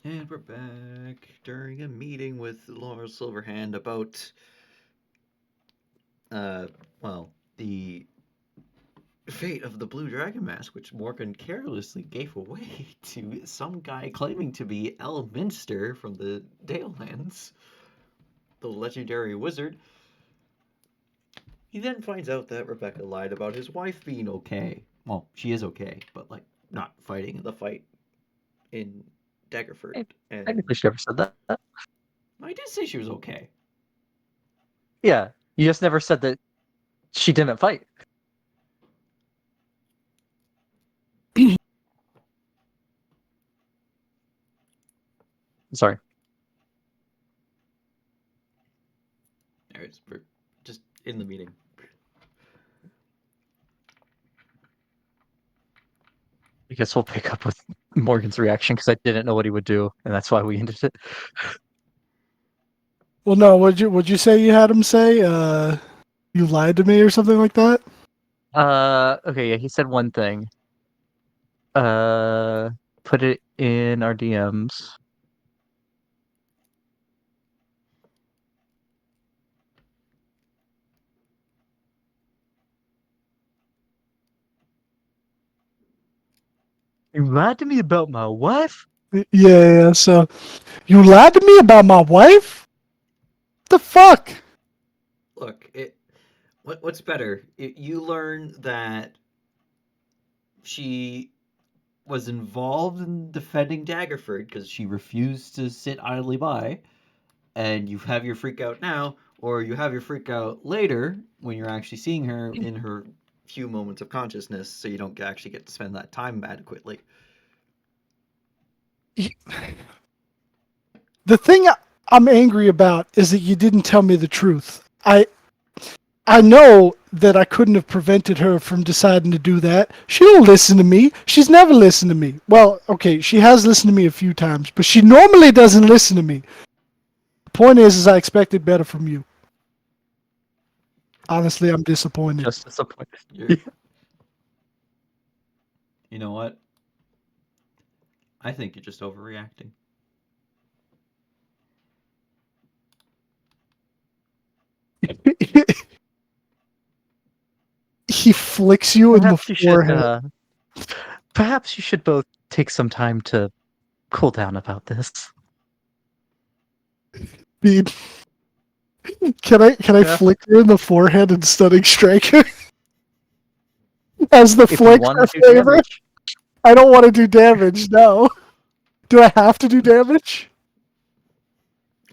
And we're back during a meeting with Laura Silverhand about, uh, well, the fate of the Blue Dragon Mask, which Morgan carelessly gave away to some guy claiming to be Elminster from the Dalelands, the legendary wizard. He then finds out that Rebecca lied about his wife being okay. Well, she is okay, but like not fighting in the fight in Daggerford. Hey, technically, And she never said that. I did say she was okay. Yeah, you just never said that she didn't fight. Sorry. Anyways, we're just in the meeting. I guess we'll pick up with Morgan's reaction because I didn't know what he would do, and that's why we ended it. Well, no. Would you say you had him say? You lied to me or something like that. Okay, yeah, he said one thing. Uh, put it in our DMs. You lied to me about my wife? Yeah. So you lied to me about my wife. What the fuck? Look, what's better? You learn that she was involved in defending Daggerford because she refused to sit idly by, and you have your freak out now, or you have your freak out later when you're actually seeing her in her few moments of consciousness, so you don't actually get to spend that time adequately. The thing I'm angry about is that you didn't tell me the truth. I know that I couldn't have prevented her from deciding to do that. She don't listen to me. She's never listened to me. Well, okay, she has listened to me a few times, but she normally doesn't listen to me. The point is I expected better from you. Honestly, I'm disappointed. Just disappointed. You're, you know what? I think you're just overreacting. He flicks you in the Perhaps you should. forehead. Perhaps you should both take some time to cool down about this. Dude, can I Yeah. flick her in the forehead and stunning strike her as the If you flick want for to do favor? damage, I don't want to do damage. No. Do I have to do damage?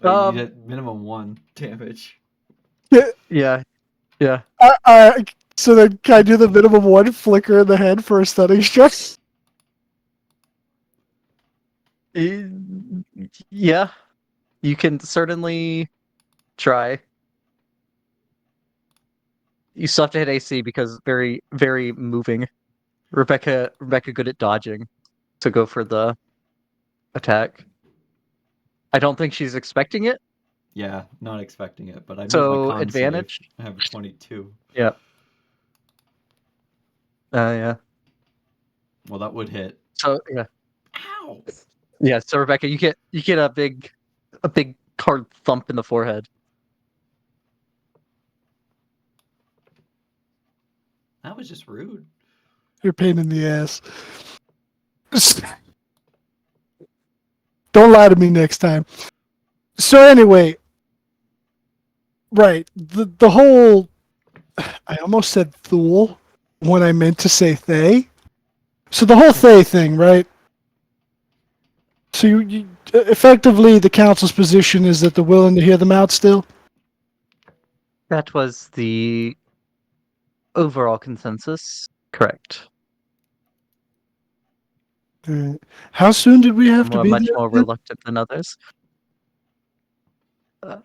You um, get minimum one damage. Yeah. yeah, yeah. So then, can I do the minimum one flicker in the head for a stunning strike? Eh, Yeah, you can certainly try. You still have to hit AC because very, very moving. Rebecca good at dodging to go for the attack. I don't think she's expecting it, Yeah, not expecting it, but I made my so con save. advantage. I have a 22. Yeah. Yeah. Well, that would hit. So yeah. Ow! Yeah, so Rebecca, you get a big hard thump in the forehead. That was just rude. You're a pain in the ass. Don't lie to me next time. So anyway, right, the whole I almost said Thule when I meant to say Thay. So the whole Thay thing, right? So you effectively the council's position is that they're willing to hear them out still. That was the overall consensus. Correct. How soon did we have Some to were be much there? more reluctant than others. Uh,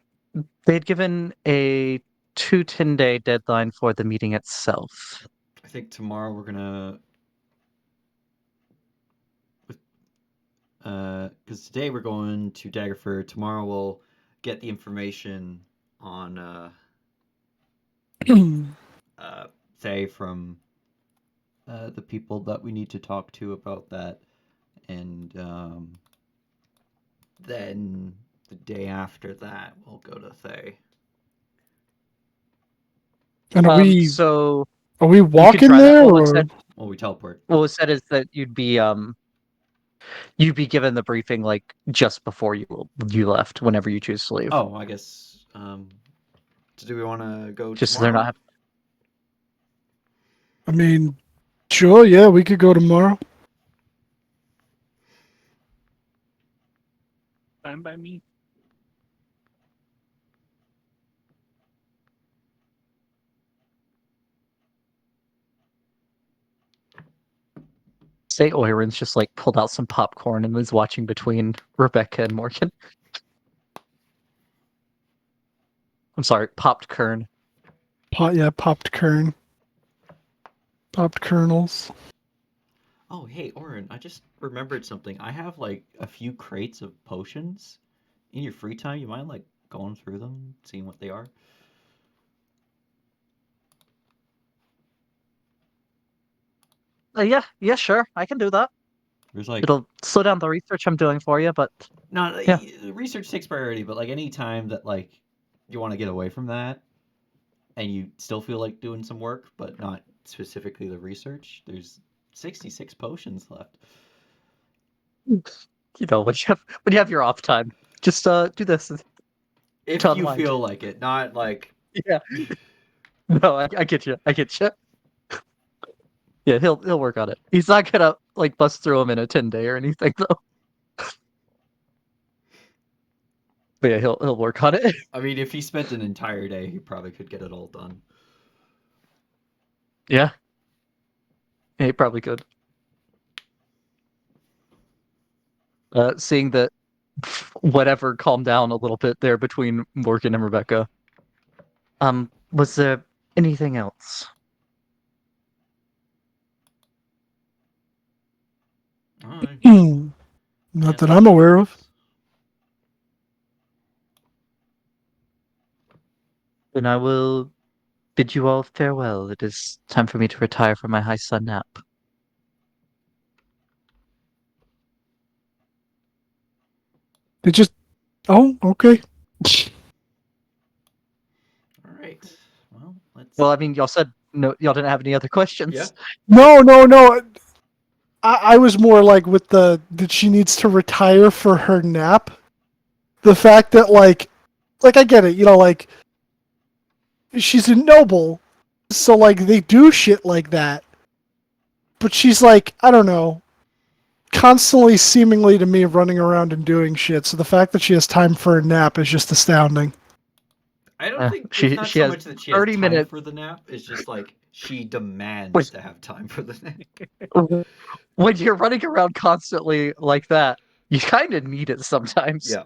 they'd given a 2 10-day deadline for the meeting itself. I think tomorrow we're gonna. Because today we're going to Daggerford. Tomorrow we'll get the information on Thay from the people that we need to talk to about that, and Then the day after that, we'll go to Thay. And So are we you could walking try that. there, What was or said? Well, we teleport. What was said is that you'd be given the briefing like just before you left, whenever you choose to leave. Oh, I guess. So do we want to go Just so tomorrow? they're not. I mean, sure, yeah, we could go tomorrow. Fine by me. Say Oiron's just like pulled out some popcorn and was watching between Rebecca and Morgan. I'm sorry, popped kern. Popped kernels. Oh, hey, Oren, I just remembered something. I have like a few crates of potions. In your free time, you mind like going through them, seeing what they are? Yeah, sure, I can do that. There's like It'll slow down the research I'm doing for you, but no, yeah. research takes priority, but like any time that like you want to get away from that and you still feel like doing some work, but not specifically the research, there's 66 potions left. You know, when you have your off time, just do this to If you unwind. feel like it, not like Yeah. No, I get you. I get you. Yeah, he'll work on it. He's not gonna like bust through him in a 10-day or anything though. But yeah, he'll work on it. I mean, if he spent an entire day, he probably could get it all done. Yeah. Yeah, he probably could. Seeing that whatever calmed down a little bit there between Morgan and Rebecca. Was there anything else? Alright. Not that I'm aware of. Then I will bid you all farewell. It is time for me to retire from my high sun nap. They just. Oh, okay. All right. Well, let's. Well, I mean, y'all said no. Y'all didn't have any other questions. Yeah. No. I was more like with that she needs to retire for her nap. The fact that like I get it, like she's a noble, so like they do shit like that. But she's like, I don't know, constantly seemingly to me running around and doing shit. So the fact that she has time for a nap is just astounding. I don't think she it's not she so has much that she has 30 time minutes. for the nap. It's just like she demands Wait. to have time for the nap. When you're running around constantly like that, you kind of need it sometimes. Yeah.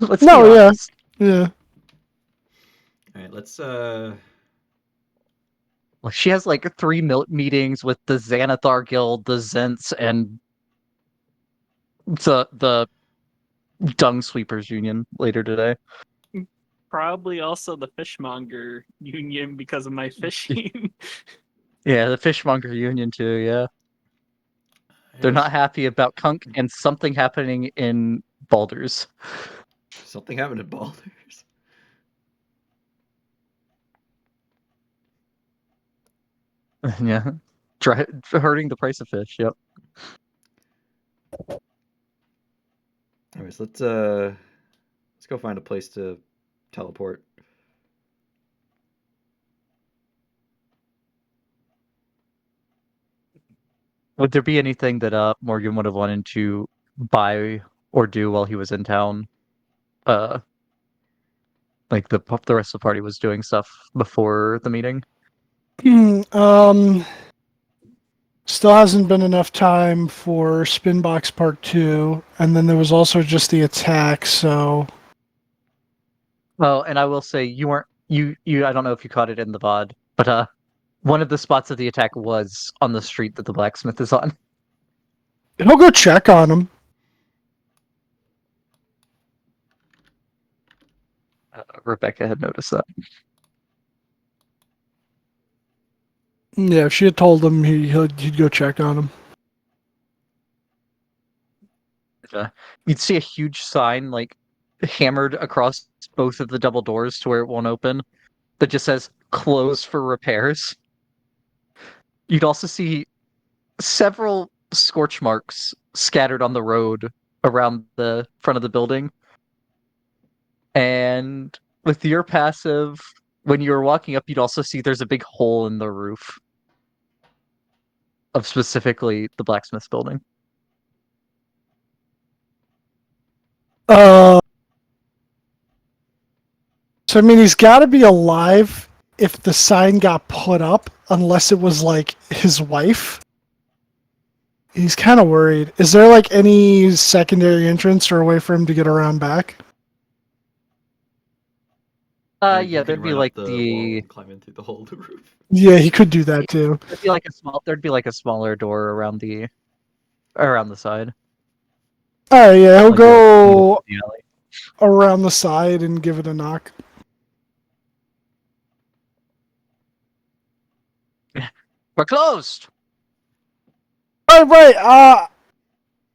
Let's be No, yeah. honest. Yeah. All right. Let's. Like she has like 3 meetings with the Xanathar Guild, the Zents, and the Dung Sweepers Union later today. Probably also the fishmonger union because of my fishing. Yeah, the Fishmonger Union too. Yeah, they're not happy about Cunk and something happening in Baldur's. Something happened at Baldur's. Yeah, hurting the price of fish. Yep. Anyways, let's go find a place to teleport. Would there be anything that Morgan would have wanted to buy or do while he was in town? Like the rest of the party was doing stuff before the meeting. Still hasn't been enough time for Spinbox Part 2, and then there was also just the attack, so... Well, and I will say you weren't you I don't know if you caught it in the VOD, but one of the spots of the attack was on the street that the blacksmith is on. He'll go check on him. Rebecca had noticed that. Yeah, if she had told him, he'd go check on him. You'd see a huge sign like hammered across both of the double doors to where it won't open that just says "closed for repairs." You'd also see several scorch marks scattered on the road around the front of the building. And with your passive, when you were walking up, you'd also see there's a big hole in the roof of specifically the blacksmith building. So I mean, he's got to be alive if the sign got put up, unless it was like his wife. He's kind of worried. Is there like any secondary entrance or a way for him to get around back? I mean, Yeah, you could there'd be run up like the wall the and climb in through the hole of the roof. Yeah, he could do that too. there'd be like a smaller door around the side. All right, yeah, he'll Like go the alley. around the side and give it a knock. We're closed. Right.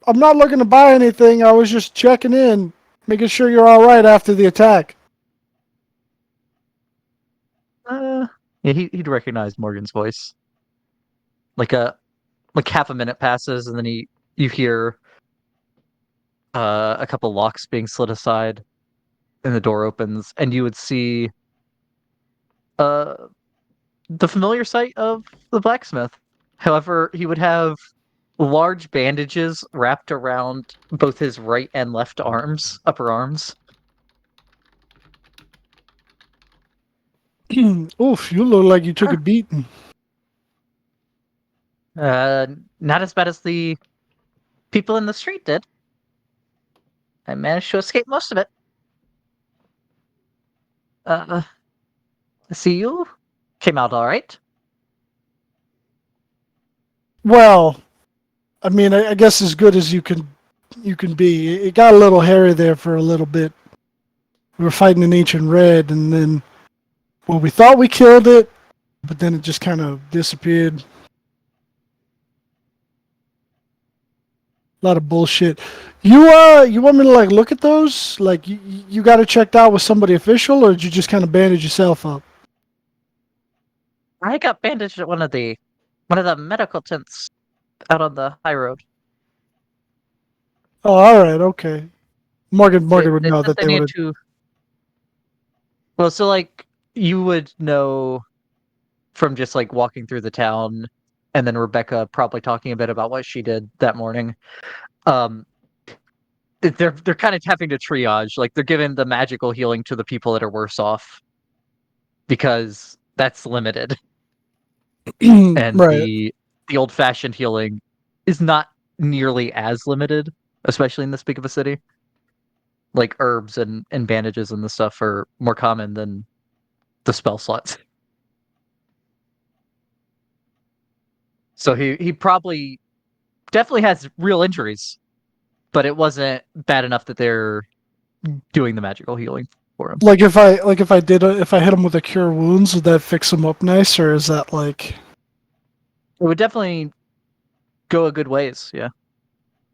I'm not looking to buy anything. I was just checking in, making sure you're all right after the attack. Yeah, he'd recognize Morgan's voice. Like half a minute passes, and then you hear a couple locks being slid aside, and the door opens, and you would see the familiar sight of the blacksmith. However, he would have large bandages wrapped around both his right and left arms, upper arms. Oof, you look like you took a beating. Not as bad as the people in the street did. I managed to escape most of it. See, you came out all right. Well, I mean, I guess as good as you can be. It got a little hairy there for a little bit. We were fighting an ancient red, and then, well, we thought we killed it, but then it just kind of disappeared. A lot of bullshit. You want me to like look at those? Like you got it checked out with somebody official, or did you just kind of bandage yourself up? I got bandaged at one of the medical tents out on the high road. Oh, all right, okay. Morgan would They know said that they they would needed to. Well, so like you would know from just like walking through the town, and then Rebecca probably talking a bit about what she did that morning. They're kind of having to triage, like they're giving the magical healing to the people that are worse off because that's limited, and right. the old fashioned healing is not nearly as limited, especially in this big of a city. Like herbs and bandages and the stuff are more common than the spell slots. So he probably definitely has real injuries, but it wasn't bad enough that they're doing the magical healing for him. Like if I hit him with a cure wounds, would that fix him up nice, or is that like? It would definitely go a good ways, yeah.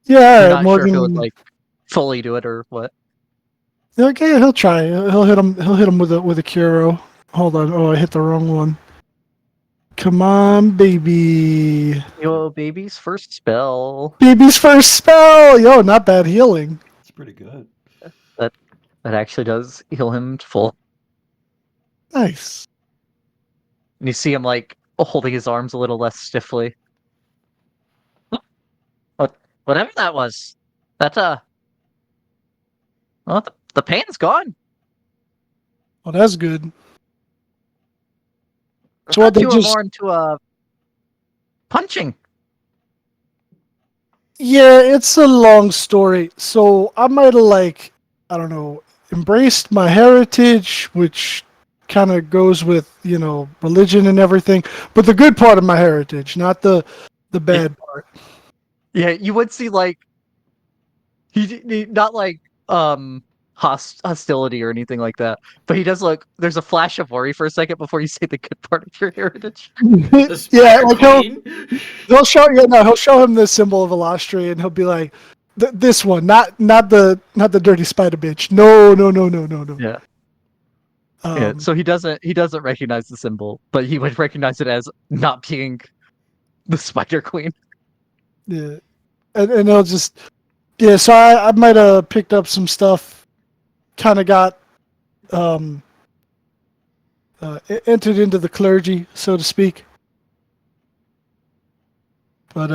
Yeah, all You're right, not sure if it would Morgan. like fully do it or what. Okay, he'll try. He'll hit him. He'll hit him with a curo. Hold on. Oh, I hit the wrong one. Come on, baby. Yo, baby's first spell. Baby's first spell. Yo, not bad healing. It's pretty good. That actually does heal him to full. Nice. And you see him like holding his arms a little less stiffly. Whatever that was. That well, the pain's gone. Well, that's good. I So what, thought they you were just more into punching. Yeah, it's a long story. So I might have I don't know, embraced my heritage, which kind of goes with, religion and everything, but the good part of my heritage, not the bad part. Yeah, you would see like he not like hostility or anything like that, but he does look. There's a flash of worry for a second before you say the good part of your heritage. The Yeah, Spider like Queen. he'll show him the symbol of Velostri, and he'll be like, This one, not the dirty spider bitch. No. Yeah. Yeah. Um, So he doesn't recognize the symbol, but he would recognize it as not being the Spider Queen. yeah, and I'll just So I might have picked up some stuff. Kind of got entered into the clergy, so to speak. But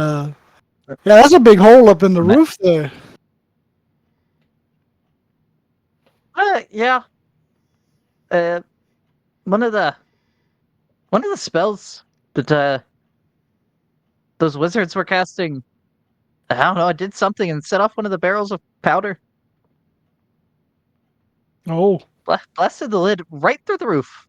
yeah, that's a big hole up in the roof there. Yeah. Uh, one of the spells that those wizards were casting. I don't know. It did something and set off one of the barrels of powder. Oh, Blasted the lid right through the roof.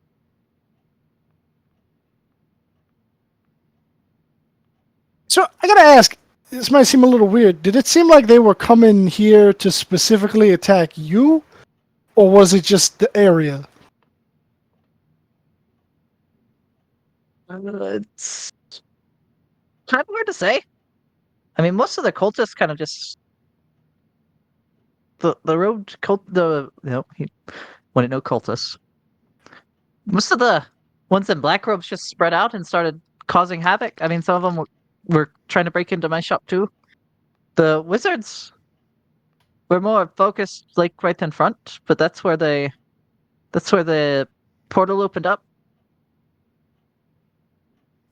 so I gotta ask. This might seem a little weird. Did it seem like they were coming here to specifically attack you, or was it just the area? It's kind of hard to say. I mean, most of the cultists kind of just the road cult he wouldn't know cultists. Most of the ones in black robes just spread out and started causing havoc. I mean, some of them were trying to break into my shop too. The wizards were more focused, like right in front, but that's where the portal opened up.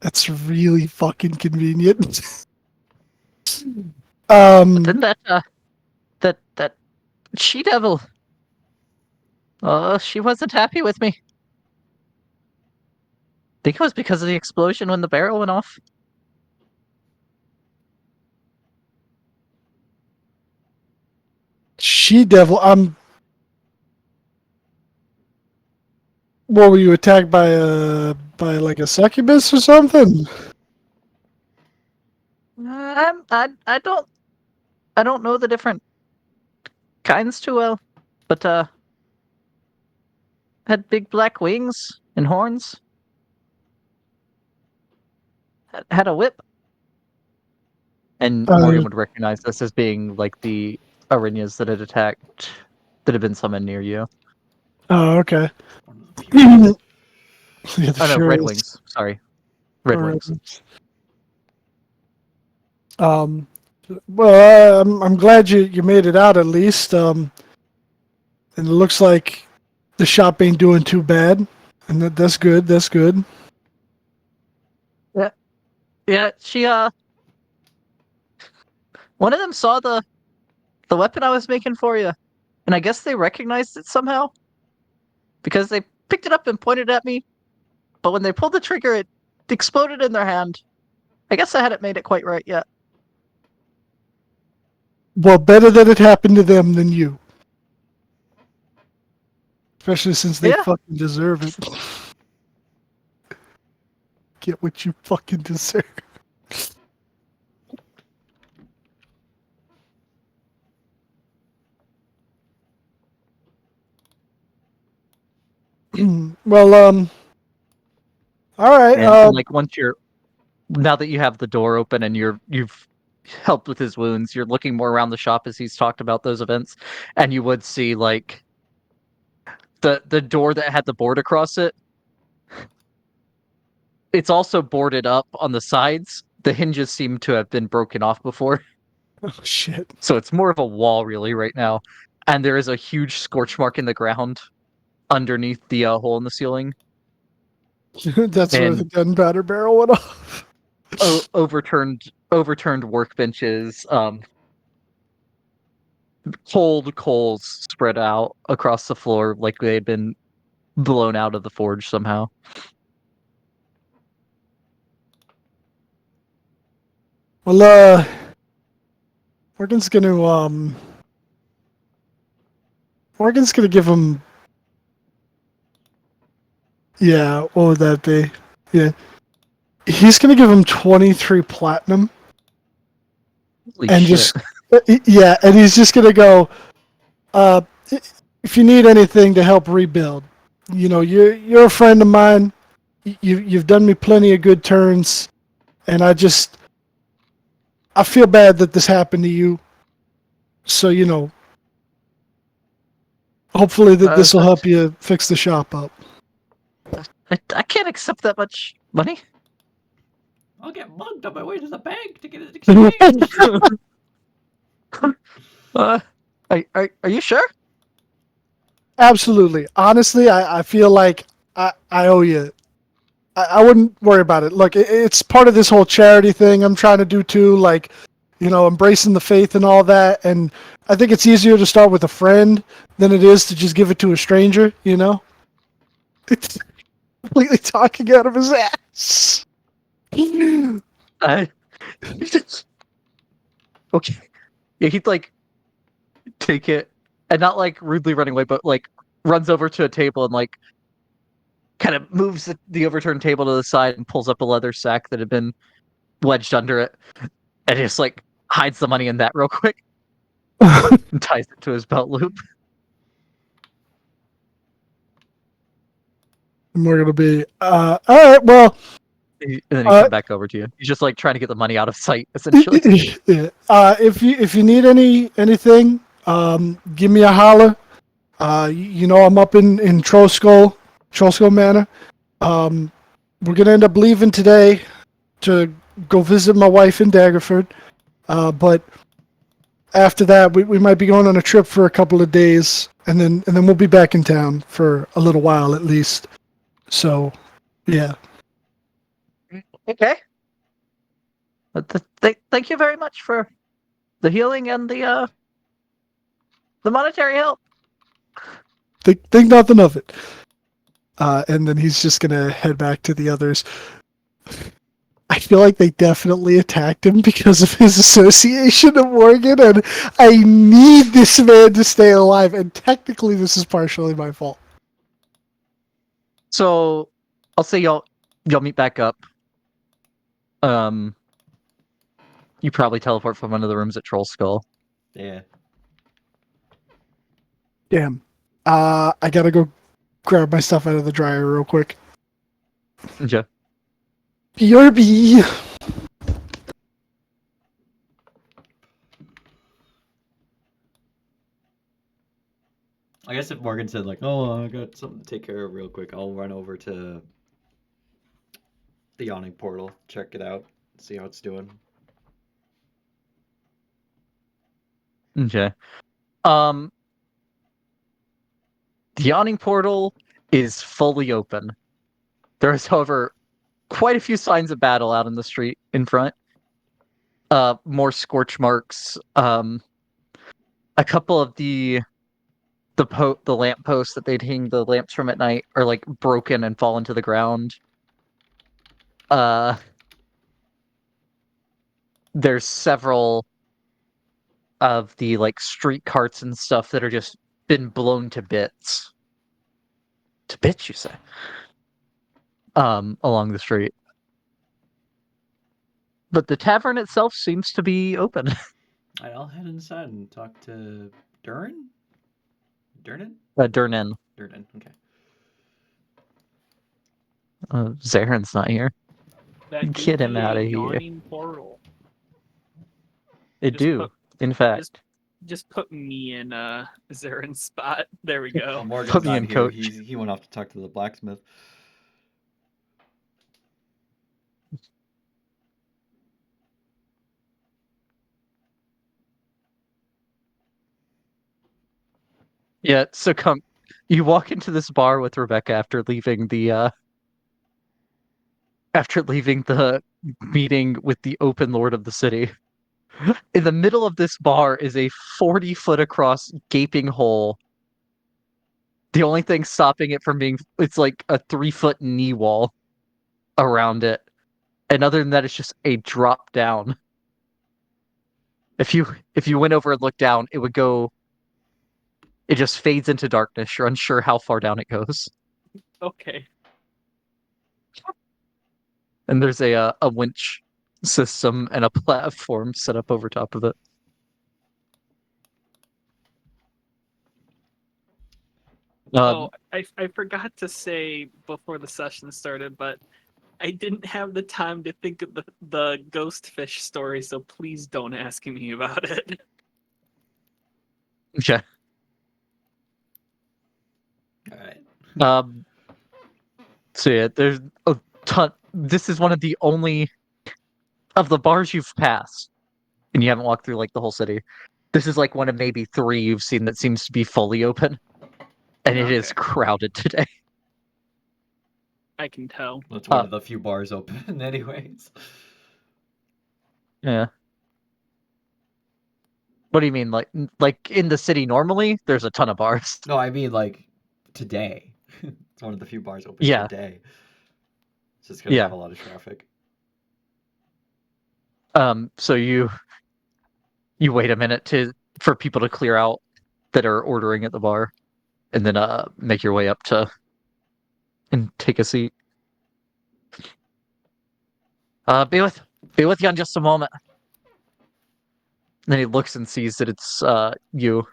That's really fucking convenient. But then that she devil, she wasn't happy with me. I think it was because of the explosion when the barrel went off. She devil. What, were you attacked by like a succubus or something? I don't know the different kinds too well, but had big black wings and horns. Had a whip. And Morgan would recognize this as being like the Arinyas that had attacked, that had been summoned near you. Oh, okay. One of the Yeah, Oh no, Red Wings. Sorry, Red Wings. Well, I'm glad you made it out at least. And it looks like the shop ain't doing too bad, and that's good. That's good. Yeah, she one of them saw the weapon I was making for you, and I guess they recognized it somehow because they picked it up and pointed at me. But when they pulled the trigger, it exploded in their hand. I guess I hadn't made it quite right yet. Well, better that it happened to them than you, especially since they fucking deserve it. Get what you fucking deserve. Well, all right. And like once now that you have the door open and you've helped with his wounds, you're looking more around the shop as he's talked about those events, and you would see like the door that had the board across it. It's also boarded up on the sides. The hinges seem to have been broken off before. Oh shit! So it's more of a wall really right now, and there is a huge scorch mark in the ground underneath the hole in the ceiling. That's where the gunpowder barrel went off. Overturned workbenches, cold coals spread out across the floor like they had been blown out of the forge somehow. Well, Morgan's gonna give him. Yeah, what would that be? Yeah, he's gonna give him 23 platinum. Holy and shit. just yeah, and he's just gonna go. If you need anything to help rebuild, you're a friend of mine. You've done me plenty of good turns, and I feel bad that this happened to you. So, you know, hopefully that this will But help you fix the shop up. I can't accept that much money. I'll get mugged on my way to the bank to get an exchange. uh, are you sure? Absolutely. Honestly, I feel like I owe you. I wouldn't worry about it. Look, it's part of this whole charity thing I'm trying to do too, like, you know, embracing the faith and all that. And I think it's easier to start with a friend than it is to just give it to a stranger, you know? It's completely talking out of his ass. I okay. Yeah, he'd like take it and not like rudely running away, but like runs over to a table and like kind of moves the overturned table to the side and pulls up a leather sack that had been wedged under it, and just like hides the money in that real quick and ties it to his belt loop. And we're gonna be all right. Well, And then he come back over to you. He's just like trying to get the money out of sight, essentially. yeah. If you need anything, give me a holler. You know I'm up in Trollskull Manor. We're gonna end up leaving today to go visit my wife in Daggerford. But after that, we might be going on a trip for a couple of days, and then we'll be back in town for a little while at least. So, yeah. Okay. Thank you very much for the healing and the monetary help. Think nothing of it. And then he's just gonna head back to the others. I feel like they definitely attacked him because of his association of Morgan, and I need this man to stay alive. And technically, this is partially my fault. So I'll say y'all meet back up. You probably teleport from one of the rooms at Troll Skull. Yeah. Damn. I gotta go grab my stuff out of the dryer real quick. Yeah. BRB. I guess if Morgan said like, "Oh, I got something to take care of real quick," I'll run over to the yawning portal, check it out, see how it's doing. Okay. The yawning portal is fully open. There is, however, quite a few signs of battle out in the street in front. More scorch marks. A couple of the lamp posts that they'd hang the lamps from at night are like broken and fallen to the ground. There's several of the like street carts and stuff that are just been blown to bits. To bits, you say? Along the street. But the tavern itself seems to be open. Alright, I'll head inside and talk to Durin? Durnan? Durnan. Durnan, okay. Zaren's not here. That do Get him be a out of here. yawning portal. They Just do, in fact. Just put me in Zaren's spot. There we Well, go. Morgan's Put me not in, here. coach. He went off to talk to the blacksmith. Yeah, so Cunk, you walk into this bar with Rebecca after leaving the meeting with the open lord of the city. In the middle of this bar is a 40-foot across gaping hole. The only thing stopping it from being it's like a 3-foot knee wall around it. And other than that, it's just a drop down. If you went over and looked down, it just fades into darkness. You're unsure how far down it goes. Okay. And there's a winch system and a platform set up over top of it. I forgot to say before the session started, but I didn't have the time to think of the ghost fish story, so please don't ask me about it. Okay. All right. Um. So yeah, there's a ton. This is one of the only of the bars you've passed, and you haven't walked through like the whole city. This is like one of maybe 3 you've seen that seems to be fully open, and it is Okay. crowded today. I can tell. That's one of the few bars open, anyways. Yeah. What do you mean? Like in the city normally, there's a ton of bars. No, I mean like today. It's one of the few bars open Yeah. today. It's just because they Yeah. have a lot of traffic. So you wait a minute for people to clear out that are ordering at the bar, and then make your way up to and take a seat. Be with you in just a moment. And then he looks and sees that it's you.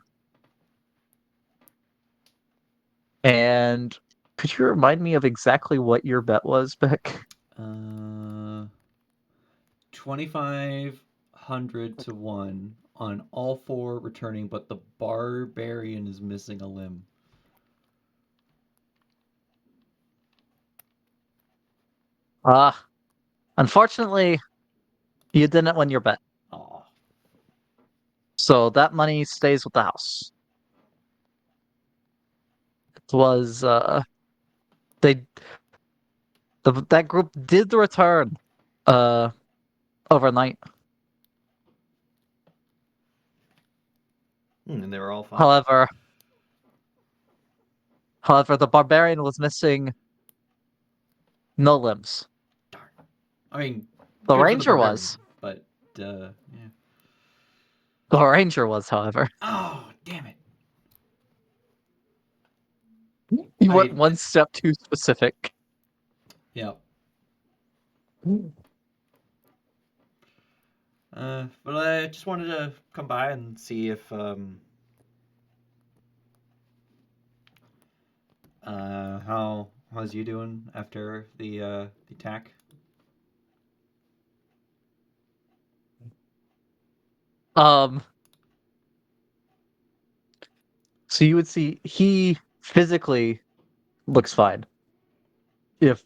And could you remind me of exactly what your bet was, Beck? 2,500 to 1 on all 4 returning, but the barbarian is missing a limb. Unfortunately, you didn't win your bet. Aw. So that money stays with the house. It was they that group did return uh overnight. And they were all fine. However, the barbarian was missing no limbs. Darn. I mean, The good for the ranger barbarian, was. but yeah. The ranger was, however. Oh, damn it. You I went mean, one step too specific. yeah. But I just wanted to come by and see if how's you doing after the attack? Um, so you would see he physically looks fine. If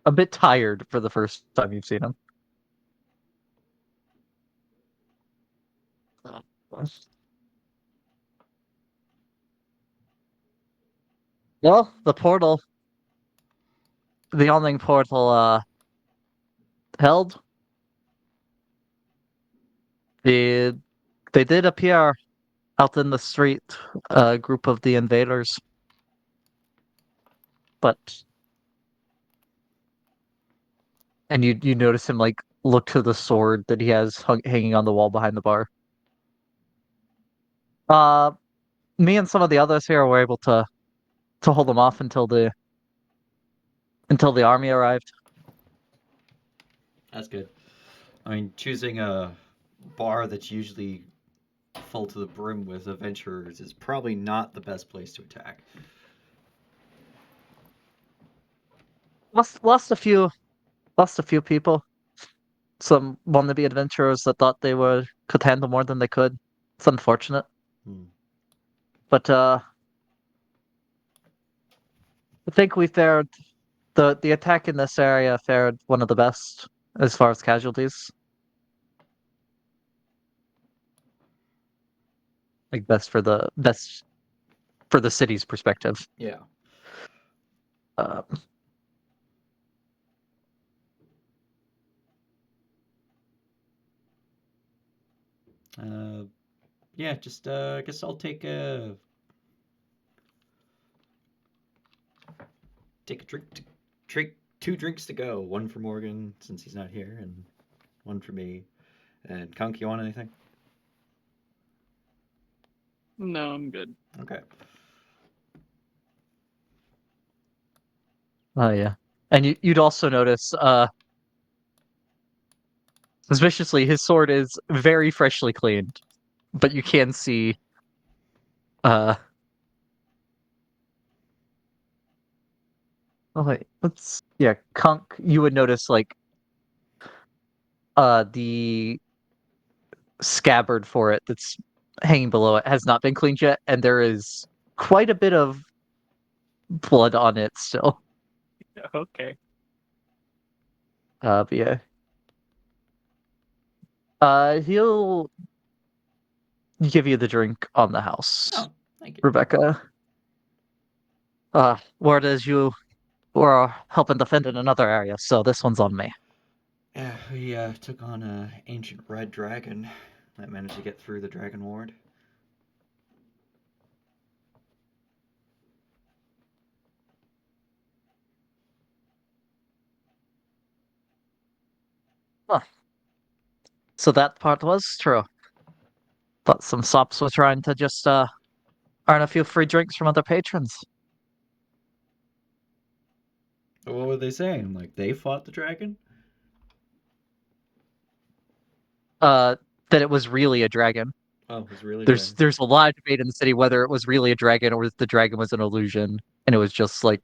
a bit tired for the first time you've seen him. Well, the Yawning portal held. They they did appear out in the street, a group of the invaders. But and you notice him like look to the sword that he has hanging on the wall behind the bar. Uh, Me and some of the others here were able to hold them off until the army arrived. That's good. I mean, choosing a bar that's usually full to the brim with adventurers is probably not the best place to attack. Lost a few people. Some wannabe adventurers that thought they could handle more than they could. It's unfortunate, Hmm. but I think we fared the attack in this area fared one of the best as far as casualties. Like best for the city's perspective. Yeah. Uh, Uh, yeah. Just I guess I'll take a drink. Drink 2 drinks to go. One for Morgan since he's not here, and one for me. And Cunk, you want anything? No, I'm good. Okay. oh yeah, and you'd also notice suspiciously his sword is very freshly cleaned, but you can see uh oh wait, let's yeah, Kunk, you would notice like the scabbard for it that's hanging below it has not been cleaned yet, and there is quite a bit of blood on it still. Okay. But yeah. He'll give you the drink on the house, Oh, thank you. Rebecca. Whereas you were helping defend in another area, so this one's on me. Yeah, we took on an ancient red dragon that managed to get through the dragon ward. Huh. So that part was true. But some sops were trying to just earn a few free drinks from other patrons. What were they saying? Like they fought the dragon? That it was really a dragon. Oh, it was really There's dragon. there's a lot of debate in the city whether it was really a dragon or if the dragon was an illusion, and it was just like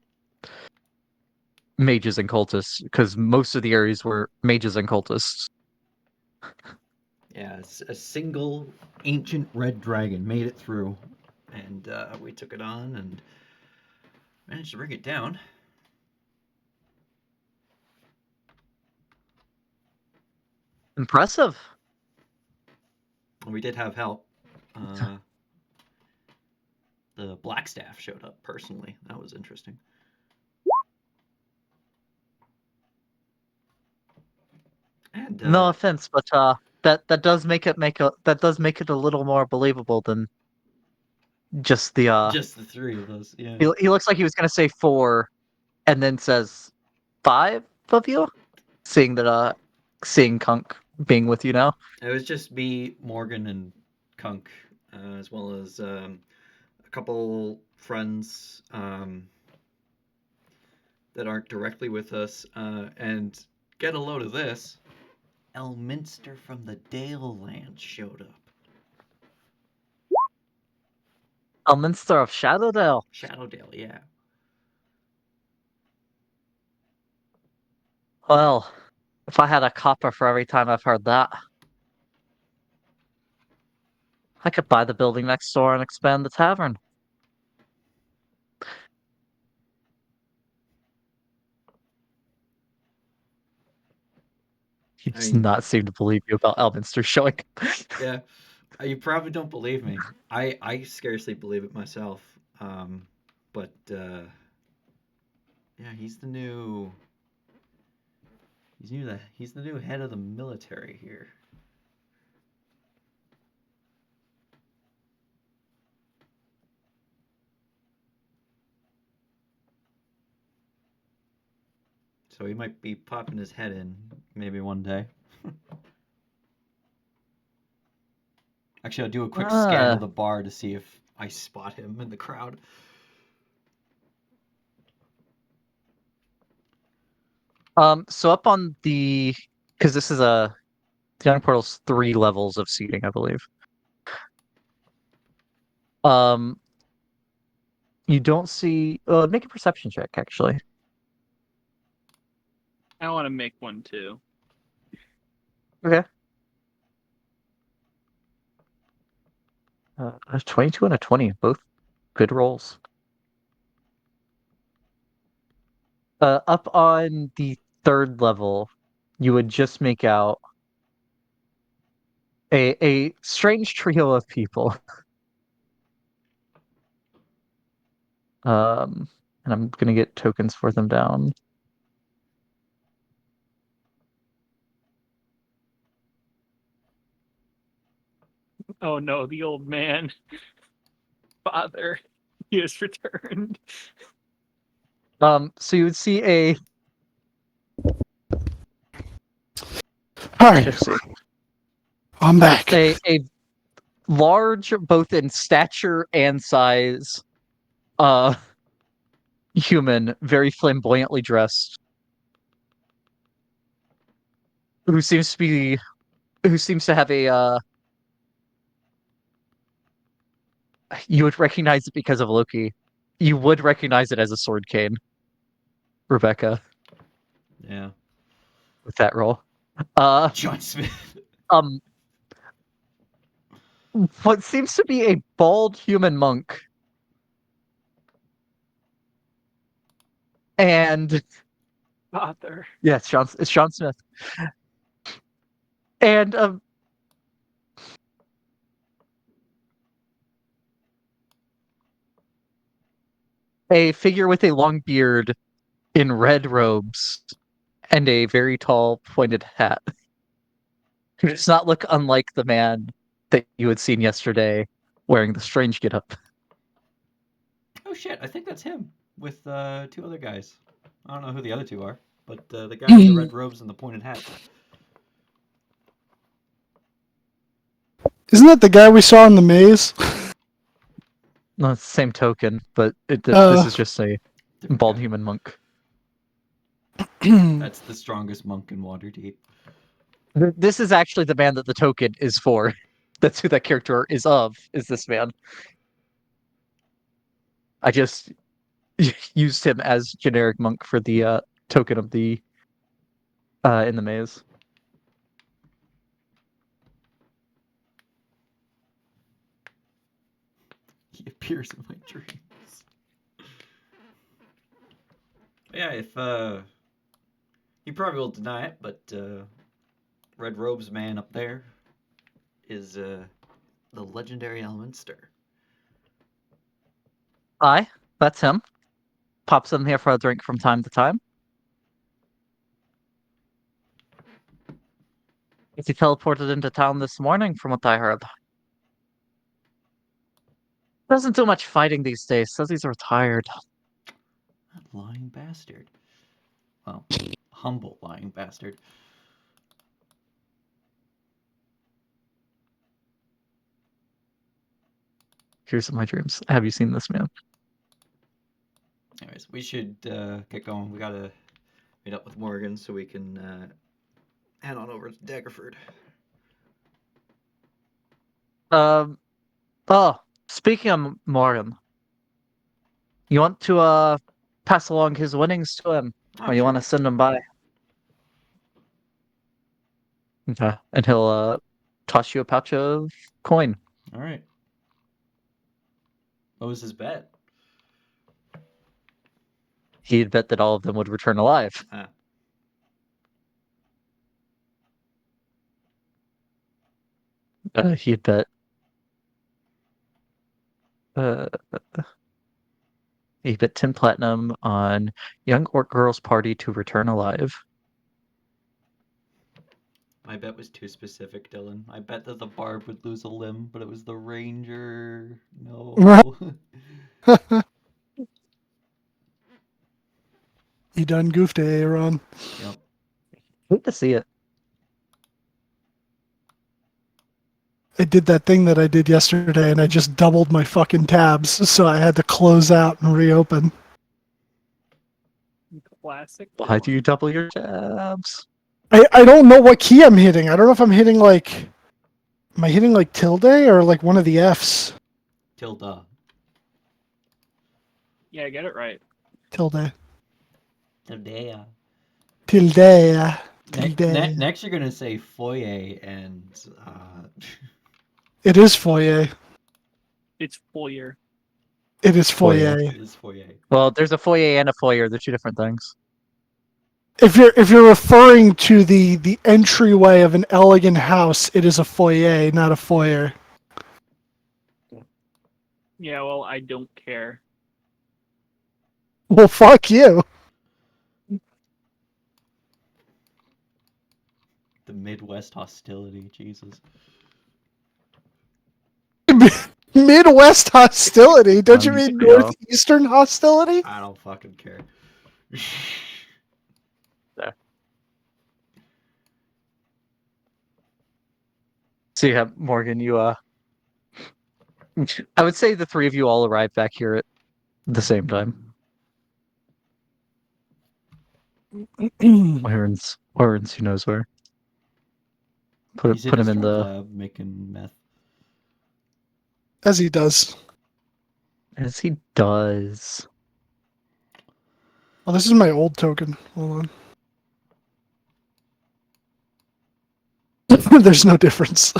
mages and cultists, because most of the areas were mages and cultists. Yeah, a single ancient red dragon made it through, and we took it on and managed to bring it down. Impressive. We did have help. Uh, the Blackstaff showed up personally. That was interesting. And No offense, but that does make it a little more believable than just the. just the three of us, yeah. He looks like he was gonna say 4, and then says 5 of you. Seeing Cunk being with you now. It was just me, Morgan, and Cunk, as well as a couple friends that aren't directly with us. And get a load of this. Elminster from the Dale Lands showed up. Elminster of Shadowdale. Shadowdale, yeah. Well, if I had a copper for every time I've heard that, I could buy the building next door and expand the tavern. He I does mean, not seem to believe you about Elminster showing. yeah, you probably don't believe me. I scarcely believe it myself. But yeah, he's the new head of the military here. So he might be popping his head in maybe one day. Actually, I'll do a quick scan of the bar to see if I spot him in the crowd. So up on because this is the Young Portal's 3 levels of seating, I believe. You don't see. Make a perception check, actually. I want to make one too. Okay. A 22 and a 20, both good rolls. Up on the 3rd level, you would just make out a strange trio of people. And I'm gonna get tokens for them down. Oh no, the old man. Father, he has returned. So you would see a. All right, Let's see. I'm back. A large, both in stature and size, human, very flamboyantly dressed, who seems to have a. You would recognize it because of Loki. You would recognize it as a sword cane, Rebecca, Yeah. with that roll. John Smith. Um, what seems to be a bald human monk. And Father. yeah, it's Sean Smith. And a figure with a long beard in red robes and a very tall pointed hat. Who does not look unlike the man that you had seen yesterday wearing the strange getup. Oh shit! I think that's him with two other guys. I don't know who the other two are, but the guy with the red robes and the pointed hat. Isn't that the guy we saw in the maze? No, it's the same token, but this Uh. is just a Different bald guy. human monk. That's the strongest monk in Waterdeep. This is actually the man that the token is for. That's who that character is of, is this man. I just used him as generic monk for the token of the in the maze. He appears in my dreams. Yeah, if he probably will deny it, but Red Robes man up there is the legendary Elminster. Aye, that's him. Pops in here for a drink from time to time. He teleported into town this morning, from what I heard. Doesn't do much fighting these days. Says he's retired. That lying bastard. Well, humble lying bastard. Here's my dreams. Have you seen this man? Anyways, we should get going. We gotta meet up with Morgan so we can head on over to Daggerford. Oh, speaking of Morgan, you want to pass along his winnings to him, or you want to send him by? Okay, and he'll toss you a pouch of coin. All right. What was his bet? He'd bet that all of them would return alive. Ah. He'd bet. He bet 10 platinum on young orc girl's party to return alive. My bet was too specific, Dylan. I bet that the bard would lose a limb, but it was the ranger. No. You done goofed, Aaron. Yep. Hate to see it. I did that thing that I did yesterday, and I just doubled my fucking tabs, so I had to close out and reopen. Classic. Why do you double your tabs? I don't know what key I'm hitting. I don't know if I'm hitting like... Am I hitting like tilde or like one of the Fs? Tilda. Yeah, get it right. Tilde. Tildea. Tilde. Tilde. Next, you're gonna say foyer and. It is foyer. It's foyer. It is foyer. It is foyer. Well, there's a foyer and a foyer. They're two different things. If you're referring to the entryway of an elegant house, it is a foyer, not a foyer. Yeah, well, I don't care. Well, fuck you. The Midwest hostility, Jesus. Midwest hostility? Don't you mean Yeah. Northeastern hostility? I don't fucking care. So yeah, Morgan, you I would say the three of you all arrived back here at the same time. Warren's who knows where. He's Put him his in drug the lab making meth. As he does. as he does. Oh, this is my old token. Hold on. There's no difference.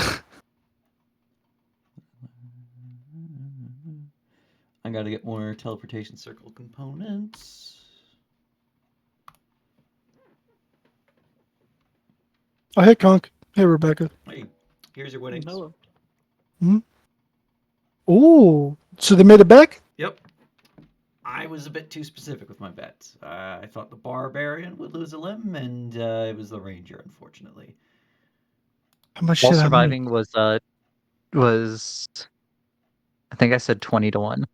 I gotta get more teleportation circle components. Oh, hey, Cunk. Hey, Rebecca. Hey, here's your winnings. No. Ooh, so they made it back? Yep. I was a bit too specific with my bets. I thought the barbarian would lose a limb, and it was the ranger, unfortunately. How much While did I make? surviving was I think I said 20-1.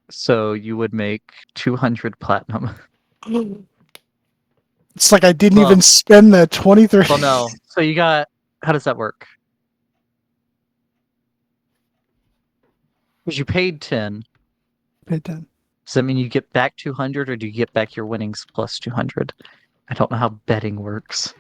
So you would make 200 platinum. It's like I didn't Well- even spend that 23. Well, no. So you got. How does that work? Because you paid 10. Paid 10. Does that mean you get back 200, or do you get back your winnings plus 200? I don't know how betting works.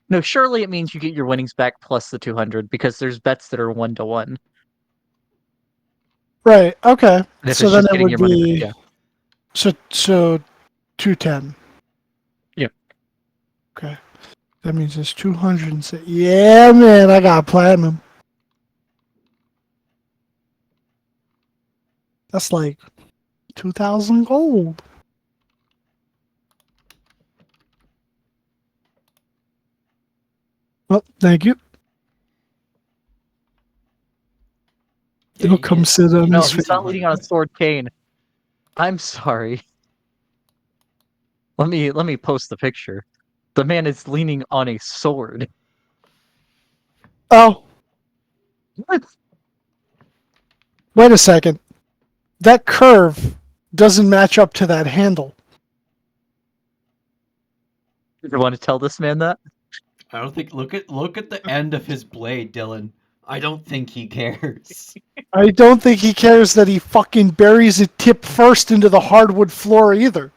No, surely it means you get your winnings back plus the 200 because there's bets that are 1-1. Right. Okay. And if So it's then just it getting would your money be back, so 210. Yeah. Okay. That means it's 200. Yeah, man, I got platinum. That's like 2,000 gold. Well, thank you. Yeah, He'll you come get- sit on you no, his get he's face. not leaning on a 200. sword cane. I'm sorry. Let me post the picture. The man is leaning on a sword. Oh, What? wait a second. That curve doesn't match up to that handle. You want to tell this man that? I don't think. Look at the end of his blade, Dylan. I don't think he cares. I don't think he cares that he fucking buries it tip first into the hardwood floor either.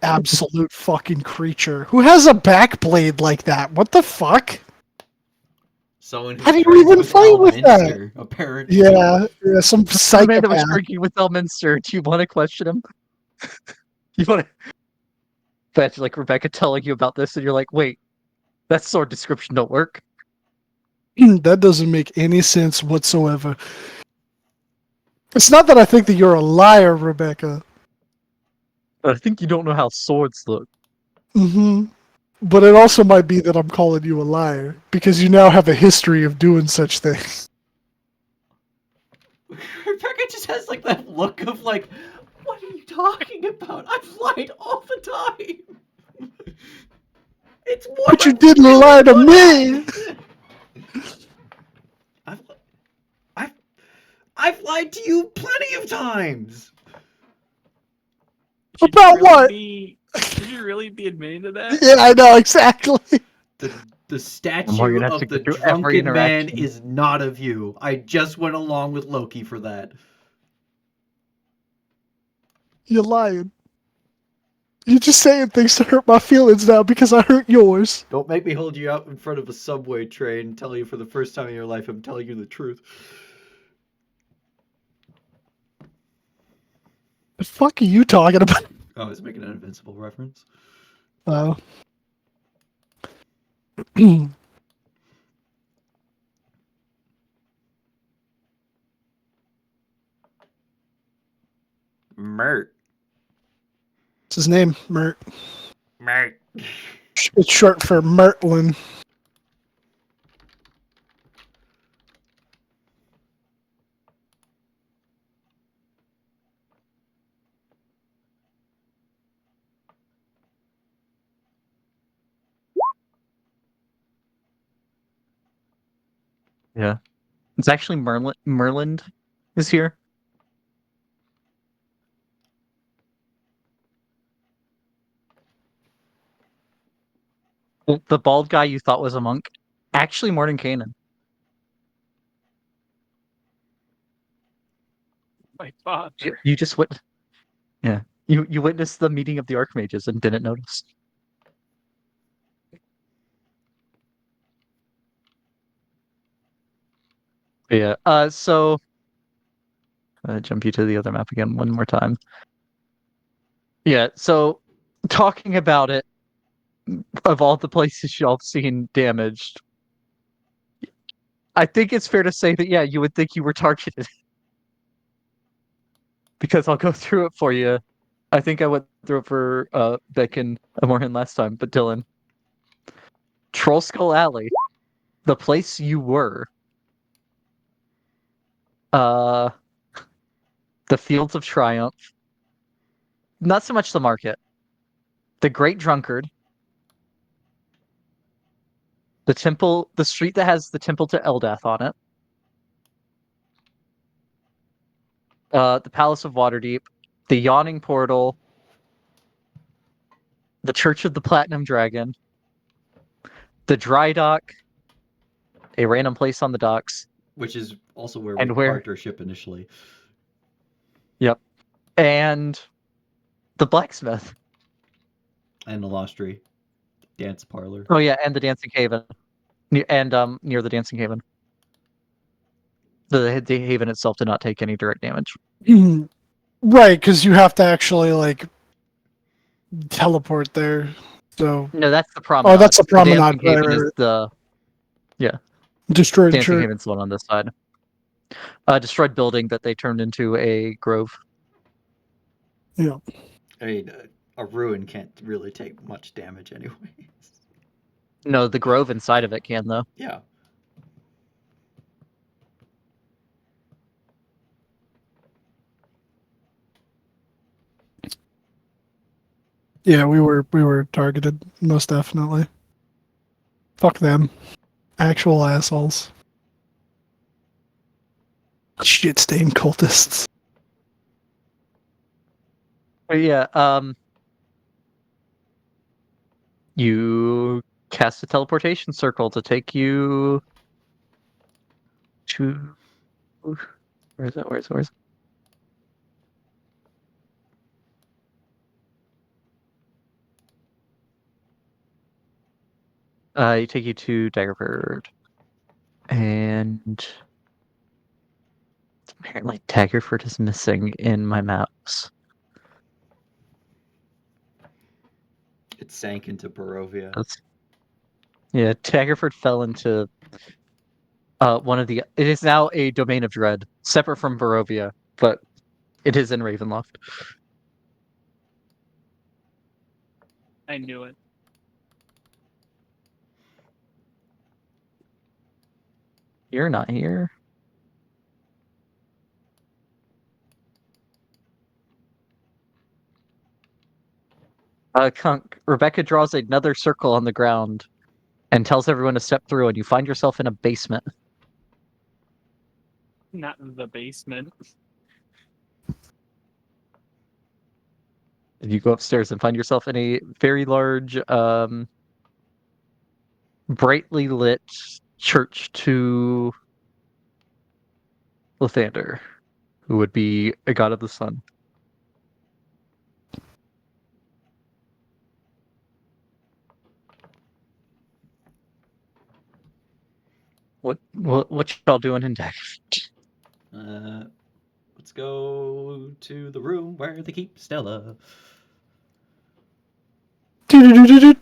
Absolute fucking creature. Who has a back blade like that? What the fuck? Someone who's How do you friends even with fight with that? Elminster, apparently. Yeah, some The man that was psychopath. drinking with Elminster. Do you want to question him? You want to? Bet like Rebecca telling you about this, and you're like, wait, that sword description don't work. That doesn't make any sense whatsoever. It's not that I think that you're a liar, Rebecca. But I think you don't know how swords look. Mm-hmm. But it also might be that I'm calling you a liar because you now have a history of doing such things. Rebecca just has like that look of like, what are you talking about? I've lied all the time. It's what But you I'm didn't really lie to good me. at. I've, I've, I've lied to you plenty of times. Should you About really what? Should you really be admitting to that? Yeah, I know exactly. The We're statue gonna have to of the go through every drunken man interaction. is not of you. I just went along with Loki for that. You're lying. You're just saying things to hurt my feelings now because I hurt yours. Don't make me hold you out in front of a subway train and tell you for the first time in your life I'm telling you the truth. The fuck are you talking about? Oh, I was making an Invincible reference. Oh. Mert. What's his name? Mert. Mert. It's short for Mertlin. Yeah, it's actually Merlin. Merlin is here. The bald guy you thought was a monk, actually Mordenkainen. My father. You just wit. Yeah, you witnessed the meeting of the Archmages and didn't notice. But yeah. So jump you to the other map again one more time. Yeah. So talking about it, of all the places y'all have seen damaged, I think it's fair to say that, yeah, you would think you were targeted. Because I'll go through it for you. I think I went through it for Beck and Morgan last time, but Dylan. Troll Skull Alley, the place you were. Uh, the Fields of Triumph. Not so much the market. The Great Drunkard. The temple, the street that has the temple to Eldath on it. The Palace of Waterdeep. The Yawning Portal. The Church of the Platinum Dragon. The Dry Dock. A random place on the docks. Which is also where And we where? parked our ship initially. Yep. And the Blacksmith. And the Lost Tree. Dance parlor. Oh yeah, and the Dancing Haven. And near the Dancing Haven. The haven itself did not take any direct damage. Right, because you have to actually like teleport there. So No, that's the promenade. oh, that's a promenade. The Dancing Haven Right. is the Destroyed Dancing church. Haven's the one on this side. Destroyed building that they turned into a grove. Yeah. I mean, a ruin can't really take much damage anyways. No, the grove inside of it can though. Yeah. Yeah, we were targeted, most definitely. Fuck them. Actual assholes. Shit-stained cultists. But yeah, you cast a teleportation circle to take you to where is it? Where is it? You take you to Daggerford. And apparently Daggerford is missing in my maps. It sank into Barovia. Yeah, Daggerford fell into one of the. It is now a domain of dread, separate from Barovia, but it is in Ravenloft. I knew it. You're not here. Cunk, Rebecca draws another circle on the ground and tells everyone to step through, and you find yourself in a basement. Not in the basement. You go upstairs and find yourself in a very large, brightly lit church to Lathander, who would be a god of the sun. What y'all doing in Daggerford? Let's go to the room where they keep Stella. Do-do-do-do-do.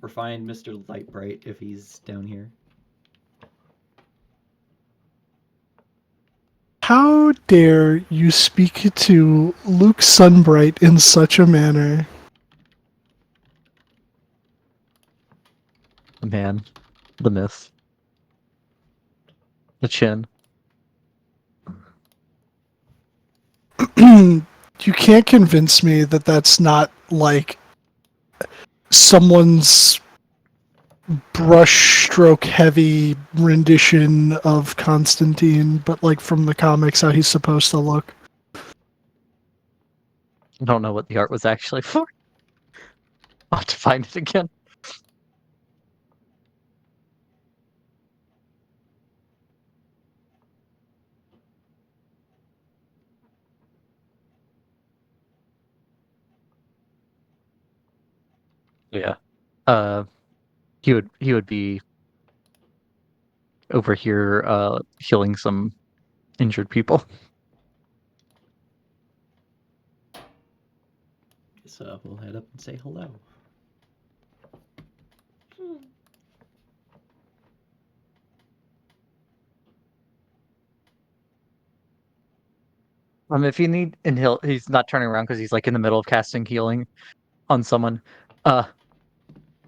Or find Mr. Lightbright if he's down here. How dare you speak to Luke Sunbright in such a manner? The man, the myth, the chin. You can't convince me that that's not like someone's brushstroke heavy rendition of Constantine, but like from the comics, how he's supposed to look. I don't know what the art was actually for. I'll have to find it again. Yeah. He would be over here healing some injured people. Guess so we'll head up and say hello. If you need, and he's not turning around because he's like in the middle of casting healing on someone. Uh,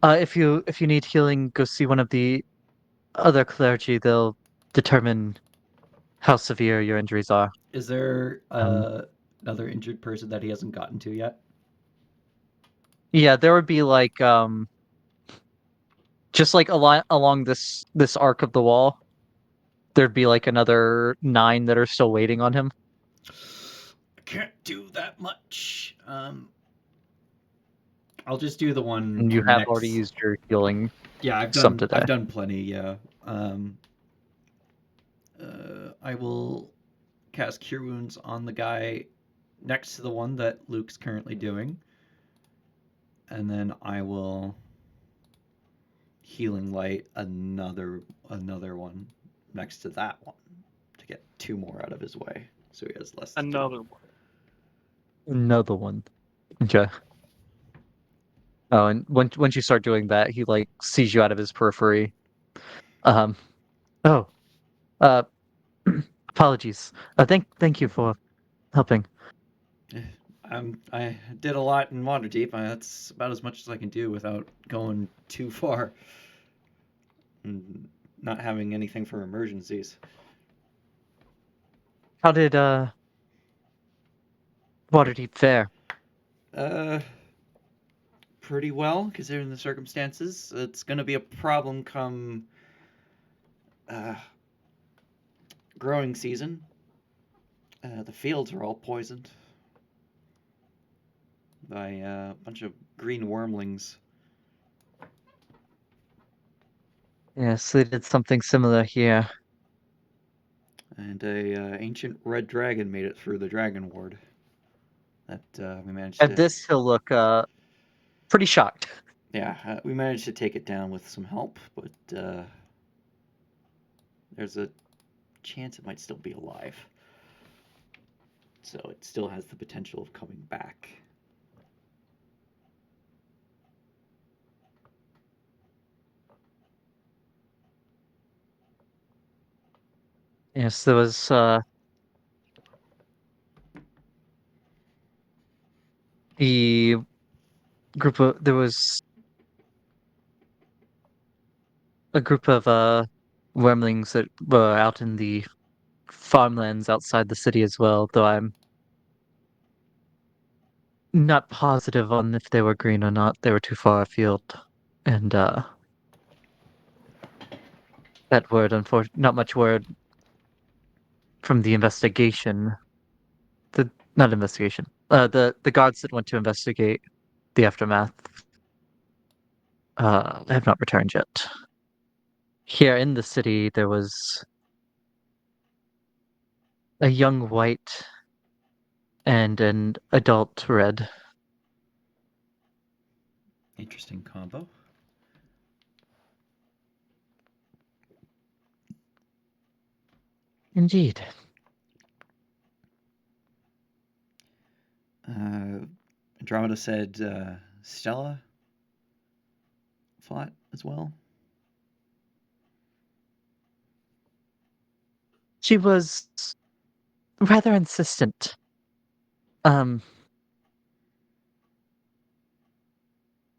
if you need healing, go see one of the other clergy. They'll determine how severe your injuries are. Is there Um, another injured person that he hasn't gotten to yet? Yeah, there would be like just like along this arc of the wall, there'd be like another 9 that are still waiting on him. I can't do that much. I'll just do the one And you have already next. used your healing Yeah, some today. I've done plenty. Yeah. I will cast Cure Wounds on the guy next to the one that Luke's currently doing, and then I will Healing Light another one next to that one to get 2 more out of his way, so he has less. Another one. Another one. Okay. Oh, and once you start doing that, he like sees you out of his periphery. Um. Oh. Uh. Apologies. Thank you for helping. I did a lot in Waterdeep. That's about as much as I can do without going too far and not having anything for emergencies. How did Waterdeep fare? Pretty well considering the circumstances. It's going to be a problem come growing season. The fields are all poisoned by a bunch of green wormlings. Yes, they did something similar here. And a ancient red dragon made it through the dragon ward. That we managed At to. this, he'll look pretty shocked. Yeah, we managed to take it down with some help, but there's a chance it might still be alive. So it still has the potential of coming back. Yes, there was the there was a group of wormlings that were out in the farmlands outside the city as well, though I'm not positive on if they were green or not. They were too far afield. And that word, not much word from the investigation. Not investigation. The guards that went to investigate the aftermath have not returned yet. Here in the city, there was a young white and an adult red. Interesting combo. Indeed. Andromeda said Stella fought as well. She was rather insistent.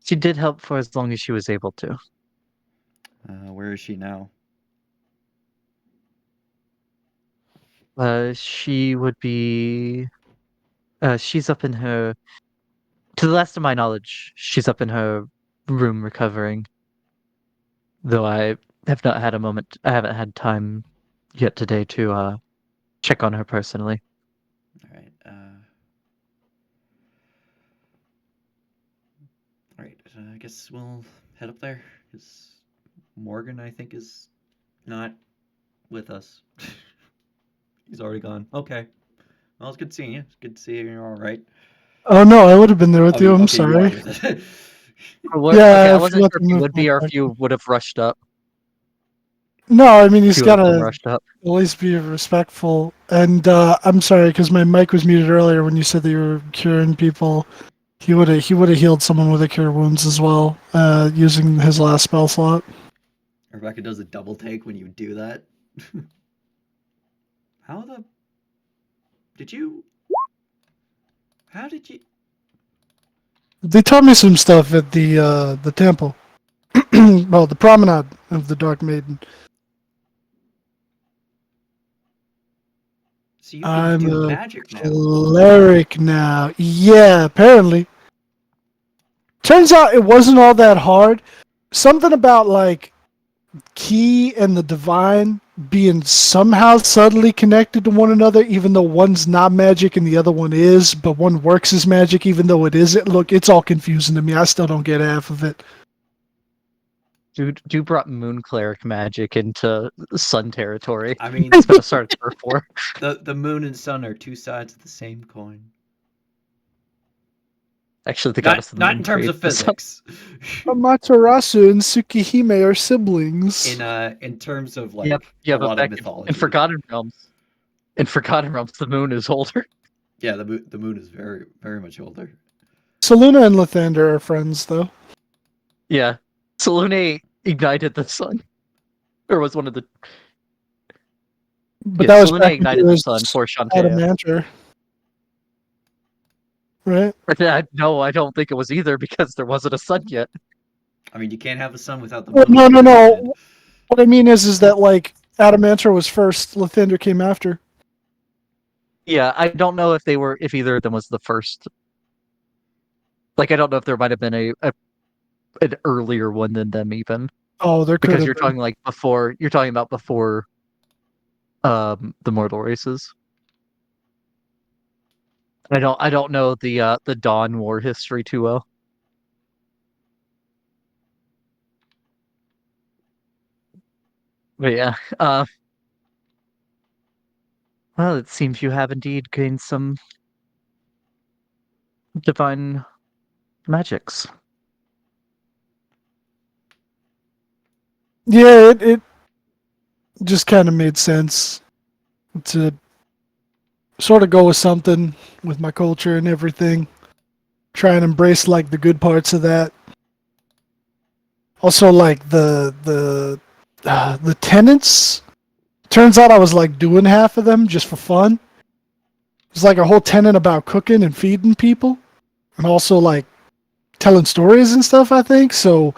She did help for as long as she was able to. Where is she now? She would be. She's up in her. To the last of my knowledge, she's up in her room recovering. Though I have not had a moment. I haven't had time yet today to check on her personally. All right. All right. I guess we'll head up there because Morgan, I think, is not with us. He's already gone. Okay. Well, it's good seeing you. It's good to see you. You're all right. Oh no, I would have been there with Oh, you. I'm okay, you are sorry. with us. Okay, I I wasn't forgot sure to if you move would my be or if character. you would have rushed up. No, I mean If he's you would have come gotta rushed up. at least be respectful. And I'm sorry because my mic was muted earlier when you said that you were curing people. He would have healed someone with a cure wounds as well, using his last spell slot. Rebecca does a double take when you do that. How the did you? How did you? They taught me some stuff at the temple. Well, the promenade of the Dark Maiden. So you can I'm do a magic now. cleric now. Yeah, apparently. Turns out it wasn't all that hard. Something about like Ki and the divine being somehow subtly connected to one another, even though one's not magic and the other one is, but one works as magic even though it isn't. Look, it's all confusing to me. I still don't get half of it. Dude brought moon cleric magic into sun territory. I mean, That's what I started Earth for. the moon and sun are two sides of the same coin. Actually, the Not goddess of the not moon in terms of created the sun. physics. Amaterasu and Tsukihime are siblings. In terms of like Yep, yeah, a but lot of back mythology. in Forgotten Realms, the moon is older. Yeah, the moon is very very much older. Seluna and Lathander are friends, though. Yeah, Selune ignited the sun, or was one of the. But Yeah, that was Selune back when ignited he the was sun for Shantae. Adamanter. Right? No, I don't think it was either because there wasn't a sun yet. I mean, you can't have a sun without the Well, moon. no. What I mean is that like Adamanter was first, Lathander came after. Yeah, I don't know if either of them was the first. Like, I don't know if there might have been an earlier one than them even. Oh, there could Because have you're been. talking like before. You're talking about before the mortal races. I don't know the Dawn War history too well. But yeah, well, it seems you have indeed gained some divine magics. Yeah, it just kind of made sense to sort of go with something with my culture and everything. Try and embrace like the good parts of that. Also, like the tenants. Turns out I was like doing half of them just for fun. It's like a whole tenant about cooking and feeding people, and also like telling stories and stuff. I think so.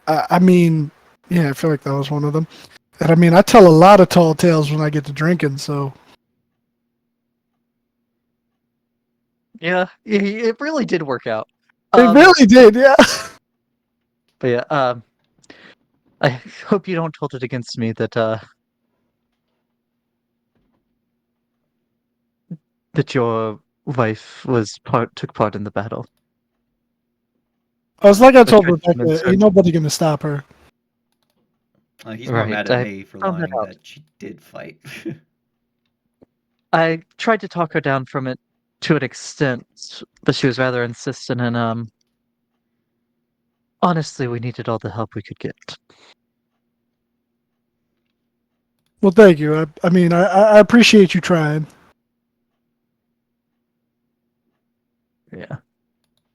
I mean, yeah, I feel like that was one of them. And I mean, I tell a lot of tall tales when I get to drinking. So Yeah, it really did work out. it really did, yeah. But yeah, I hope you don't hold it against me that your wife took part in the battle. I was like I told tried to convince Rebecca, her. ain't nobody gonna stop her. He's more Right, mad at I me for found that lying out. that she did fight. I tried to talk her down from it to an extent, but she was rather insistent, and honestly, we needed all the help we could get. Well, thank you. I mean, I appreciate you trying. Yeah.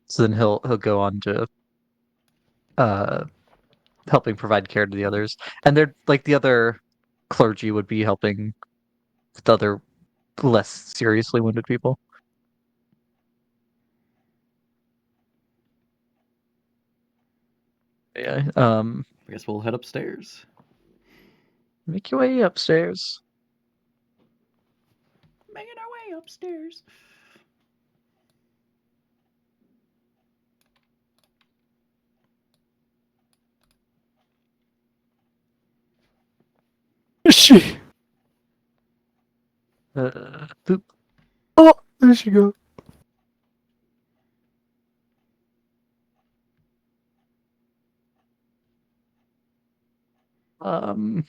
So then he'll go on to uh helping provide care to the others, and they're like the other clergy would be helping with other less seriously wounded people. Yeah. I guess we'll head upstairs. Make your way upstairs. Making our way upstairs. Is she? Boop. Oh, there she goes. Um,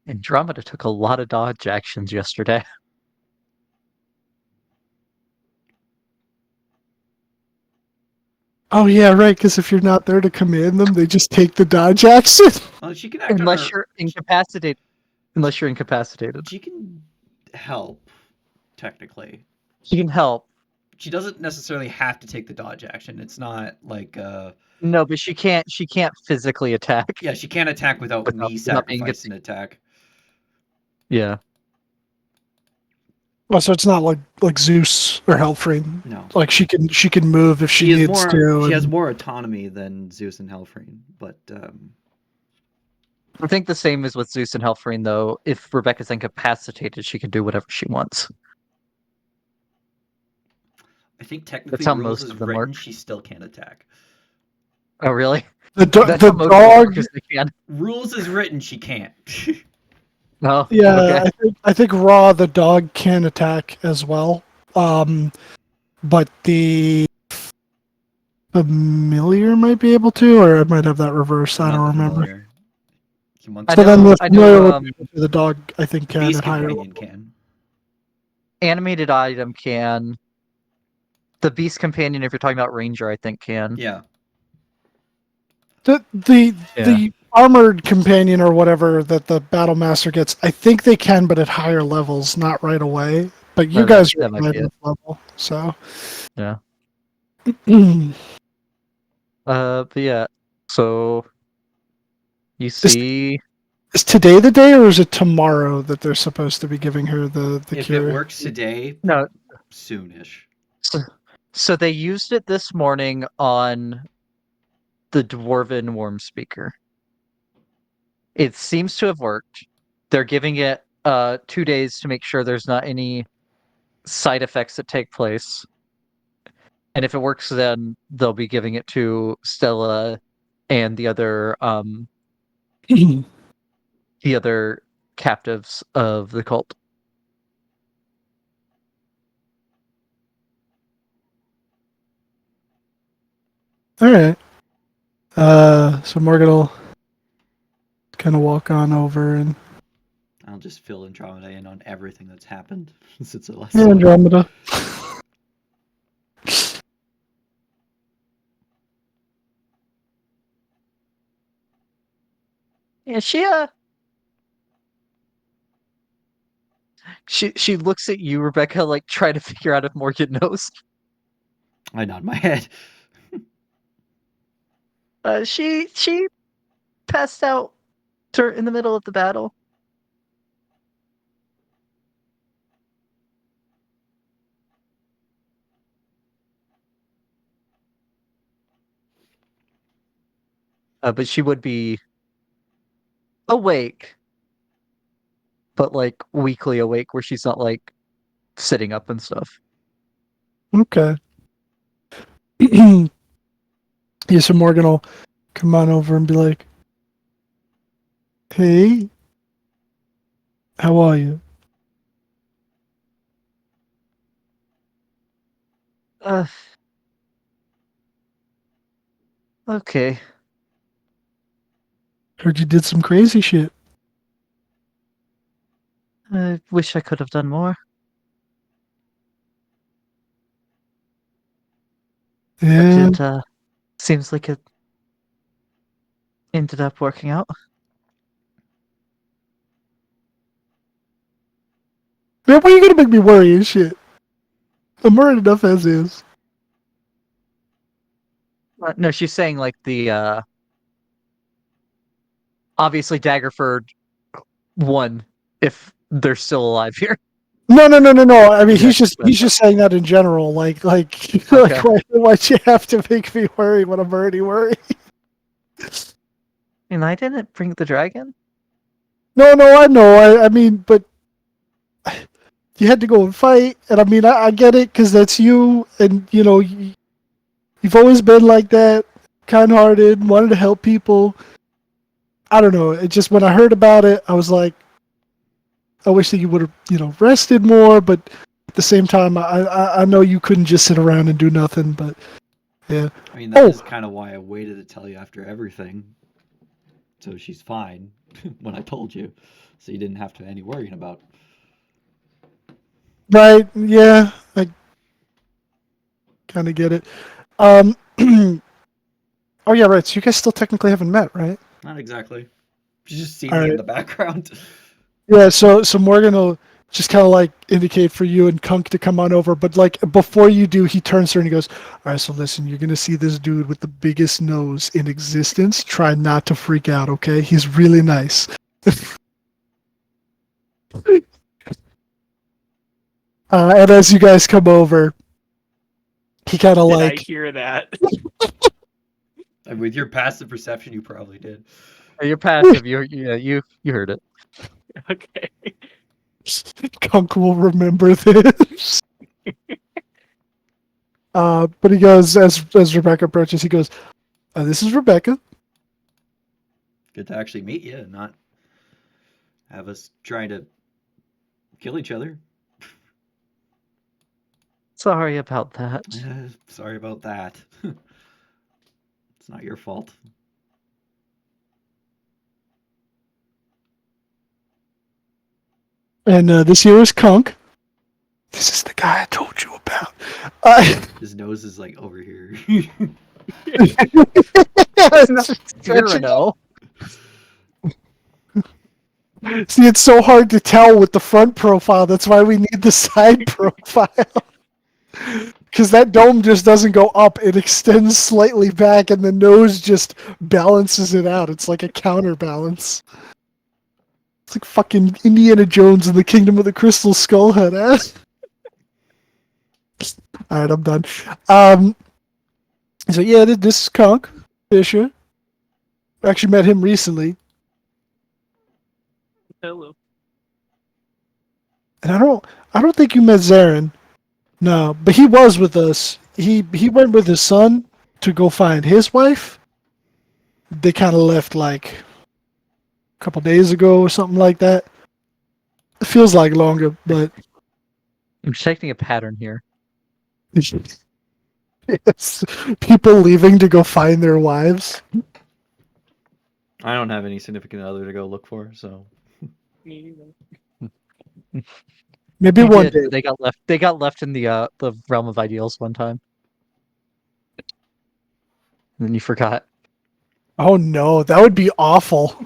Andromeda took a lot of dodge actions yesterday. Oh yeah, right. Because if you're not there to command them, they just take the dodge action. Well, she can act on Unless her. you're incapacitated. Unless you're incapacitated. She can help, technically. She can help. she doesn't necessarily have to take the dodge action. It's not like No, but she can't physically attack. yeah, she can't attack without me without being sacrificing an attack. Yeah. Well, so it's not like Zeus or Hellframe. No. Like she can move if she needs to. She has more autonomy than Zeus and Hellframe, but I think the same is with Zeus and Hellframe, though. If Rebecca's incapacitated, she can do whatever she wants. I think technically That's how rules most is of them written, work. she still can't attack. Oh, really? The That's how most dog. characters they can. Rules is written, she can't. Oh, Yeah, okay. I think Raw the dog can attack as well. But the familiar might be able to, or I might have that reversed. I Not don't the remember. familiar. He wants I So then the I familiar know, would be able to, the dog I think the can Beast at higher Companion level. can. animated item can. The Beast Companion, if you're talking about Ranger, I think can. Yeah. The armored companion or whatever that the battle master gets, I think they can, but at higher levels, not right away. But you No, guys are that at might be it. level, so Yeah. is But yeah. So you see, today the day, or is it tomorrow that they're supposed to be giving her the If cure? it works today, no. soonish. So they used it this morning on the Dwarven Worm Speaker. It seems to have worked. They're giving it 2 days to make sure there's not any side effects that take place. And if it works, then they'll be giving it to Stella and the other captives of the cult. All right. So Morgan will kind of walk on over and I'll just fill Andromeda in on everything that's happened since the last yeah, time. Andromeda. Yeah, she looks at you, Rebecca, like trying to figure out if Morgan knows. I nod my head. She passed out in the middle of the battle. But she would be awake, but like weakly awake, where she's not like sitting up and stuff. Okay. Yeah, so Morgan will come on over and be like, "Hey, how are you?" Uh, okay. Heard you did some crazy shit. I wish I could have done more. Yeah. But it seems like it ended up working out. Man, why are you gonna make me worry and shit? I'm worried enough as is. No, she's saying like the obviously Daggerford won if they're still alive here. No. I mean, Exactly. he's just saying that in general. Like, Okay. why'd you have to make me worried when I'm already worried? And I didn't bring the dragon. No, I know. I mean, but you had to go and fight, and I mean, I get it because that's you, and you know, you've always been like that, kind-hearted, wanted to help people. I don't know. It just when I heard about it, I was like, I wish that you would have, rested more. But at the same time, I know you couldn't just sit around and do nothing. But yeah. I mean, that is kind of why I waited to tell you after everything. So she's fine when I told you. So you didn't have to any worrying about. Right. Yeah. I kind of get it. Oh yeah. Right. So you guys still technically haven't met, right? Not exactly. She's just seen All me in right. the background. Yeah. So Morgan will just kind of like indicate for you and Cunk to come on over. But like before you do, he turns to her and he goes, "All right, so listen, you're gonna see this dude with the biggest nose in existence. Try not to freak out, okay? He's really nice." And as you guys come over, he kind of Did I like hear that? And with your passive perception, you probably did. You're passive. You heard it. Okay. Kunk will remember this. But he goes as Rebecca approaches, he goes, "This is Rebecca." Good to actually meet you and not have us trying to kill each other. Sorry about that. Sorry about that. It's not your fault. And this here is Kunk. This is the guy I told you about. His nose is like over here. Cyrano. See, it's so hard to tell with the front profile. That's why we need the side profile. Because that dome just doesn't go up. It extends slightly back, and the nose just balances it out. It's like a counterbalance. It's like fucking Indiana Jones in the Kingdom of the Crystal Skull head, eh? Alright, I'm done. So yeah, this is Conk Fisher. I actually met him recently. Hello. And I don't think you met Zarin. No, but he was with us. He went with his son to go find his wife. They kind of left like a couple days ago or something like that. It feels like longer, but I'm detecting a pattern here. yes, people leaving to go find their wives. I don't have any significant other to go look for, so Me either. Maybe You one did, day. but they got left in the realm of ideals one time. And then you forgot. Oh no, that would be awful.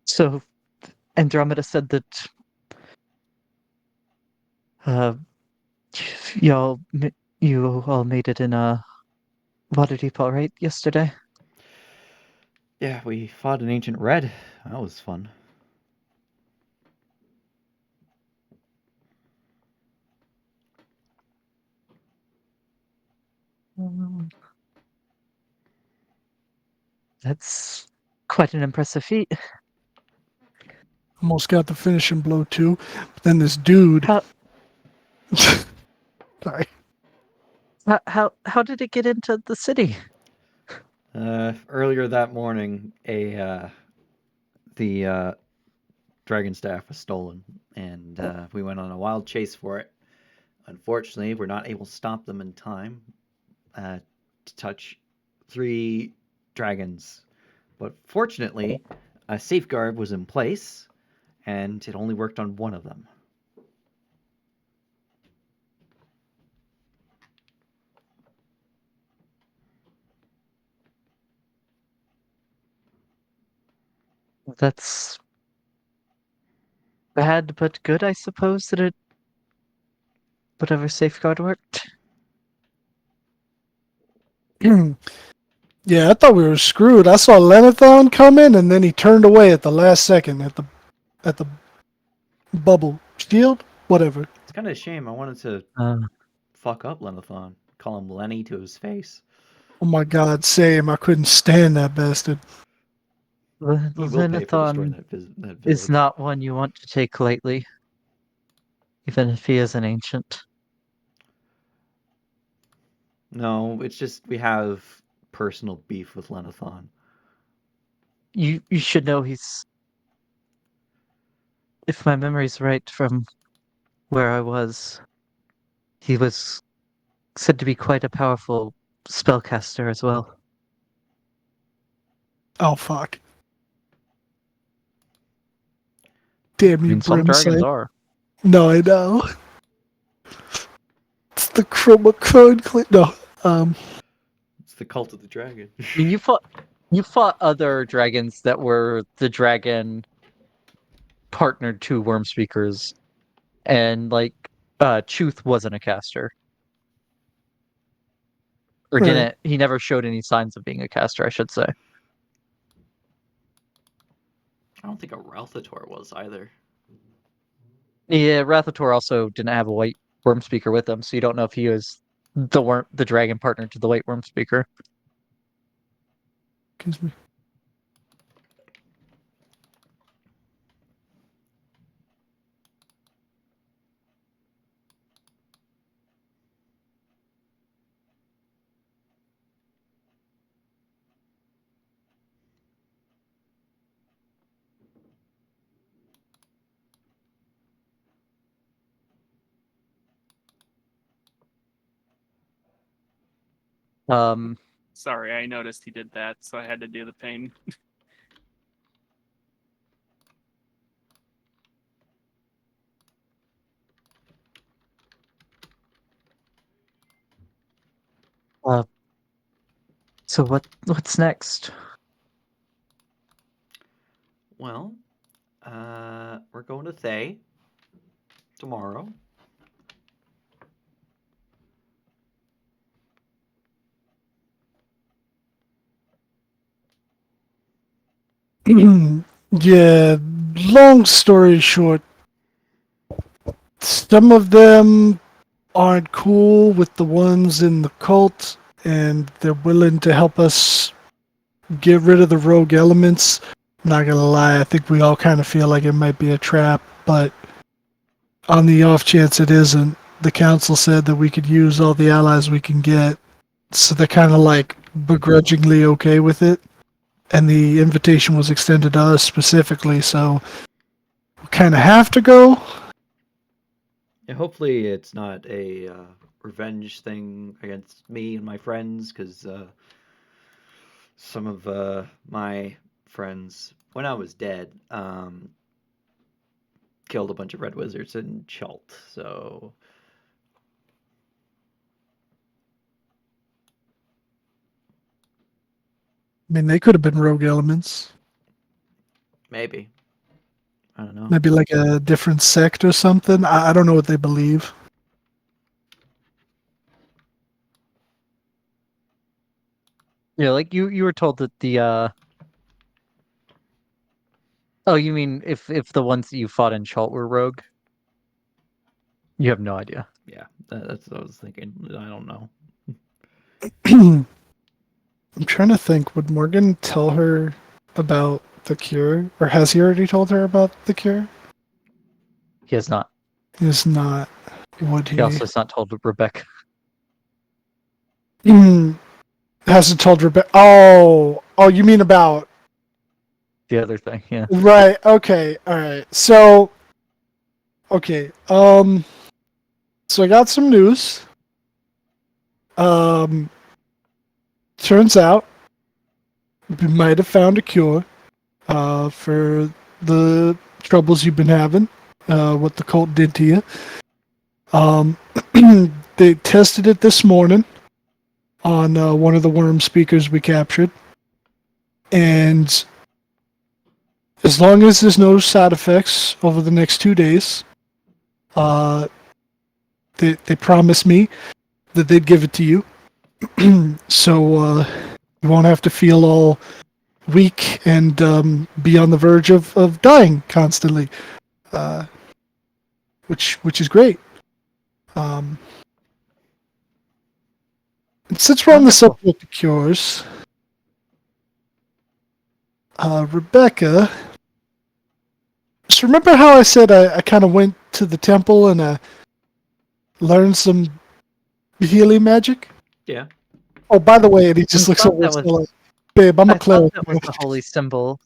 So Andromeda said that uh you all made it in a water depot, right, yesterday? yeah, we fought an ancient red. That was fun. That's quite an impressive feat. Almost got the finishing blow too. But then this dude. How Sorry. how did it get into the city? Earlier that morning, the dragon staff was stolen, and we went on a wild chase for it. Unfortunately, we're not able to stop them in time to touch 3 dragons. But fortunately, a safeguard was in place, and it only worked on one of them. That's bad but good, I suppose, that it whatever safeguard worked. Yeah, I thought we were screwed. I saw Lenathon come in, and then he turned away at the last second at the bubble shield, whatever. It's kind of a shame. I wanted to Uh, fuck up Lenathon, call him Lenny to his face. Oh my God, same. I couldn't stand that bastard. He will pay for destroying Lenathon that is village. not one you want to take lightly, even if he is an ancient. No, it's just we have personal beef with Lenathon. You should know he's, if my memory's right from where I was, he was said to be quite a powerful spellcaster as well. Oh fuck. Damn I you, mean, some dragons Brimsight. are. No, I know. the chromacron. No. It's the cult of the dragon. I mean, you fought other dragons that were the dragon partnered to Worm Speakers, and like Chuth wasn't a caster. Or Right. didn't he never showed any signs of being a caster, I should say. I don't think a Ralthator was either. Yeah, Rathator also didn't have a white worm speaker with him, so you don't know if he was the dragon partner to the white worm speaker. Excuse me. Um, Sorry, I noticed he did that, so I had to do the pain. uh, so what's next? Well, we're going to Thay tomorrow. Yeah, long story short, some of them aren't cool with the ones in the cult, and they're willing to help us get rid of the rogue elements. Not gonna lie, I think we all kind of feel like it might be a trap, but on the off chance it isn't, the council said that we could use all the allies we can get, so they're kind of like begrudgingly okay with it. And the invitation was extended to us specifically, so we kind of have to go. Yeah, hopefully it's not a revenge thing against me and my friends, because some of my friends, when I was dead, killed a bunch of red wizards in Chult. So I mean, they could have been rogue elements. maybe, I don't know. Maybe like a different sect or something. I don't know what they believe. Yeah, like you were told that the oh, you mean if the ones that you fought in Chult were rogue? You have no idea. Yeah, that's what I was thinking. I don't know. I'm trying to think. Would Morgan tell her about the cure, or has he already told her about the cure? He has not. Is not. Would He he? also has not told Rebecca. Hasn't told Rebecca. Oh, you mean about The other thing, yeah. right? Okay, all right. So, okay. So I got some news. Turns out we might have found a cure for the troubles you've been having, what the cult did to you. They tested it this morning on one of the worm speakers we captured, and as long as there's no side effects over the next 2 days, they promised me that they'd give it to you, so you won't have to feel all weak and be on the verge of dying constantly, which is great. And since we're on the Wonderful. subject of cures, Rebecca, so remember how I said I kind of went to the temple and learned some healing magic? Yeah. Oh, by the way, and he I just looks thought over that and was says, like, babe, I'm a I thought cleric. that was the holy symbol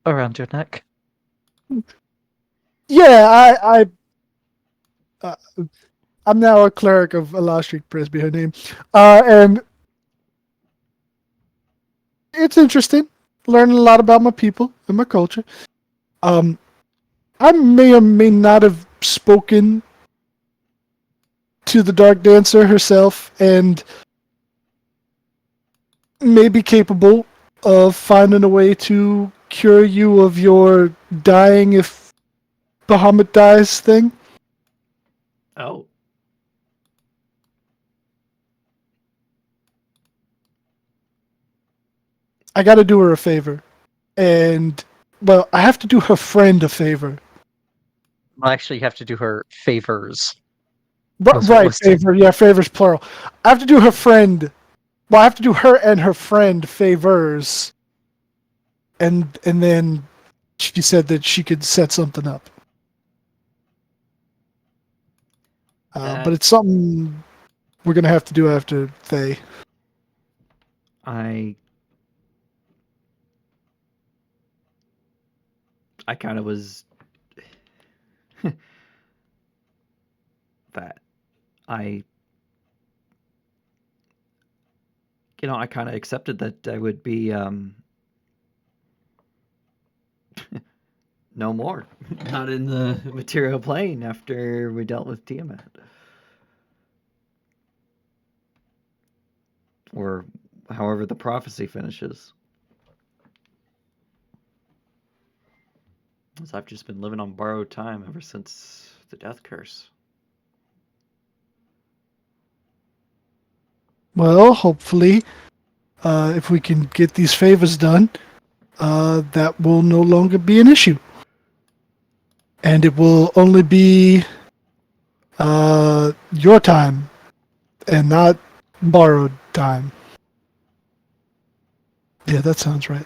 around your neck. Yeah, uh, I'm now a cleric of Alashrik Presby, her name. And it's interesting, learning a lot about my people and my culture. I may or may not have spoken to the Dark Dancer herself and may be capable of finding a way to cure you of your dying if Bahamut dies thing. Oh. I gotta do her a favor. And, well, I have to do her friend a favor. Well, actually, you have to do her favors. Right, That's what was favor. Yeah, favors plural. I have to do her friend. Well, I have to do her and her friend favors. And then she said that she could set something up. But it's something we're gonna have to do after Thay. I kind of was that I I kind of accepted that I would be no more, not in the material plane after we dealt with Tiamat, or however the prophecy finishes. As I've just been living on borrowed time ever since the death curse. Well, hopefully, if we can get these favors done, that will no longer be an issue. And it will only be your time and not borrowed time. Yeah, that sounds right.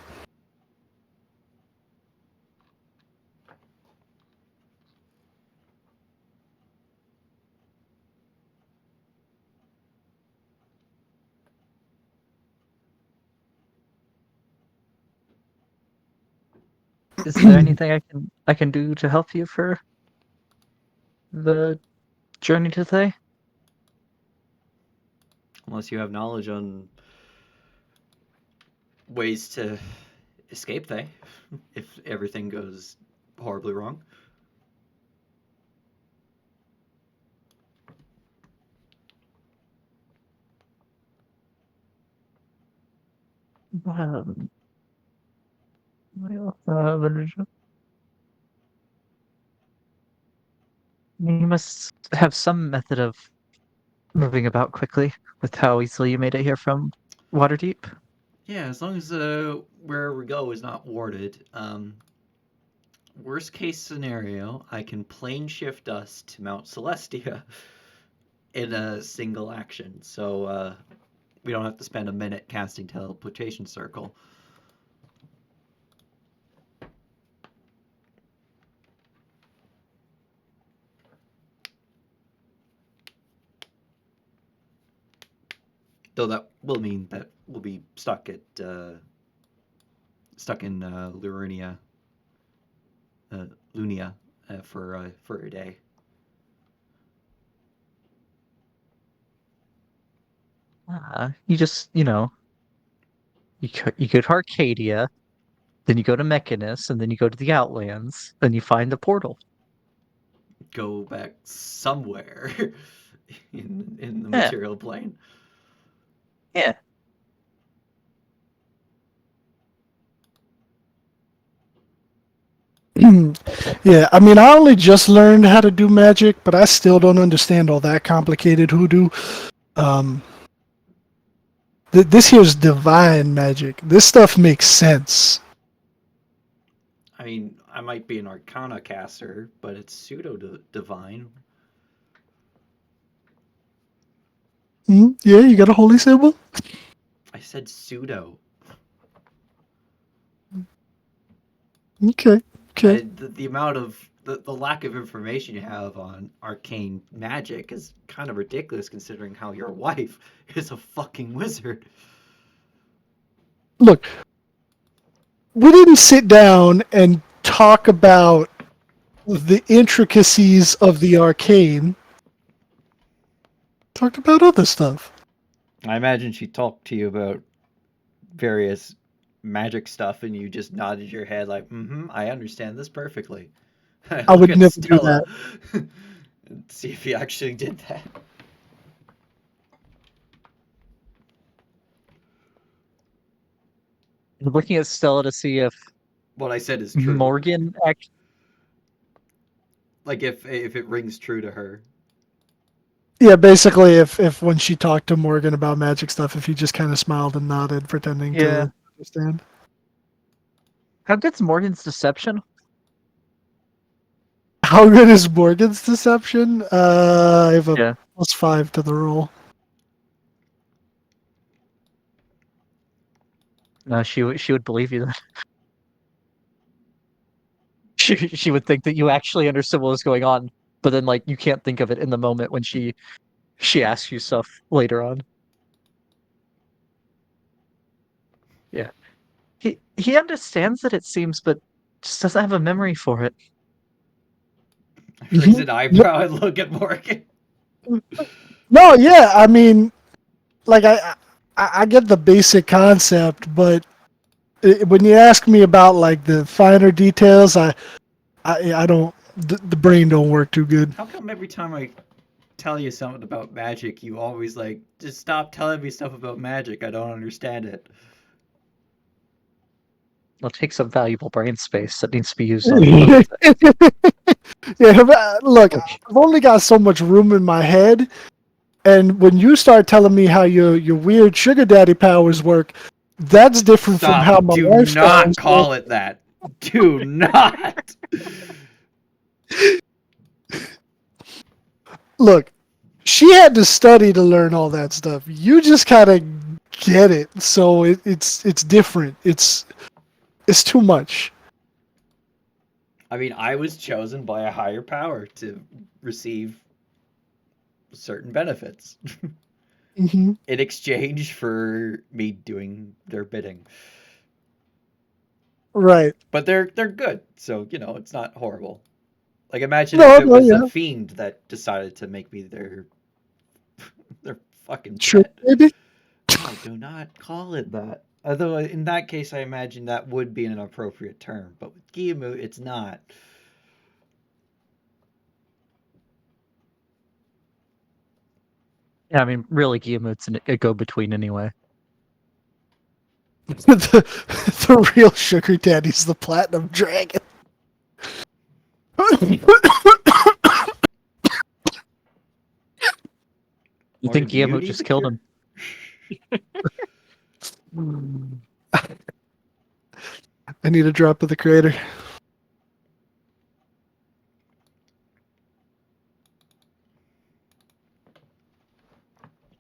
Is there anything I can do to help you for the journey to Thay? Unless you have knowledge on ways to escape Thay, if everything goes horribly wrong. Um, you must have some method of moving about quickly with how easily you made it here from Waterdeep. Yeah, as long as wherever we go is not warded. Worst case scenario, I can plane shift us to Mount Celestia in a single action, so we don't have to spend a minute casting teleportation circle. Though that will mean that we'll be stuck in Lunia, Lunia for a day. You just, you go to Arcadia, then you go to Mechanus, and then you go to the Outlands, then you find the portal. Go back somewhere in the Yeah. material plane. Yeah. Yeah, I mean, I only just learned how to do magic, but I still don't understand all that complicated hoodoo. This here's divine magic. This stuff makes sense. I mean, I might be an Arcana caster, but it's pseudo divine. Yeah, you got a holy symbol? I said pseudo. Okay. The amount of the lack of information you have on arcane magic is kind of ridiculous, considering how your wife is a fucking wizard. Look, we didn't sit down and talk about the intricacies of the arcane. Talked about other stuff. I imagine she talked to you about various magic stuff, and you just nodded your head like, "Mm-hmm, I understand this perfectly." I would never do that. And see if he actually did that. looking at Stella to see if What I said is true. Morgan actually. Like if it rings true to her. Yeah, basically, if when she talked to Morgan about magic stuff, if he just kind of smiled and nodded, pretending Yeah. to understand. How good's Morgan's deception? How good is Morgan's deception? I have a Yeah. +5 to the roll. No, she would believe you then. She would think that you actually understood what was going on, but then like you can't think of it in the moment when she asks you stuff later on. Yeah. He understands it, it seems, but just doesn't have a memory for it. I raise an eyebrow and look at Morgan. No, yeah, I mean, like I get the basic concept, but when you ask me about like the finer details, I don't. The brain don't work too good. How come every time I tell you something about magic, you always like just stop telling me stuff about magic? I don't understand it. It'll take some valuable brain space that needs to be used on other things. Yeah, but look, I've only got so much room in my head, and when you start telling me how your weird sugar daddy powers work, that's different from how Stop. my Do wife's not powers call work. it that. Do not. Look, she had to study to learn all that stuff. You just kind of get it, so it's different. It's too much. I mean, I was chosen by a higher power to receive certain benefits Hmm. in exchange for me doing their bidding. Right. But they're good, so you know it's not horrible. Like imagine No, if it no, was a yeah, fiend that decided to make me their fucking sure, pet. maybe. No, do not call it that. Although in that case, I imagine that would be an appropriate term, but with Guillemot, it's not. Yeah, I mean, really, Guillemot's a go-between anyway. The real sugar daddy's the platinum dragon. You Morgan, think do you Guillemot need just the killed cure? him? I need a drop of the creator.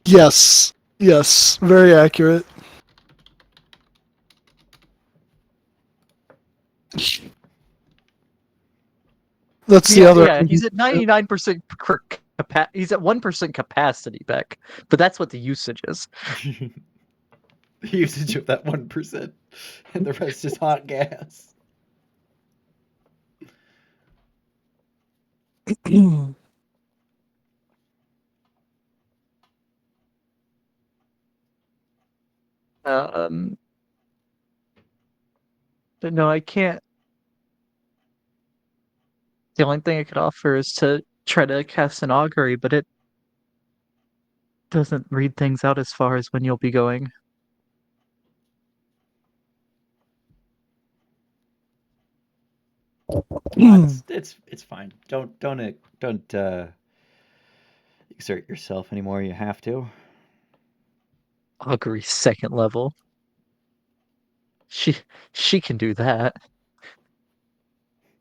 Yes. Yes. Very accurate. That's the Yeah, other. yeah, he's at 99%. He's at 1% capacity, Beck, but that's what the usage is. The usage of that 1%, and the rest is hot gas. Um, but no, I can't. The only thing I could offer is to try to cast an augury, but it doesn't read things out as far as when you'll be going. It's fine. Don't exert yourself anymore. You have to. Augury 2nd level. She she can do that.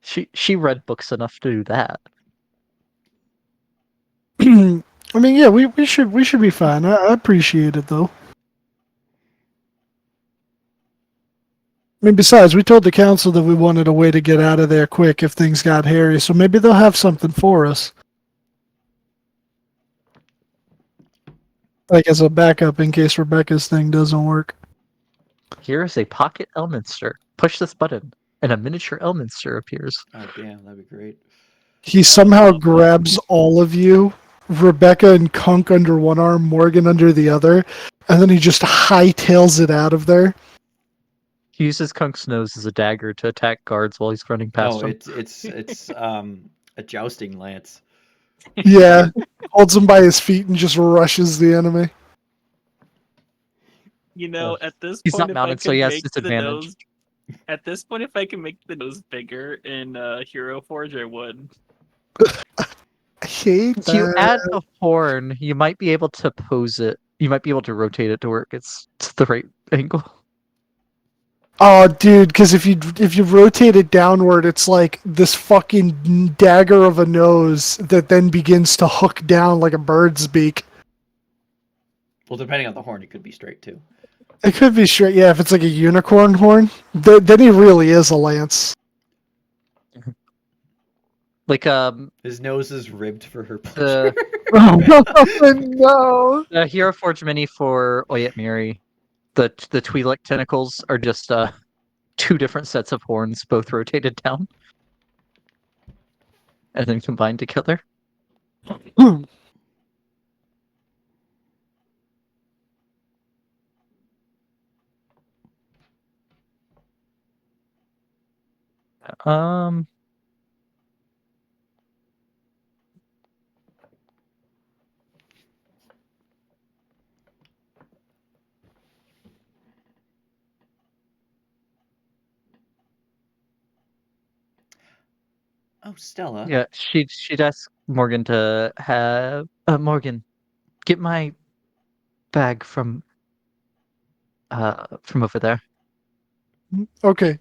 She read books enough to do that. I mean, yeah, we should be fine. I appreciate it though. I mean, besides, we told the council that we wanted a way to get out of there quick if things got hairy, so maybe they'll have something for us. Like as a backup in case Rebecca's thing doesn't work. Here is a pocket Elminster. Push this button, and a miniature Elminster appears. Oh damn, that'd be great. He somehow grabs all of you, Rebecca and Cunk under one arm, Morgan under the other, and then he just hightails it out of there. He uses Kunk's nose as a dagger to attack guards while he's running past No, them. it's a jousting lance. Yeah, holds him by his feet and just rushes the enemy. You know, at this He's point, not if I mounted, so could he has make the disadvantage. nose, at this point, if I can make the nose bigger in Hero Forge, I would. I hate If you that. add a horn, you might be able to pose it. You might be able to rotate it to work. It's the right angle. Oh, dude, because if you rotate it downward, it's like this fucking dagger of a nose that then begins to hook down like a bird's beak. Well, depending on the horn, it could be straight too. It could be straight, yeah. If it's like a unicorn horn, then he really is a lance. Like His nose is ribbed for her pleasure. the No. the Hero Forge mini for Oyet Miri, the Twi'lek tentacles are just two different sets of horns, both rotated down, and then combined together. Um, Oh, Stella. yeah, she'd ask Morgan to have Morgan, get my bag from over there. Okay.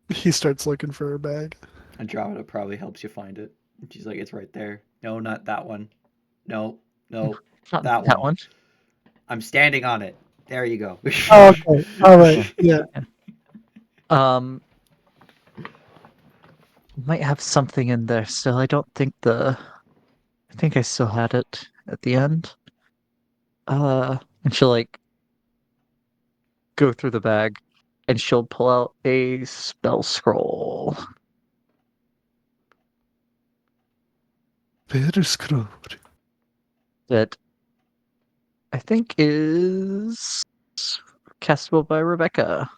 He starts looking for her bag. Andromeda probably helps you find it. And she's like, it's right there. No, not that one. No, no, Not that that one. one. I'm standing on it. There you go. Okay. All right. Yeah. Um, might have something in there still. I don't think I think I still had it at the end. And she'll like go through the bag, and she'll pull out a spell scroll Better scroll. that I think is castable by Rebecca.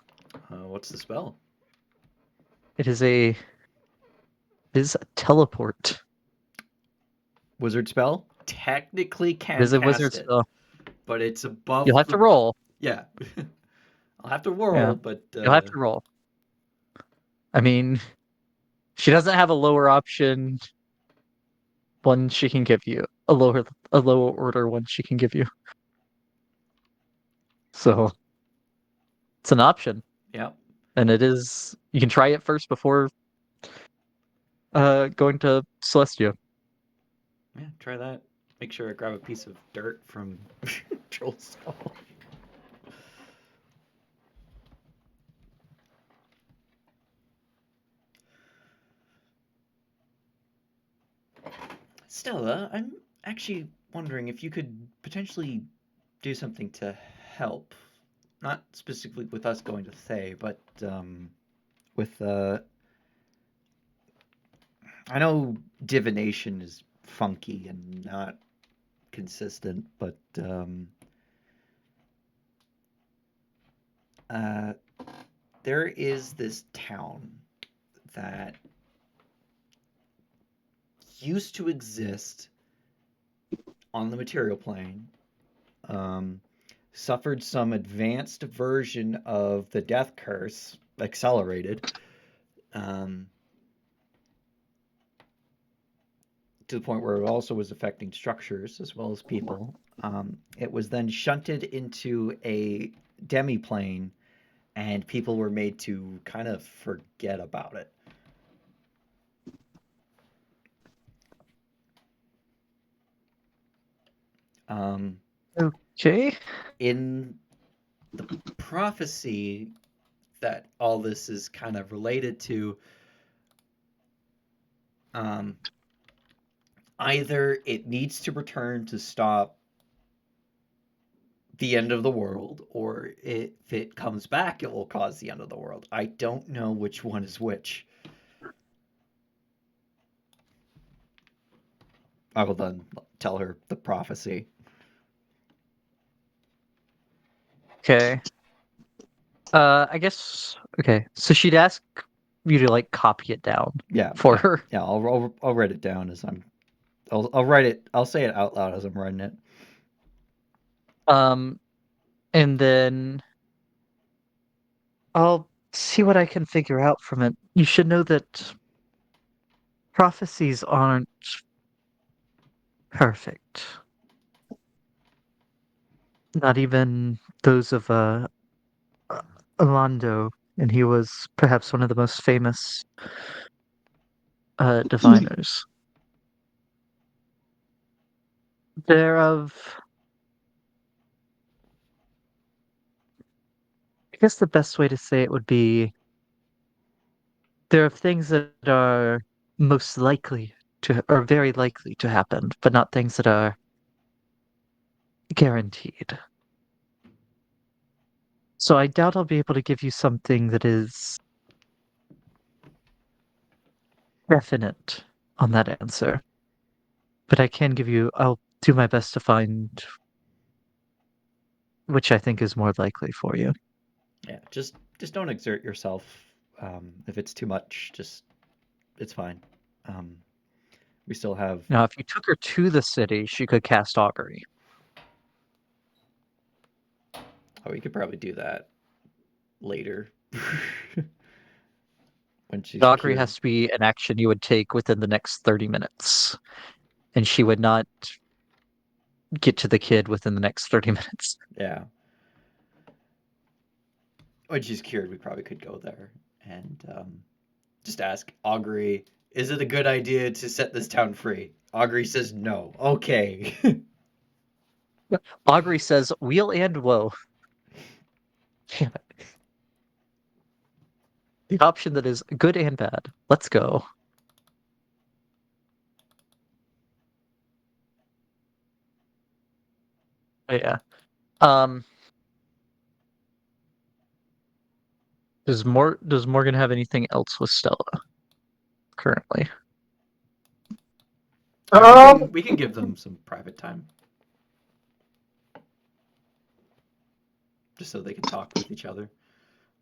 What's the spell? It is a teleport. Wizard spell? Technically It can is a cast wizard it, spell. but it's above. You'll have to roll. Yeah, I'll have to roll, Yeah. but You'll have to roll. I mean, she doesn't have a lower option one she can give you. A lower order one she can give you. So it's an option. Yeah. And it is you can try it first before going to Celestia. Yeah, try that. Make sure I grab a piece of dirt from Troll's skull. Stella, I'm actually wondering if you could potentially do something to help. Not specifically with us going to Thay, but with I know divination is funky and not consistent, but there is this town that used to exist on the material plane, suffered some advanced version of the death curse, accelerated, um, to the point where it also was affecting structures as well as people. It was then shunted into a demiplane, and people were made to kind of forget about it. Okay. In the prophecy that all this is kind of related to, either it needs to return to stop the end of the world, or if it comes back, it will cause the end of the world. I don't know which one is which. I will then tell her the prophecy. Okay. I guess okay. So she'd ask you to like copy it down Yeah, for yeah, her. yeah. I'll write it down as I'm I'll write it. I'll say it out loud as I'm writing it. And then I'll see what I can figure out from it. You should know that prophecies aren't perfect. Not even those of Orlando, and he was perhaps one of the most famous diviners. They're of, I guess the best way to say it would be, there are things that are most likely to, or very likely to happen, but not things that are guaranteed. So I doubt I'll be able to give you something that is definite on that answer. But I can give you, I'll do my best to find which I think is more likely for you. Yeah, just don't exert yourself. If it's too much, just it's fine. Um, we still have. Now, if you took her to the city, she could cast augury. Oh, we could probably do that later when she's Augury cured. has to be an action you would take within the next 30 minutes. And she would not get to the kid within the next 30 minutes. Yeah. When she's cured, we probably could go there and just ask Augury, is it a good idea to set this town free? Augury says no. Okay. Augury says, wheel and woe. Damn it. The option that is good and bad. Let's go. Oh, yeah. Um, does Morgan have anything else with Stella currently? We can give them some private time. Just so they can talk with each other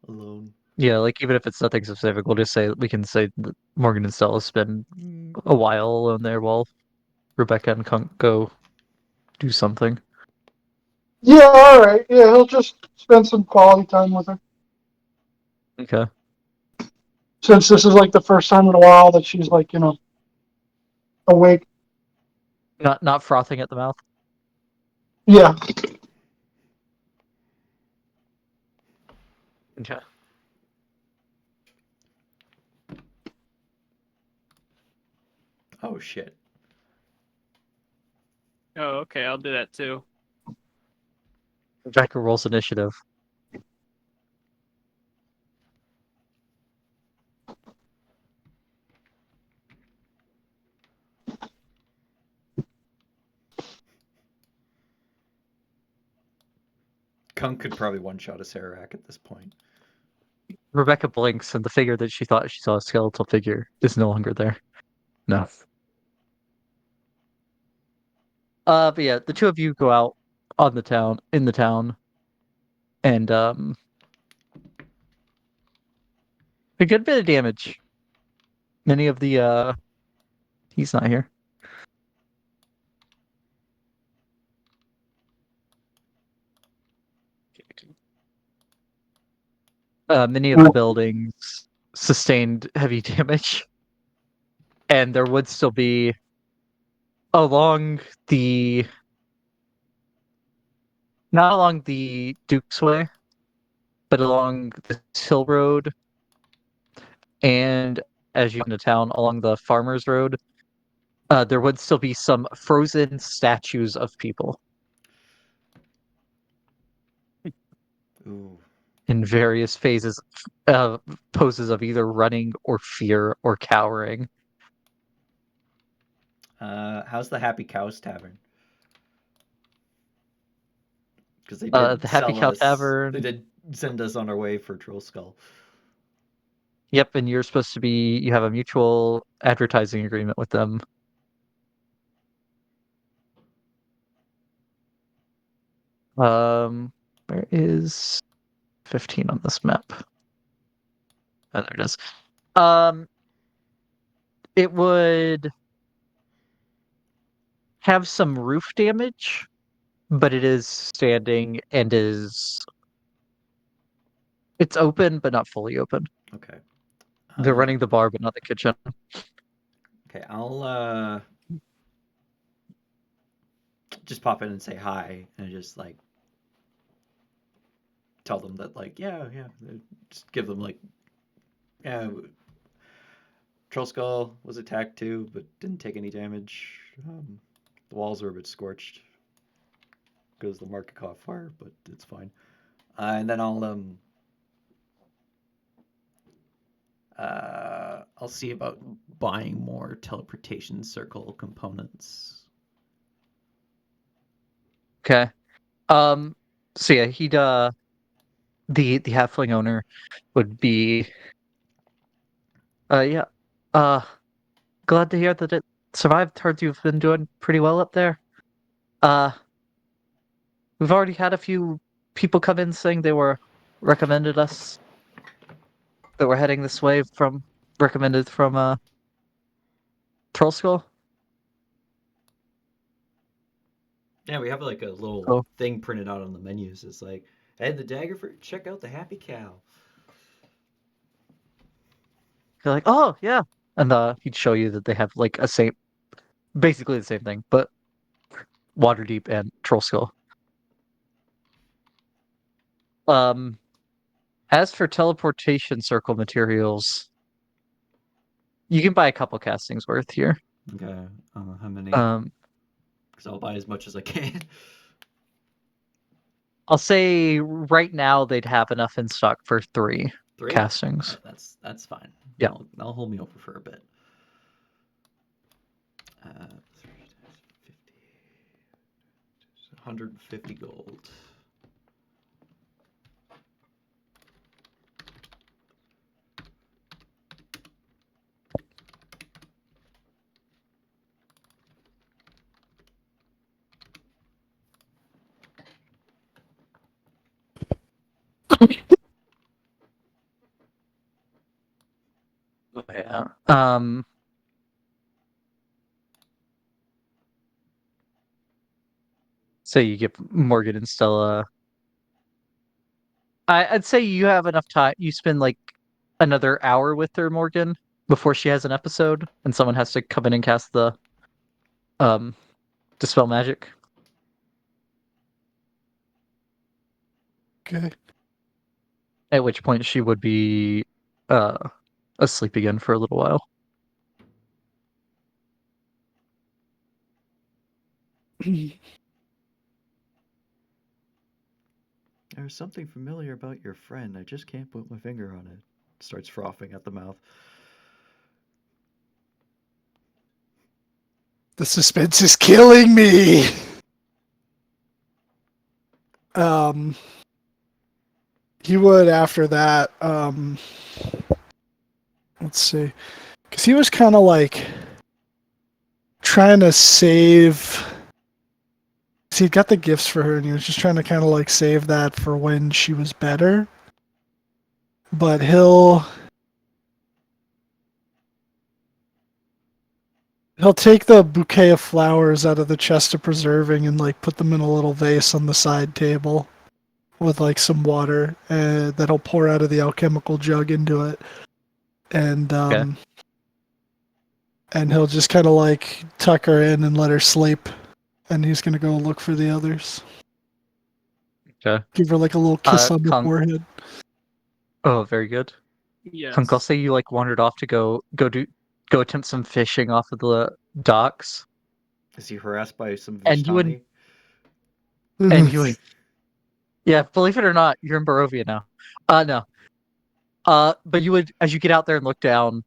alone. Yeah, like even if it's nothing specific, we'll just say we can say that Morgan and Stella spend a while alone there while Rebecca and Cunk go do something. Yeah, all right. Yeah, he'll just spend some quality time with her. Okay. Since this is like the first time in a while that she's like, awake. Not frothing at the mouth. Yeah. Okay. Oh shit. Oh, okay, I'll do that too. Rebecca rolls initiative. Kunk could probably one shot a Sarac at this point. Rebecca blinks, and the figure that she thought she saw a skeletal figure is no longer there. No. But yeah, the two of you go out in the town, and a good bit of damage. Many of the he's not here. Many of the buildings sustained heavy damage, and there would still be along the not along the Duke's Way, but along the Hill Road, and as you get into town along the Farmers Road, there would still be some frozen statues of people Ooh. in various poses of either running or fear or cowering. How's the Happy Cows Tavern? Because they The did Happy sell Cow us. They Tavern. did send us on our way for Troll Skull. Yep, and you're supposed to be. You have a mutual advertising agreement with them. Where is 15 on this map? Oh, there it is. Um, it would have some roof damage, but it is standing and it's open but not fully open. Okay. They're running the bar but not the kitchen. Okay, I'll just pop in and say hi and just like tell them that like yeah, just give them like yeah, Troll Skull was attacked too, but didn't take any damage. The walls are a bit scorched because the market caught fire, but it's fine. And then I'll see about buying more teleportation circle components. Okay. So yeah, he'd the halfling owner would be yeah. Glad to hear that it survived. Heard you've been doing pretty well up there. Uh we've already had a few people come in saying they were recommended us that we're heading this way from recommended from Troll Skull. Yeah, we have like a little Cool. thing printed out on the menus. It's like, hey, the Daggerford, check out the Happy Cow. They're like, oh yeah. And he'd show you that they have like basically the same thing, but Waterdeep and Troll Skull. As for teleportation circle materials, you can buy a couple castings worth here. Okay, how many? Um, Because I'll buy as much as I can. I'll say right now they'd have enough in stock for 3 3? castings. That's fine. Yeah. That'll hold me over for a bit. 50, 150 gold. Yeah. So you give Morgan and Stella. I'd say you have enough time. You spend like another hour with her, Morgan, before she has an episode, and someone has to come in and cast the dispel magic. Okay. At which point she would be asleep again for a little while. There's something familiar about your friend. I just can't put my finger on it. Starts frothing at the mouth. The suspense is killing me. He would after that. Let's see, because he was kind of like trying to save. See, he got the gifts for her, and he was just trying to kind of like save that for when she was better. But he'll take the bouquet of flowers out of the chest of preserving and like put them in a little vase on the side table with like some water that he'll pour out of the alchemical jug into it, and Okay. and he'll just kind of like tuck her in and let her sleep, and he's gonna go look for the others. Okay. Give her like a little kiss on the Cunk. forehead. Oh, very good. Yes. Cunk, I'll say you like wandered off to go attempt some fishing off of the docks, Is he harassed by some and you would Vishtani? and you would. Yeah, believe it or not, you're in Barovia now. No. But you would, as you get out there and look down.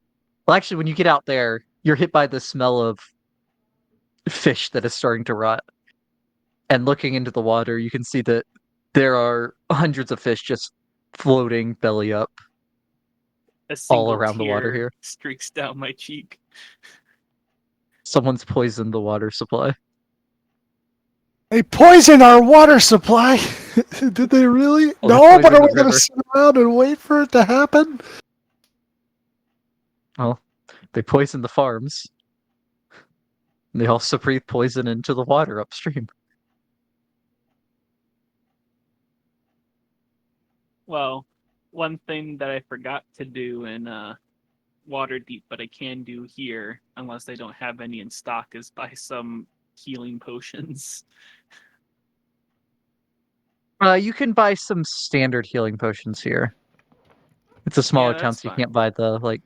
Well, actually, when you get out there, you're hit by the smell of fish that is starting to rot. And looking into the water, you can see that there are hundreds of fish just floating belly up A all single around the water tear here. streaks down my cheek. Someone's poisoned the water supply. They poisoned our water supply. Did they really? Oh, they No, but poisoned are the we going to river. sit around and wait for it to happen? Well, they poisoned the farms. They also breathe poison into the water upstream. Well, one thing that I forgot to do in Waterdeep, but I can do here, unless they don't have any in stock, is buy some healing potions. You can buy some standard healing potions here. It's a smaller Yeah, town, that's so you fine. can't buy the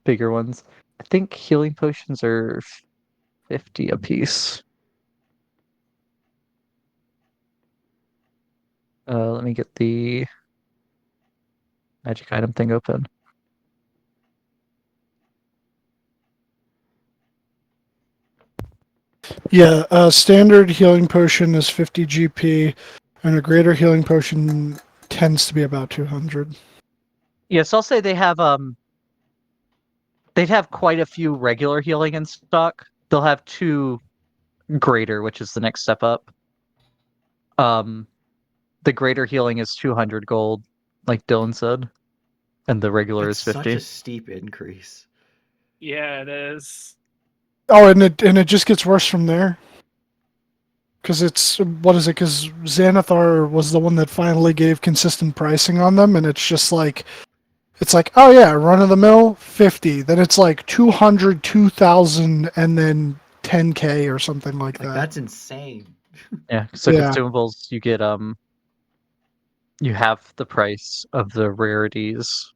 bigger ones. I think healing potions are 50 apiece. Let me get the magic item thing open. Yeah, a standard healing potion is 50 GP, and a greater healing potion tends to be about 200. Yes, I'll say they'd have quite a few regular healing in stock. They'll have 2 greater, which is the next step up. The greater healing is 200 gold, like Dylan said, and the regular That's is such a 50. steep increase. Yeah, it is. Oh, and it just gets worse from there. Because what is it? Because Xanathar was the one that finally gave consistent pricing on them, and it's like, oh yeah, run of the mill 50. Then it's like 200, 2,000, and then 10K or something like Like that. that's insane. Yeah, so Yeah, consumables you get you have the price of the rarities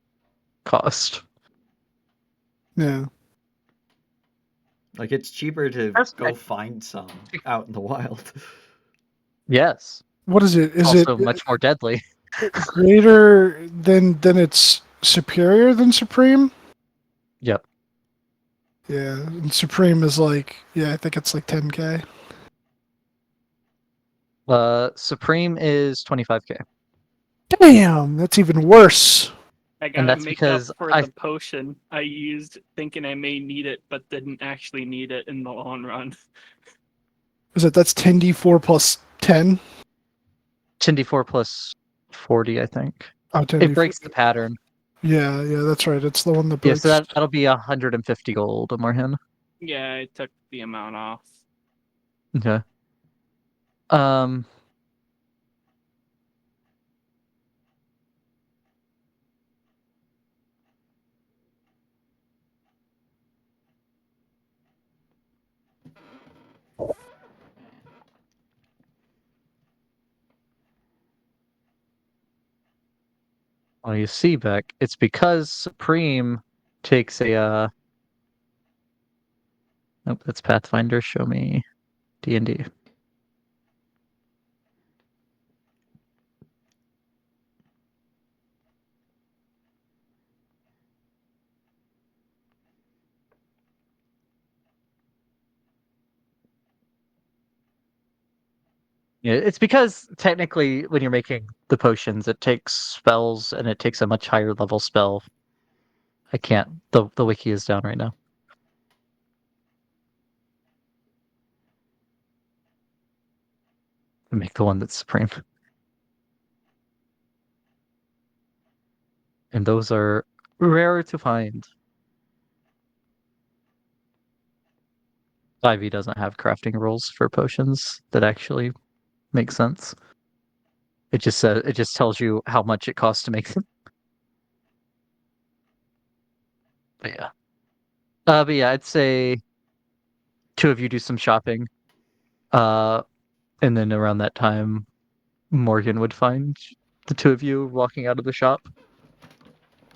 cost. yeah. Like it's cheaper to That's go find some out in the wild. yes. What is it? Is it Also much more deadly. greater than it's superior than Supreme? Yep. Yeah, and Supreme is like, yeah, I think it's like 10K. Supreme is 25k. Damn, that's even worse. I And gotta that's make up because for the potion I used thinking I may need it, but didn't actually need it in the long run. That's 10d4 plus 10? 10d4 plus 40, I think. Oh, It 10d4. breaks the pattern. Yeah, that's right. It's the one that Yeah, so breaks. that'll be 150 gold, Morhin. Yeah, I took the amount off. Okay. Um well, you see, Beck, it's because Supreme takes a nope, that's Pathfinder. Show me D&D. Yeah, it's because technically when you're making the potions, it takes spells and it takes a much higher level spell. I can't. The wiki is down right now. To make the one that's supreme. And those are rarer to find. 5e doesn't have crafting rules for potions that actually make sense. It just tells you how much it costs to make them. But yeah. But yeah, I'd say 2 of you do some shopping. Uh and then around that time Morgan would find the 2 of you walking out of the shop.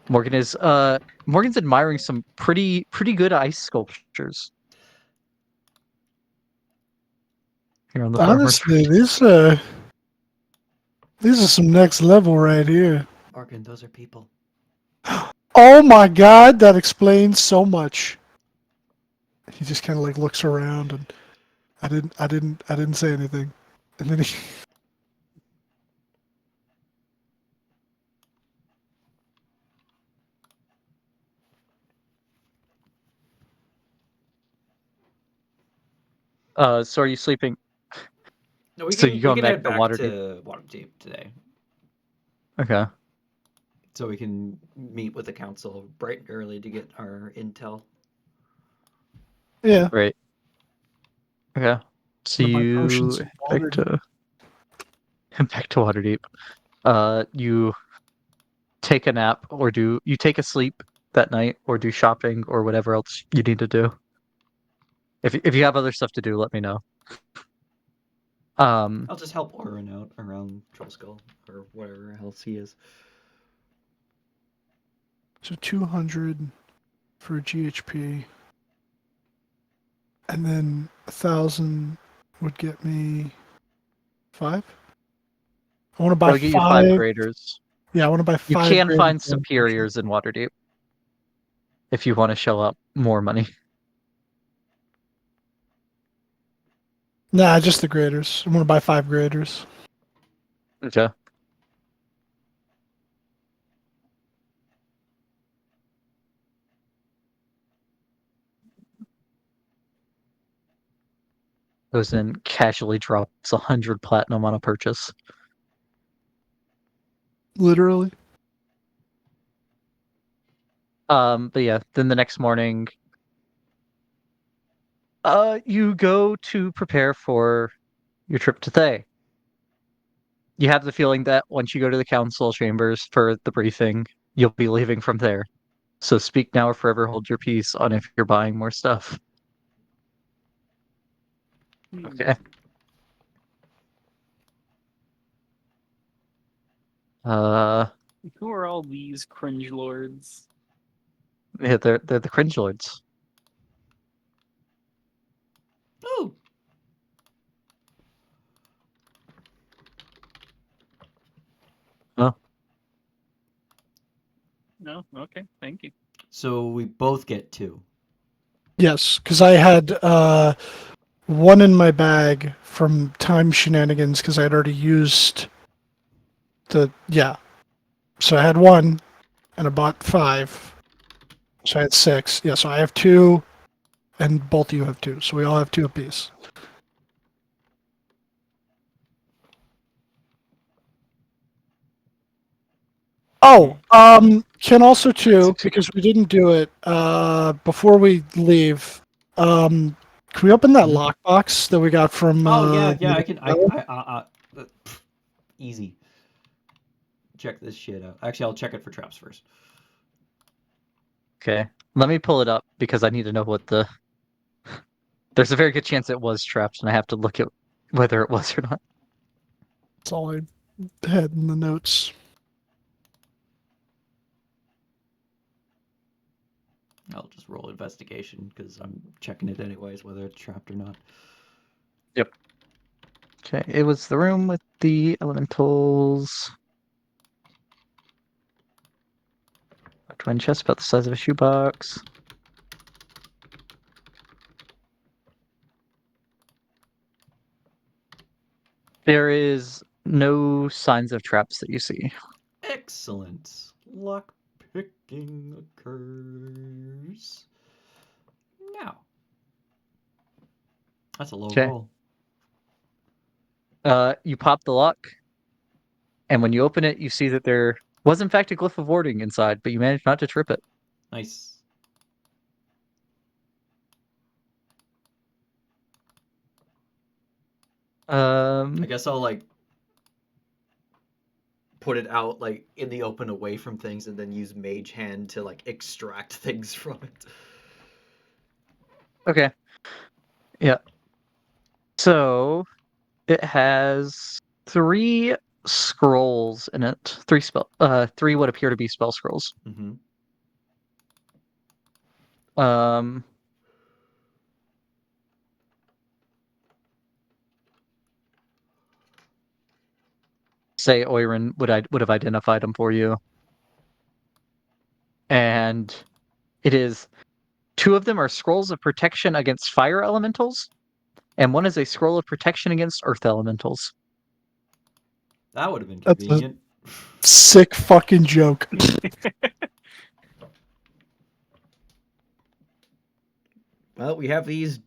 Morgan's admiring some pretty good ice sculptures here on the farmers Honestly, market. these are some next level right here. Morgan, those are people. Oh my god, that explains so much. He just kind of like looks around, and I didn't say anything. And then he So are you sleeping? No, we So can you we going can back head to back Waterdeep? to Waterdeep today, Okay. so we can meet with the council bright and early to get our intel. yeah. Great. Okay. So One of my you potions of back to back to Waterdeep. You take a nap or do you take a sleep that night or do shopping or whatever else you need to do. If you have other stuff to do, let me know. I'll just help Orin out around Trollskull or whatever else he is. So 200 for GHP, and then 1,000 would get me 5. I want to buy I'll get you 5 5. graders. Yeah, I want to buy You 5 can grand find of potion. superiors in Waterdeep if you want to shell out more money. Nah, just the graders. I want to buy 5 graders. Okay. Goes in, casually drops 100 platinum on a purchase. Literally. But yeah, then the next morning, you go to prepare for your trip to Thay. You have the feeling that once you go to the council chambers for the briefing, you'll be leaving from there. So speak now or forever hold your peace on if you're buying more stuff. Okay. Who are all these cringe lords? Yeah, they're the cringe lords. Oh, Oh, No, okay, thank you. so we both get 2. Yes, because I had 1 in my bag from time shenanigans because I had already used the. Yeah. So I had 1 and I bought 5. So I had 6. Yeah, so I have 2 and both of you have 2. So we all have 2 apiece. Oh, can also too, because we didn't do it before we leave. Can we open that Mhm. lockbox that we got from? Oh yeah, I can. Bella? Easy. Check this shit out. Actually, I'll check it for traps first. okay. Let me pull it up because I need to know what the. There's a very good chance it was trapped, and I have to look at whether it was or not. That's all I had in the notes. I'll just roll investigation because I'm checking it anyways, whether it's trapped or not. Yep. Okay, it was the room with the elementals. A twin chest about the size of a shoebox. There is no signs of traps that you see. Excellent. Lock picking occurs now. That's a low Okay. roll. You pop the lock, and when you open it, you see that there was in fact a glyph of warding inside, but you managed not to trip it. Nice. I guess I'll like put it out like in the open away from things and then use mage hand to like extract things from it. Okay. Yeah. So it has 3 scrolls in it. 3 what appear to be spell scrolls. Mm-hmm. Um Say Oirin would have identified them for you. And it is 2 of them are scrolls of protection against fire elementals, and 1 is a scroll of protection against earth elementals. That would have been That's a convenient. sick fucking joke. Well, we have these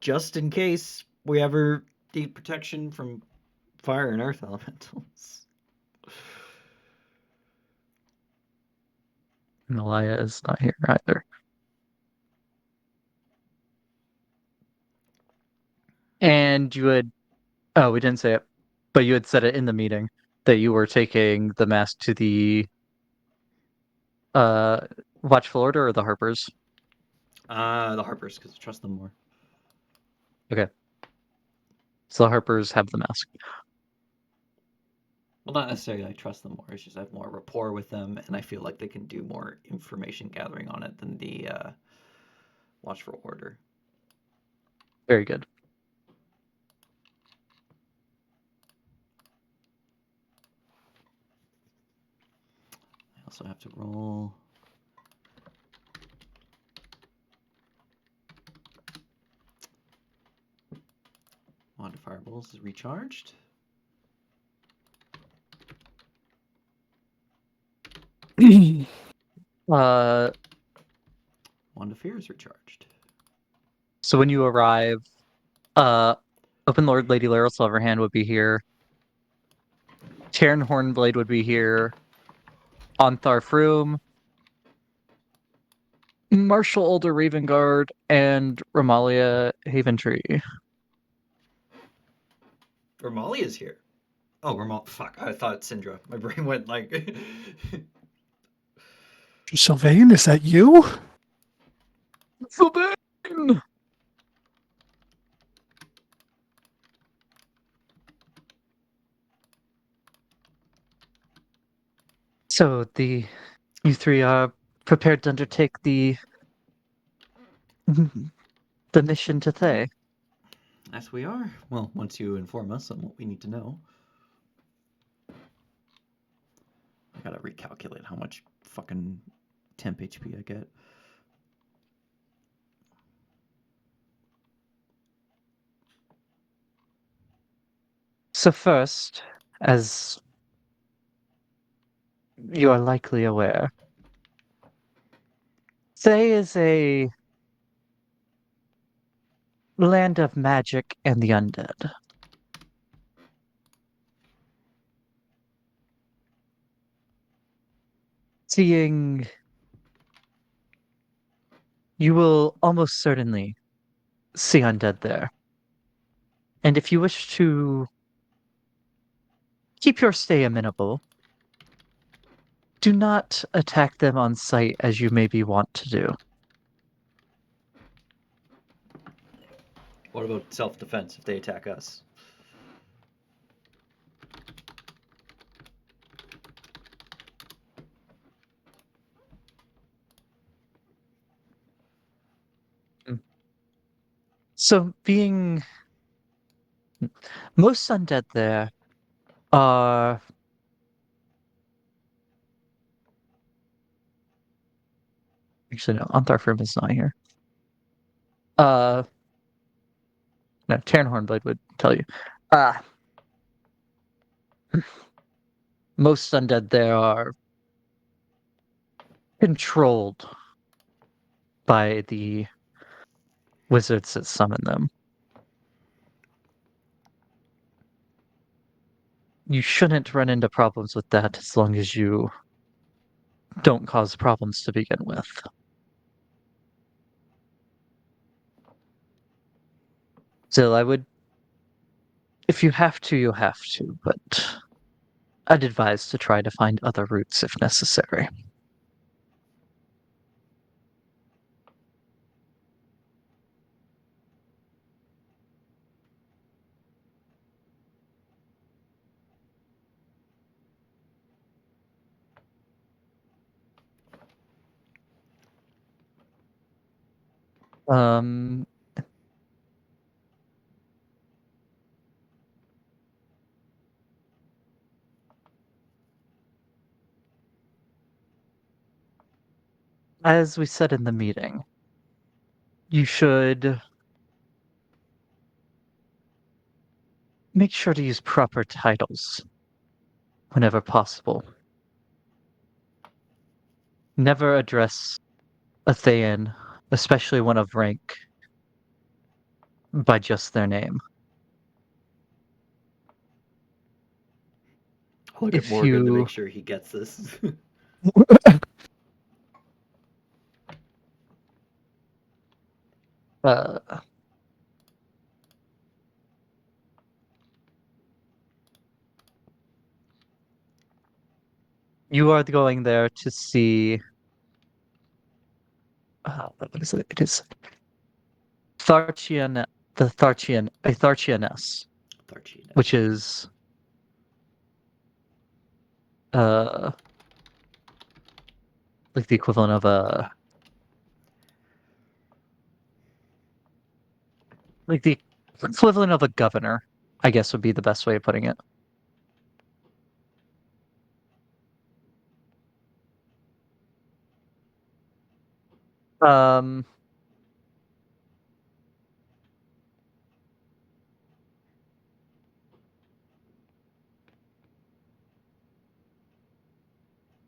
just in case we ever need protection from fire and earth elementals. Malaya is not here either. And you had, oh, we didn't say it, but you had said it in the meeting that you were taking the mask to the uh Watchful Order or the Harpers. The Harpers, because I trust them more. Okay. So the Harpers have the mask. Well, not necessarily I trust them more. It's just I have more rapport with them, and I feel like they can do more information gathering on it than the Watchful Order. Very good. I also have to roll. Wand of Fireballs is recharged. Uh, Wand of Fear is recharged. so when you arrive, Open Lord Lady Laryl Silverhand would be here. Taryn Hornblade would be here. Ontharr Froom, Marshall Older Ravengard, and Ramalia Haventree. Ramalia's here. Oh, fuck, I thought Syndra. My brain went like... Sylvain, is that you? Sylvain! So you three are prepared to undertake the mission to Thay. Yes, we are. Well, once you inform us on what we need to know. I gotta recalculate how much fucking temp HP I get. So first, as you are likely aware, Thay is a land of magic and the undead. Seeing you will almost certainly see undead there. And if you wish to keep your stay amenable, do not attack them on sight as you maybe want to do. What about self-defense if they attack us? So, being most undead there are actually no, Antharfrim is not here. No, Taryn Hornblade would tell you. Most undead there are controlled by the wizards that summon them. You shouldn't run into problems with that as long as you don't cause problems to begin with. Still, I would, if you have to, you have to, but I'd advise to try to find other routes if necessary. Um, as we said in the meeting, you should make sure to use proper titles whenever possible. Never address a Thayan, especially one of rank, by just their name. I'll look at If Morgan to you make sure he gets this. uh, You are going there to see. What is it? It is Tharchian, a Tharchianess, Tharchian. which is uh like the equivalent of a like the equivalent of a governor, I guess would be the best way of putting it. Um,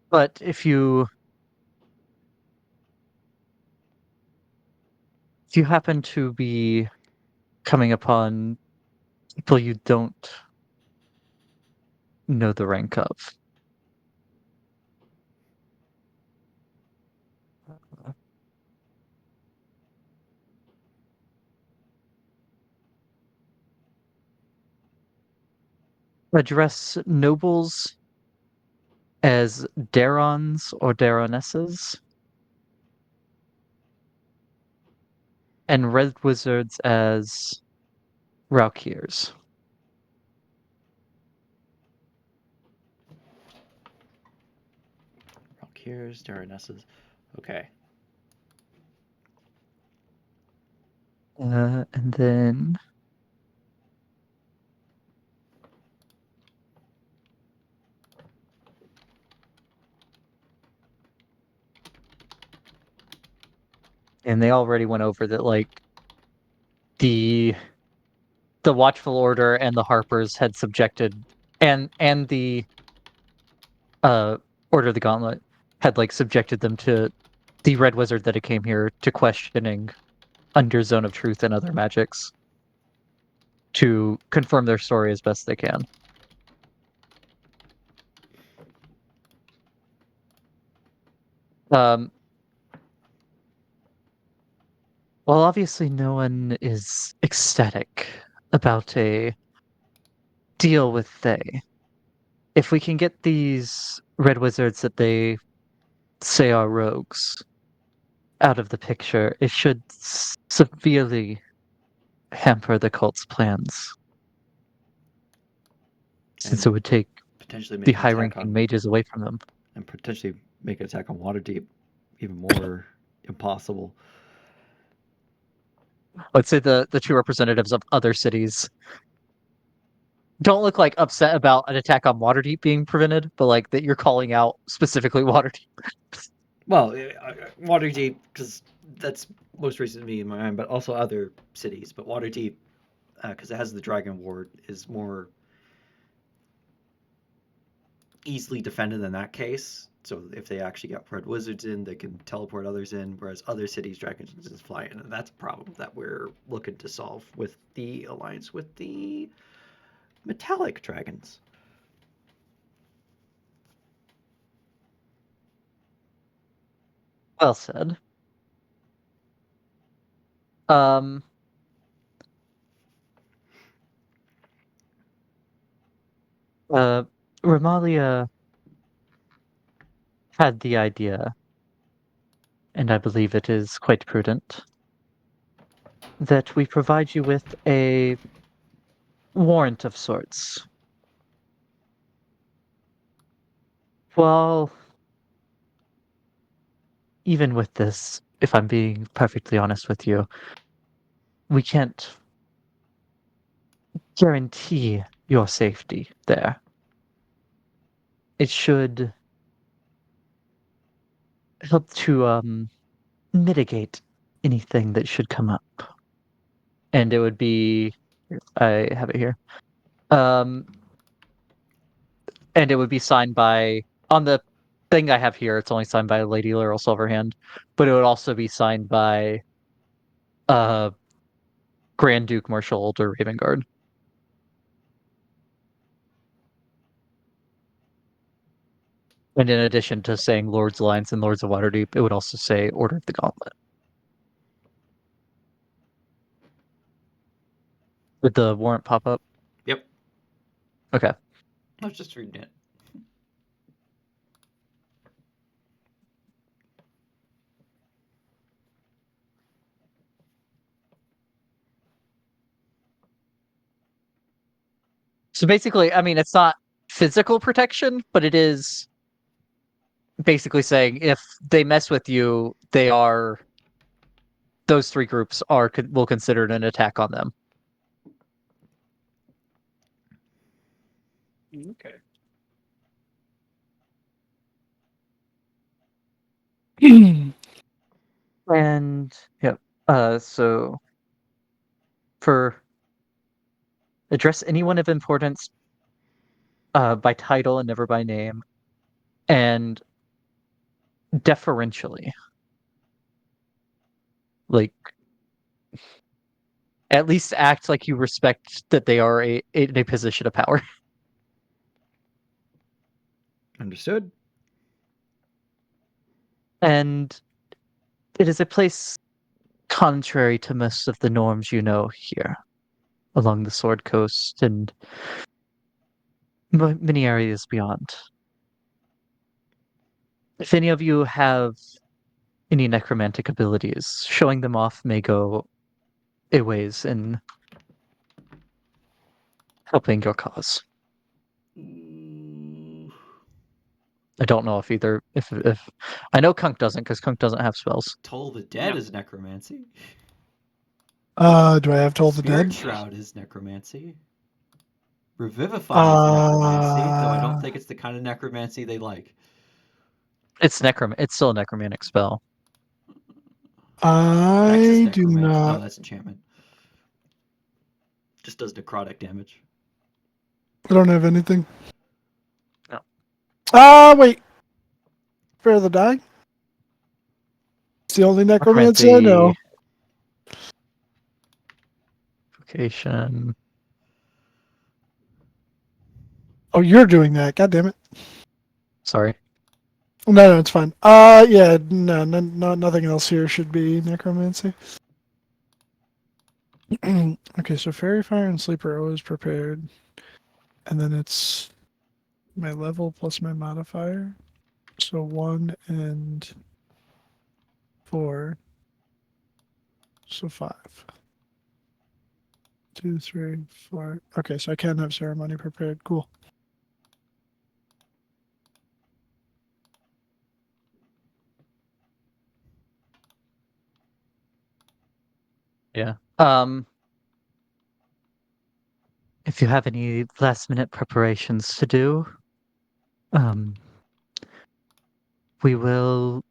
but if you happen to be coming upon people you don't know the rank of, address nobles as Darons or Daronesses, and red wizards as Raukirs. Valkyrs, Darenesses. Okay. And then and they already went over that like the Watchful Order and the Harpers had subjected and the uh Order of the Gauntlet had like subjected them to the Red Wizard that it came here to questioning under Zone of Truth and other magics to confirm their story as best they can. Um, well, obviously, no one is ecstatic about a deal with Thay. If we can get these Red Wizards that they say are rogues out of the picture, it should severely hamper the cult's plans, since And it would take potentially the make an attack high-ranking on mages away from them. and potentially make an attack on Waterdeep even more impossible. Let's say the two representatives of other cities don't look like upset about an attack on Waterdeep being prevented, but like that you're calling out specifically Waterdeep. Well, Waterdeep, because that's most recently in my mind, but also other cities. But Waterdeep, because it has the Dragon Ward, is more easily defended in that case. So if they actually got red wizards in, they can teleport others in, whereas other cities, dragons just fly in, and that's a problem that we're looking to solve with the alliance with the metallic dragons. Well said. Um, uh, Ramalia had the idea, and I believe it is quite prudent, that we provide you with a warrant of sorts. Well, even with this, if I'm being perfectly honest with you, we can't guarantee your safety there. It should help to mitigate anything that should come up. And it would be I have it here. Um and it would be signed by on the thing I have here, it's only signed by Lady Laurel Silverhand, but it would also be signed by uh Grand Duke Marshal Older Ravengard. And in addition to saying Lords Alliance and Lords of Waterdeep, it would also say Order of the Gauntlet. Would the warrant pop up? Yep, Okay. I was just reading it. So basically, I mean, it's not physical protection, but it is basically saying if they mess with you, those three groups will consider it an attack on them. Okay. And yep. So for address anyone of importance by title and never by name, and deferentially. Like at least act like you respect that they are in a position of power. Understood. And it is a place contrary to most of the norms you know here along the Sword Coast and many areas beyond. If any of you have any necromantic abilities, showing them off may go a ways in helping your cause. Ooh. I don't know if I know Cunk doesn't because Cunk doesn't have spells. Toll the Dead Yep. is necromancy. Do I have Toll the Spirit Dead? Shroud is necromancy. Revivify is necromancy, though I don't think it's the kind of necromancy they like. It's still a necromantic spell. Vex is I do necromancy. No, not. that's enchantment. Just does necrotic damage. I don't have anything. No. Wait. Fear of the Dying? It's the only necromancy I know. Vocation. Oh, you're doing that. God damn it. Sorry. No, it's fine. Yeah, no, nothing else here should be necromancy. Okay, so Fairy Fire and Sleeper are always prepared. And then it's my level plus my modifier. So 1 and 4. So 5. 2, 3, 4. Okay, so I can have ceremony prepared. Cool. Yeah. If you have any last minute preparations to do, we will.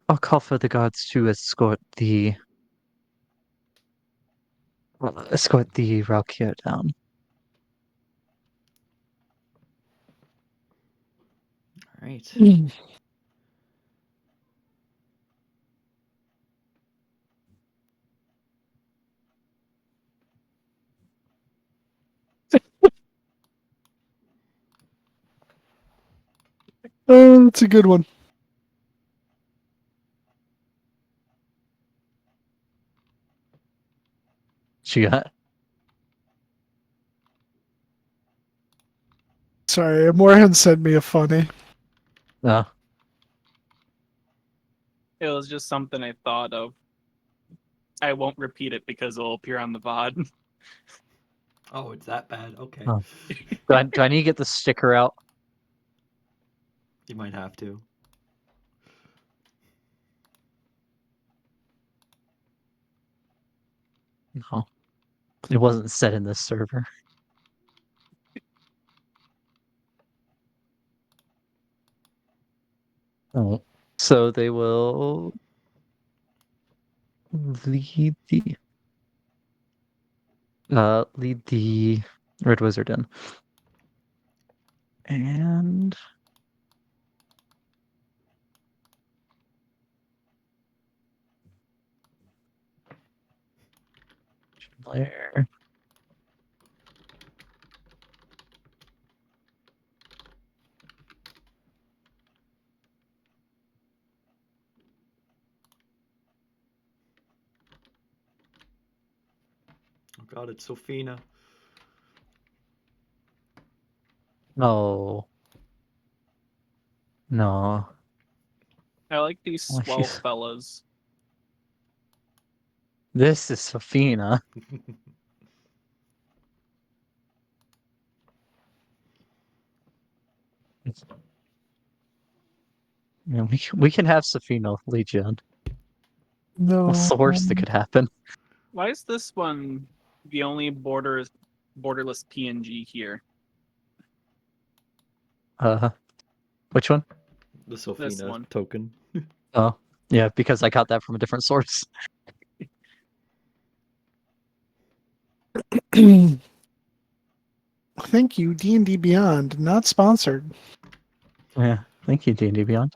I'll call for the guards to escort the Valkyr down. All right. Oh, that's a good one. She got. Sorry, Morhan sent me a funny. No. It was just something I thought of. I won't repeat it because it'll appear on the VOD. Oh, it's that bad. Okay. Oh. Do I need to get the sticker out? You might have to. No. It wasn't set in this server. Oh. So they will lead the Red Wizard in. And there. Oh god, it's Sophina. No. No. I like these Oh, swell she's- fellas. This is Safina. Yeah, we can have Safina lead you on. No. What's the worst that could happen? Why is this one the only borderless PNG here? Which one? The This Sophina one. token. Oh, yeah, because I got that from a different source. Thank you, D&D Beyond. Not sponsored. Yeah, thank you, D&D Beyond.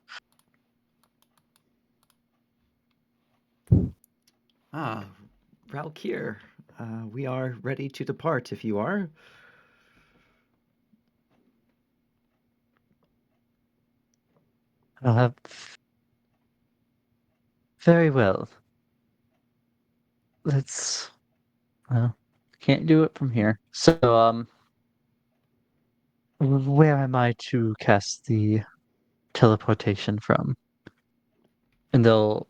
Ah, Valkyr. We are ready to depart if you are. Uh, very well. Let's. Well, can't do it from here. So, where am I to cast the teleportation from? And uh,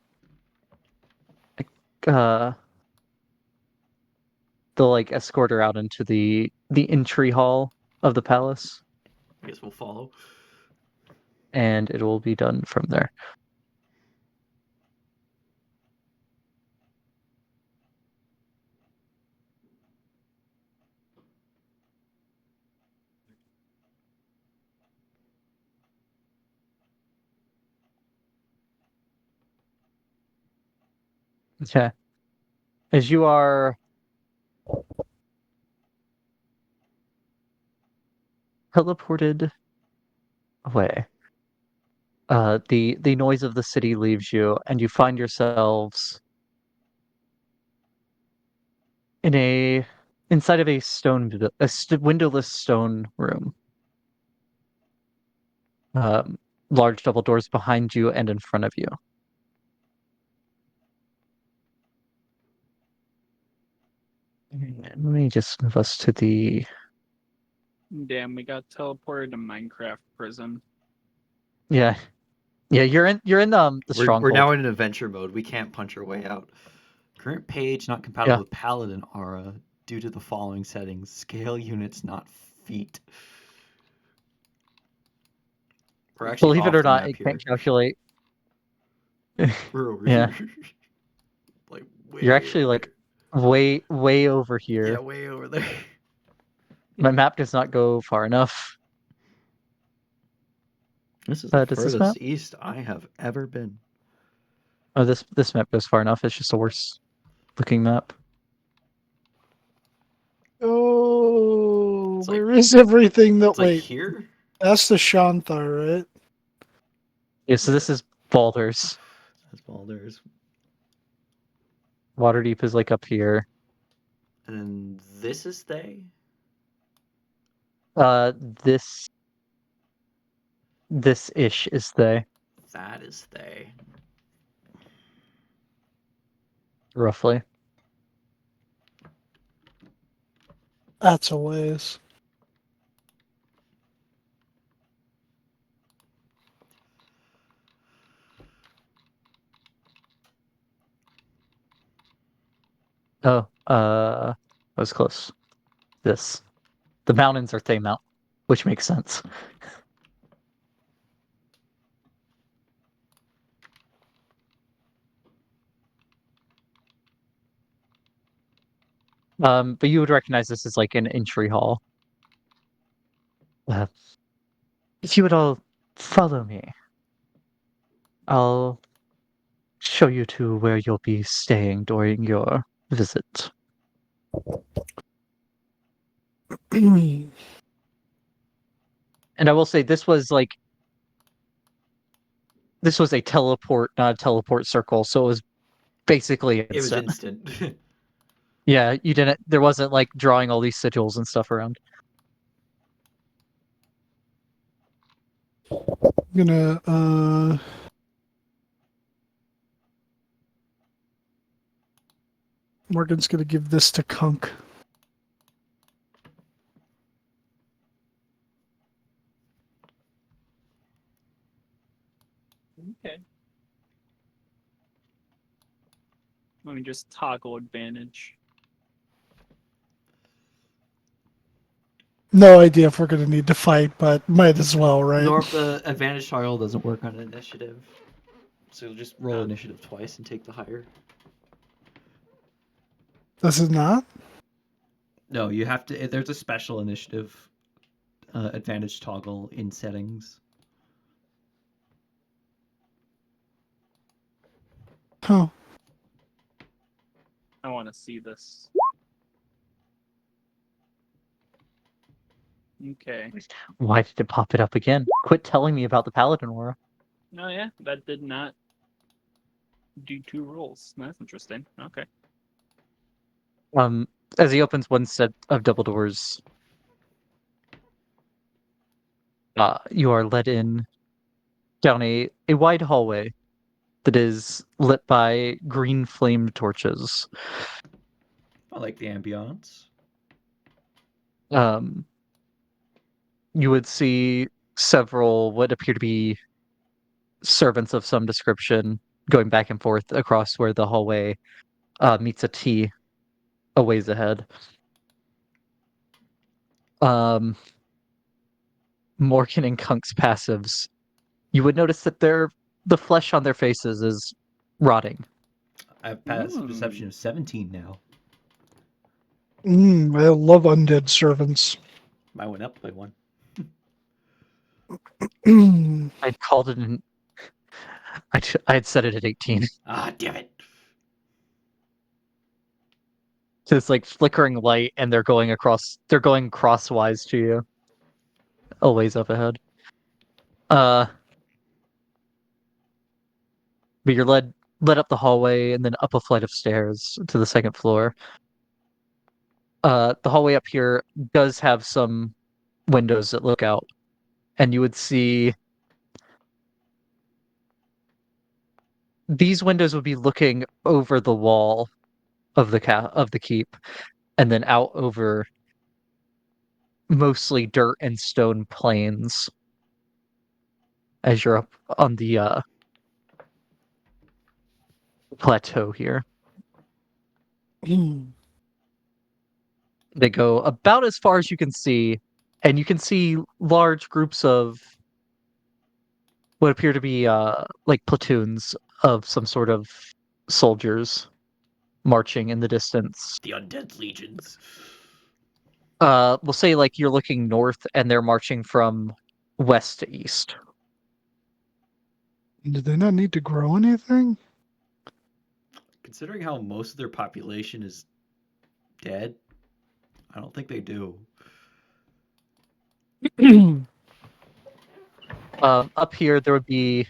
they'll like escort her out into the entry hall of the palace, I guess we'll follow. and it will be done from there. Okay. As you are teleported away, the noise of the city leaves you, and you find yourselves in inside of a windowless stone room. Large double doors behind you and in front of you. Let me just move us to the. Damn, we got teleported to Minecraft prison. Yeah, yeah. You're in the We're stronghold. now in an adventure mode. We can't punch our way out. Current page not compatible Yeah. with Paladin aura due to the following settings: scale units, not feet. We're actually Believe it off or the not, map it here. can't calculate. We're over Yeah, here. Like you're way actually over like here. way over Yeah, here. way over there. My map does not go far enough. This is the Does this map? furthest east I have ever been. Oh, this map goes far enough. It's just a worse looking map. Oh, It's like where is everything that. it's like Wait, here. that's the Shanthar, right? Yeah, so this is Baldur's. That's Baldur's. Waterdeep is like up here. And this is Thay. Uh, this this ish is the That is Thay. roughly. That's a ways. Oh, that was close. This. The mountains are Thay which makes sense. But you would recognize this as like an entry hall. Uh, if you would all follow me, I'll show you to where you'll be staying during your visit. And I will say this was a teleport, not a teleport circle, so it was basically It was instant. instant. Yeah, you didn't. There wasn't like drawing all these sigils and stuff around. I'm gonna Morgan's gonna give this to Cunk. Okay. Let me just toggle advantage. No idea if we're gonna need to fight, but might as well, right? The advantage toggle doesn't work on initiative, so you'll just roll initiative twice and take the higher. Does it not? No, you have to. There's a special initiative advantage toggle in settings. Huh. I want to see this. Okay. Why did it pop it up again? Quit telling me about the Paladin aura. Oh yeah, that did not do 2 rolls. That's interesting. Okay. As he opens one set of double doors, you are led in down a wide hallway that is lit by green flame torches. I like the ambiance. You would see several what appear to be servants of some description going back and forth across where the hallway meets a T a ways ahead. Morgan and Kunk's passives, you would notice that the flesh on their faces is rotting. I have passive perception of 17 now. I love undead servants. I went up by 1. I'd called it an. I had set it at 18. Ah, damn it! So it's like flickering light, and they're going crosswise to you, a ways up ahead. But you're led up the hallway and then up a flight of stairs to the second floor. The hallway up here does have some windows that look out, and you would see these windows would be looking over the wall of the keep, and then out over mostly dirt and stone plains as you're up on the plateau here. They go about as far as you can see, and you can see large groups of what appear to be like platoons of some sort of soldiers marching in the distance. The undead legions. We'll say like you're looking north and they're marching from west to east. Do they not need to grow anything? Considering how most of their population is dead, I don't think they do. Up here, there would be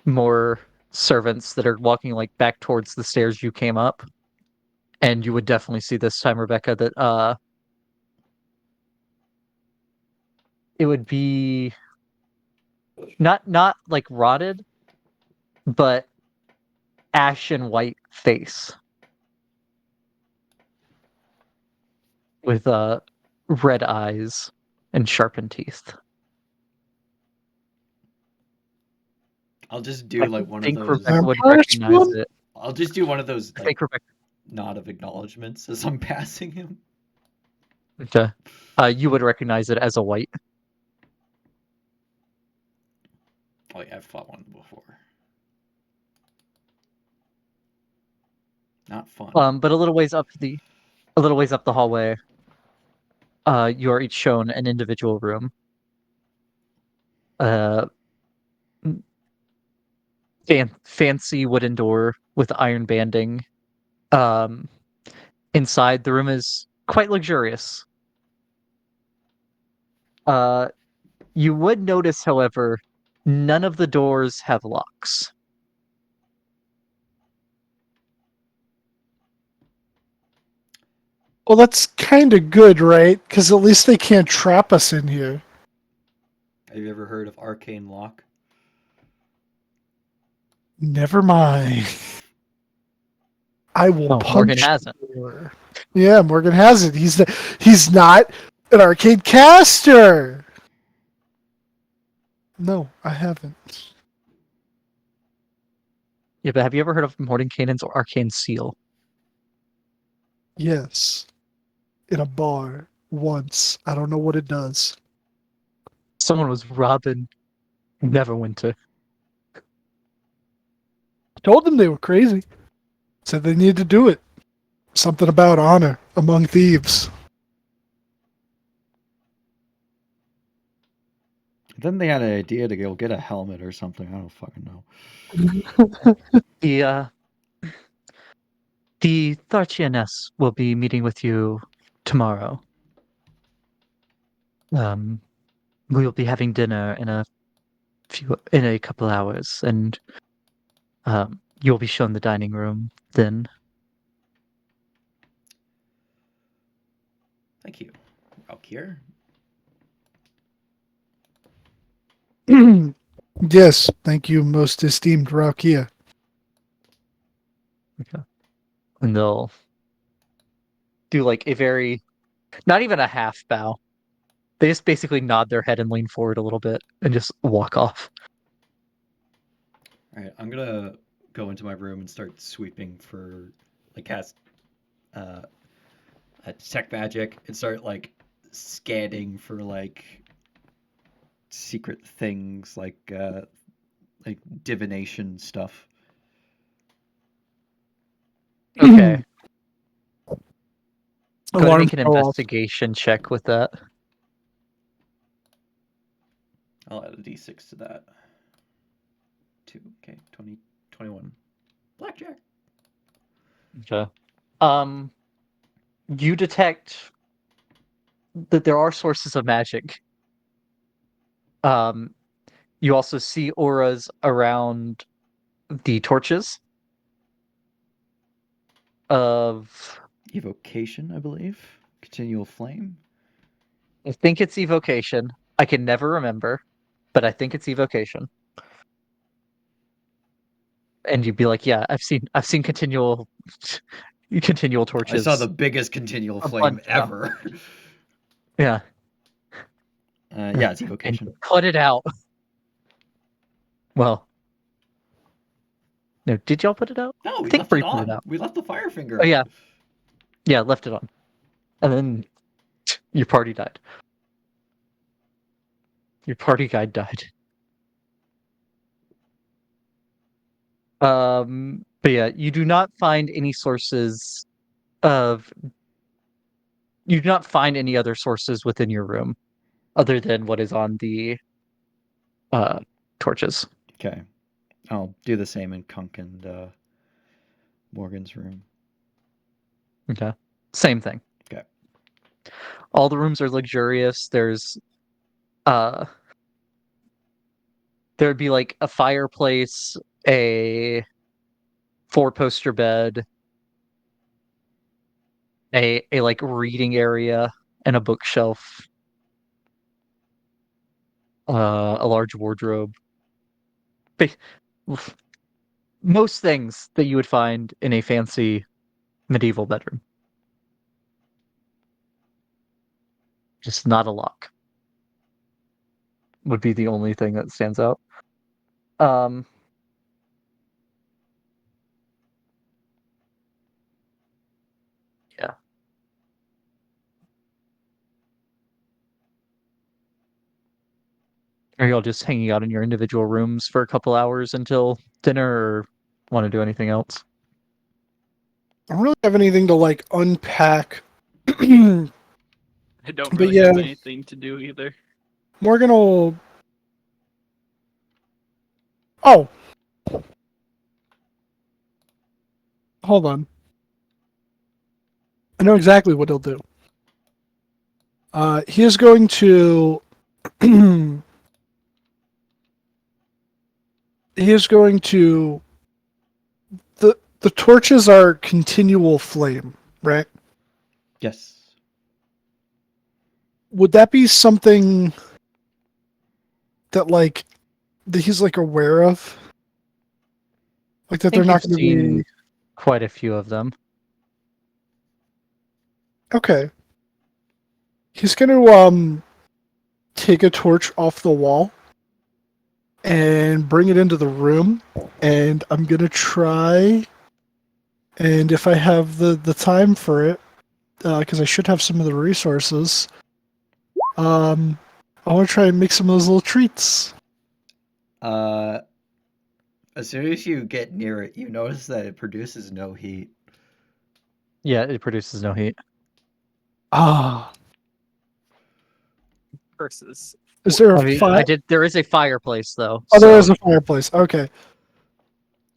more servants that are walking like back towards the stairs you came up, and you would definitely see this time, Rebecca, that it would be not like rotted, but ashen white face with red eyes and sharpened teeth. I'll just do like one of those. Rebecca would Vampire recognize spawn? it. I'll just do one of those I like think Rebecca. nod of acknowledgements as I'm passing him. Okay. You would recognize it as a white. Oh yeah, I've fought one before. Not fun. But a little ways up the hallway, you are each shown an individual room. Fancy wooden door with iron banding. Inside, the room is quite luxurious. You would notice, however, none of the doors have locks. Well, that's kind of good, right? Because at least they can't trap us in here. Have you ever heard of arcane lock? Never mind. I will punch. Morgan hasn't. you. Yeah, Morgan hasn't. He's not an arcade caster. No, I haven't. Yeah, but have you ever heard of Mordenkainen's arcane seal? Yes. In a bar once. I don't know what it does. Someone was robbing Neverwinter. Told them they were crazy. Said they needed to do it. Something about honor among thieves. Then they had an idea to go get a helmet or something. I don't fucking know. The Tharchianess will be meeting with you tomorrow. We'll be having dinner in a couple hours, and you'll be shown the dining room then. Thank you. Valkyr. Yes, thank you, most esteemed Raukia. Okay. And they'll do like a very, not even a half bow. They just basically nod their head and lean forward a little bit and just walk off. All right, I'm gonna go into my room and start sweeping for, like, cast detect magic and start like scanning for like secret things, like divination stuff. Okay. Go ahead and Alarms make an go off. investigation check with that. I'll add a d6 to that. 2, okay, 20, 21. Blackjack. Okay. You detect that there are sources of magic. You also see auras around the torches of, Evocation, I believe. Continual flame. I think it's evocation. I can never remember, but I think it's evocation. And you'd be like, yeah, I've seen continual torches. I saw the biggest continual a flame bunch now. ever. Yeah. Yeah, it's And evocation. put it out. Well, no, did y'all put it out? No, I we think left Bree it put it on. out. We left the fire finger Oh on. yeah. Yeah, left it on. And then your party died. Your party guide died. But yeah, you do not find any sources of you do not find any other sources within your room other than what is on the torches. Okay. I'll do the same in Cunk and Morgan's room. Okay. Same thing. Okay. All the rooms are luxurious. Uh there'd be like a fireplace, a four-poster bed, a like reading area, and a bookshelf, a large wardrobe. Ba- Most things that you would find in a fancy medieval bedroom. Just not a lock. Would be the only thing that stands out. Yeah. Are y'all just hanging out in your individual rooms for a couple hours until dinner, or want to do anything else? I don't really have anything to like unpack. But I don't really have anything to do either. Morgan will. Oh, hold on. I know exactly what he'll do. He is going to. He is going to. The torches are continual flame, right? Yes. Would that be something that like that he's like aware of? Like that I they're think not you've going to be seen quite a few of them. okay. He's going to take a torch off the wall and bring it into the room, and I'm going to try, and if I have the time for it, because I should have some of the resources. I want to try and make some of those little treats. As soon as you get near it, you notice that it produces no heat. Yeah, it produces no heat. Ah, Versus is there a I mean, fire? There is a fireplace though. Oh, there so- is a fireplace. Okay.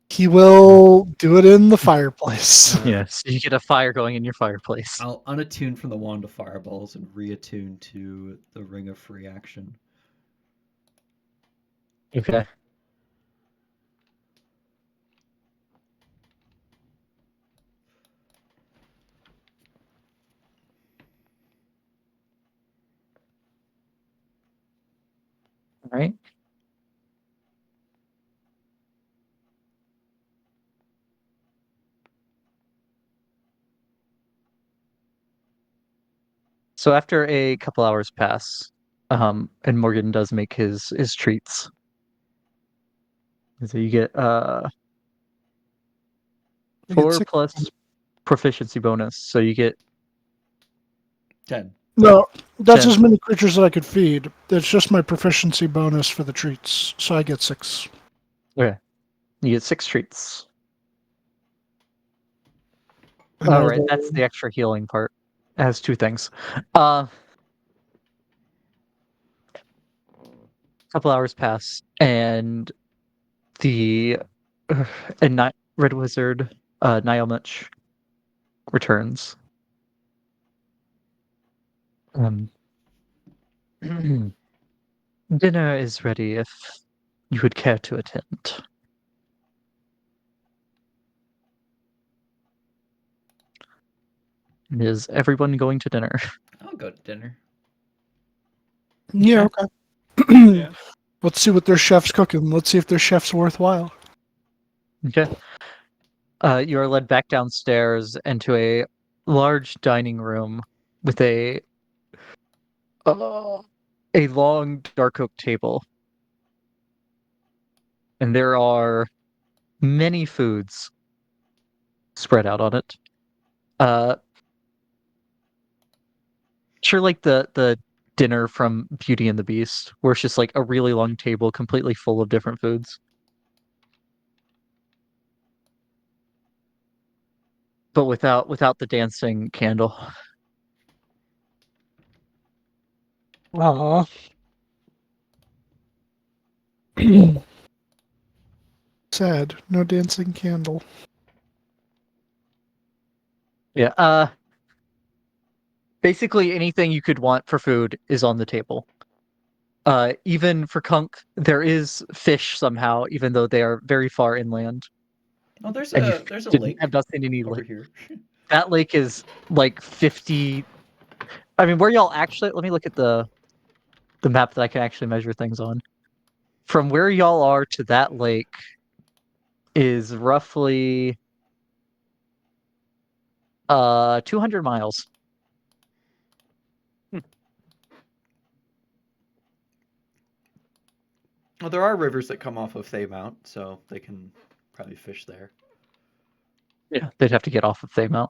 He will do it in the fireplace. Yes, you get a fire going in your fireplace. I'll unattune from the wand of fireballs and reattune to the ring of free action. Okay. All right. So after a couple hours pass, and Morgan does make his treats. So you get You get 4 six- plus proficiency bonus. So you get 10. No, that's 10. as many creatures that I could feed. That's just my proficiency bonus for the treats, so I get 6. Okay. You get 6 treats. And All I'll right, that's the extra healing part. It has 2 things. A couple hours pass, and the Red Wizard Nilemich returns. Dinner is ready if you would care to attend. Is everyone going to dinner? I'll go to dinner. Yeah, okay. yeah. Let's see what their chef's cooking. Let's see if their chef's worthwhile. Okay. You are led back downstairs into a large dining room with a long dark oak table, and there are many foods spread out on it. Sure, like the dinner from Beauty and the Beast, where it's just like a really long table completely full of different foods. But without the dancing candle. Aw. Sad. No dancing candle. Yeah. Basically anything you could want for food is on the table. Even for Cunk, there is fish somehow, even though they are very far inland. Oh, there's And you a lake have not seen any over lake. here. That lake is like 50. I mean, where y'all actually? Let me look at the map that I can actually measure things on. From where y'all are to that lake is roughly 200 miles. Well, there are rivers that come off of Thay Mount, so they can probably fish there. Yeah, they'd have to get off of Thaymount,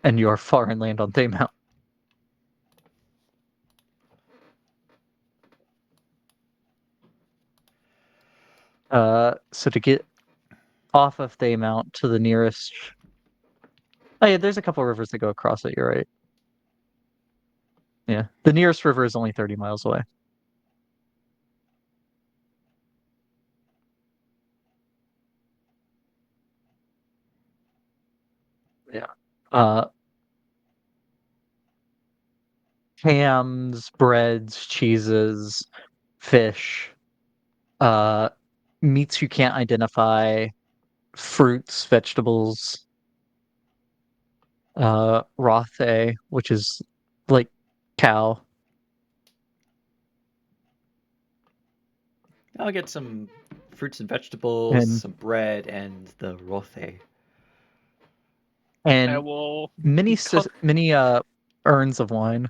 and you are far inland on Thaymount. So to get off of Thaymount to the nearest, oh yeah, there's a couple rivers that go across it. You're right. Yeah, the nearest river is only 30 miles away. Yeah. Hams, breads, cheeses, fish, meats you can't identify, fruits, vegetables, rothe, which is like cow. I'll get some fruits and vegetables, And some bread, and the rothe. I and will. many Cunk, many urns of wine.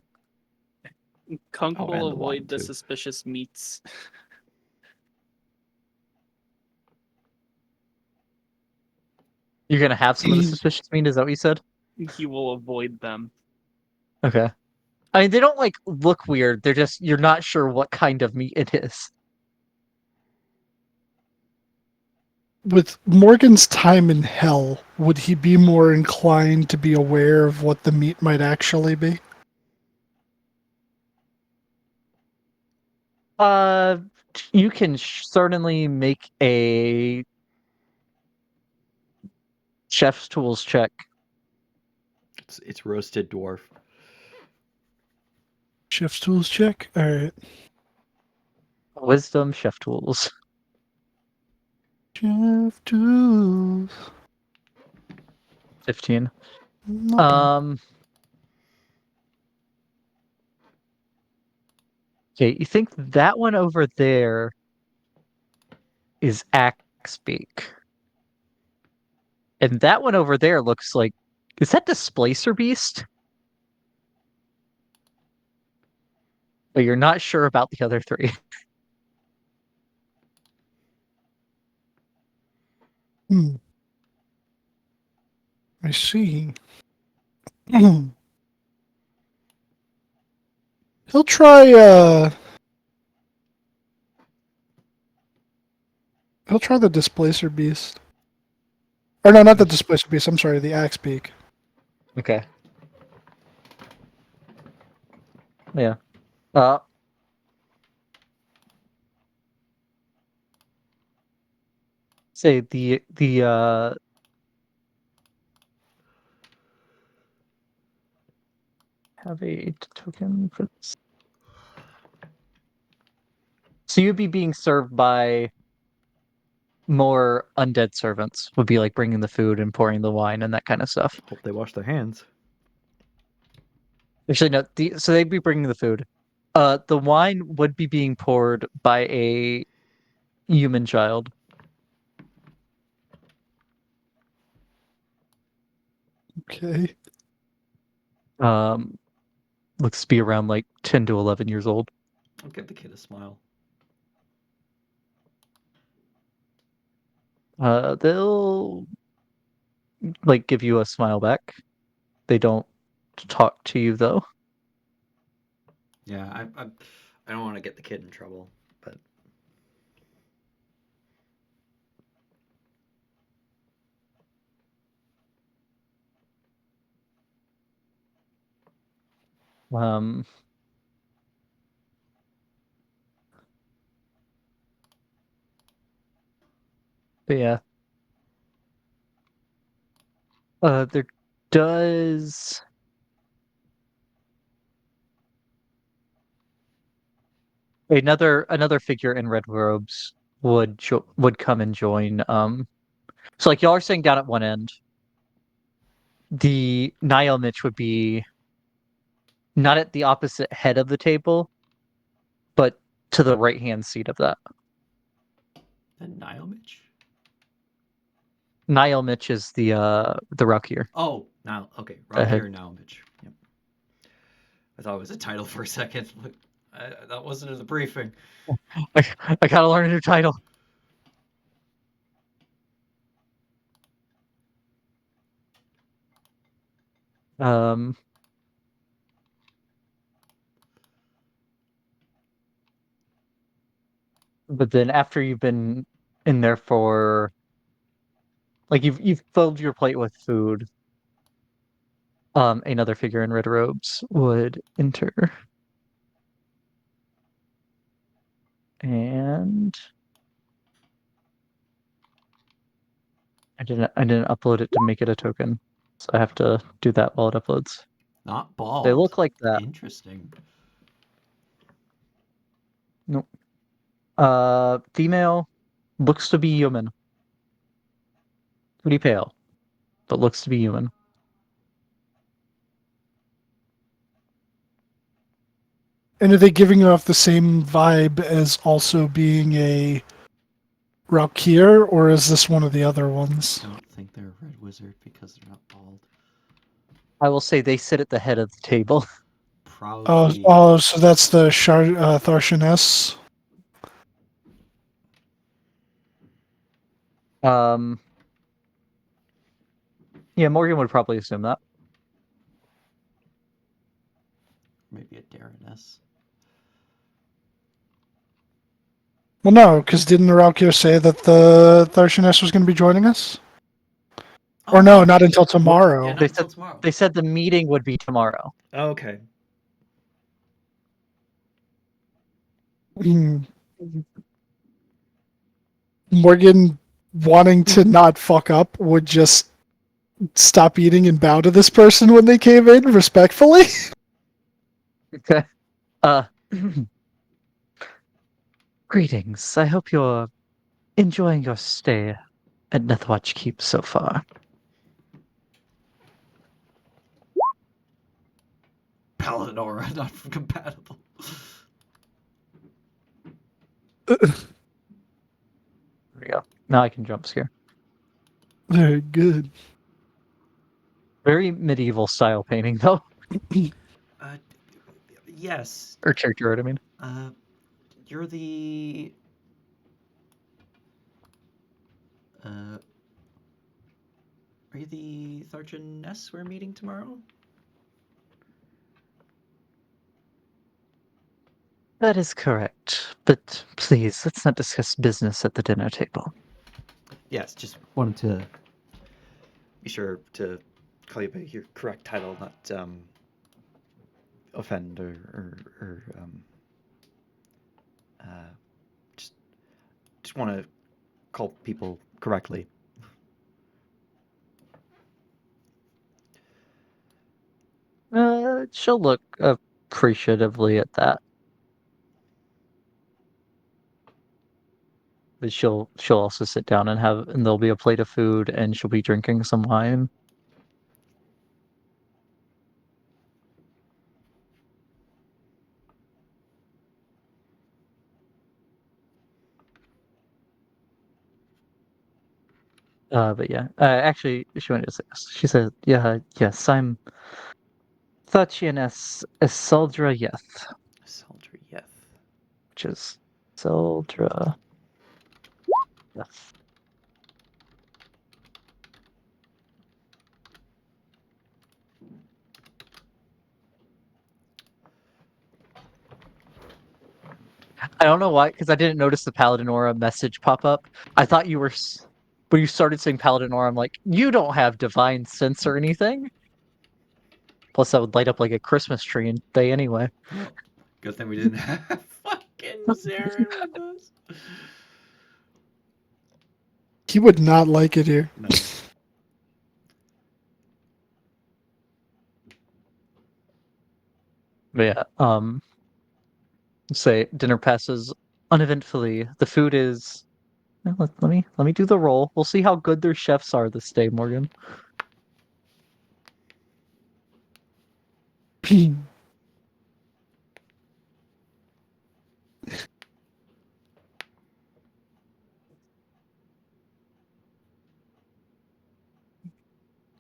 Cunk Oh, will and the wine, avoid the too. suspicious meats. You're gonna have some of the suspicious meat, is that what you said? He will avoid them. Okay. I mean, they don't like look weird. They're just you're not sure what kind of meat it is. With Morgan's time in hell, would he be more inclined to be aware of what the meat might actually be? Uh, you can certainly make a chef's tools check. It's roasted dwarf. Chef's tools check? Alright. Wisdom, chef tools. Chef tools. 15. Not bad. Okay, you think that one over there is Axbeak. And that one over there looks like is that Displacer Beast? But you're not sure about the other three. Hmm. I see. He'll try he'll try the displacer beast. Or no, not the displacer beast, I'm sorry, the axe beak. Okay. Yeah. Uh say the have a token for this. So you'd be being served by more undead servants, would be like bringing the food and pouring the wine and that kind of stuff. Hope they wash their hands. Actually, no. So they'd be bringing the food. The wine would be being poured by a human child. Okay. Um, looks to be around like 10 to 11 years old. I'll give the kid a smile. They'll like give you a smile back. They don't talk to you though. Yeah, I don't want to get the kid in trouble, but Um, but yeah. There does another figure in red robes would come and join. So like y'all are sitting down at one end. The Nile Mitch would be not at the opposite head of the table, but to the right hand seat of that. the Nile Mitch? Nile Mitch is the Rockier. Oh, Nile. Okay, Ahead. Rockier Nile Mitch. Yep. I thought it was a title for a second. That wasn't in the briefing. I gotta learn a new title. Um, but then after you've been in there for like you've filled your plate with food, another figure in red robes would enter. And I didn't upload it to make it a token. So I have to do that while it uploads. Not They bald. look like that. Interesting. Nope. Female looks to be human. Pretty pale, but looks to be human. And are they giving off the same vibe as also being a Raukir, or is this one of the other ones? I don't think they're a red wizard because they're not bald. I will say they sit at the head of the table. Probably. So that's the Tharshaness. Um, yeah, Morgan would probably assume that. Maybe a Darreness. Well, no, because didn't Aralkir say that the Tharshaness was going to be joining us? Or no, not until tomorrow. Yeah, not They until said tomorrow. they said the meeting would be tomorrow. Oh, okay. Hmm. Morgan, wanting to not fuck up, would just stop eating and bow to this person when they came in respectfully. Okay. Greetings. I hope you're enjoying your stay at Nethwatch Keep so far. Paladin aura, not compatible. There we go. Now I can jump scare. Very good. Very medieval style painting, though. Yes. Or character art, I mean. You're the. Are you the Tharchaness we're meeting tomorrow? That is correct. But please, let's not discuss business at the dinner table. Yes, just wanted to be sure to call you by your correct title, not offend or uh, just want to call people correctly. She'll look appreciatively at that. But she'll also sit down and there'll be a plate of food and she'll be drinking some wine. But yeah, actually, she went to say this. She said, "Yeah, yes, I'm Thatchianess Isoldra Yeth, Saldry, yes. which is Isoldra Yeth." I don't know why, because I didn't notice the Paladin Aura message pop up. I thought you were, when you started saying Paladin Aura, I'm like, you don't have divine sense or anything. Plus, that would light up like a Christmas tree in Thay anyway. Well, good thing we didn't have fucking Zarin with us. He would not like it here. No. But yeah, say dinner passes uneventfully. The food is. Let me do the roll. We'll see how good their chefs are this day, Morgan.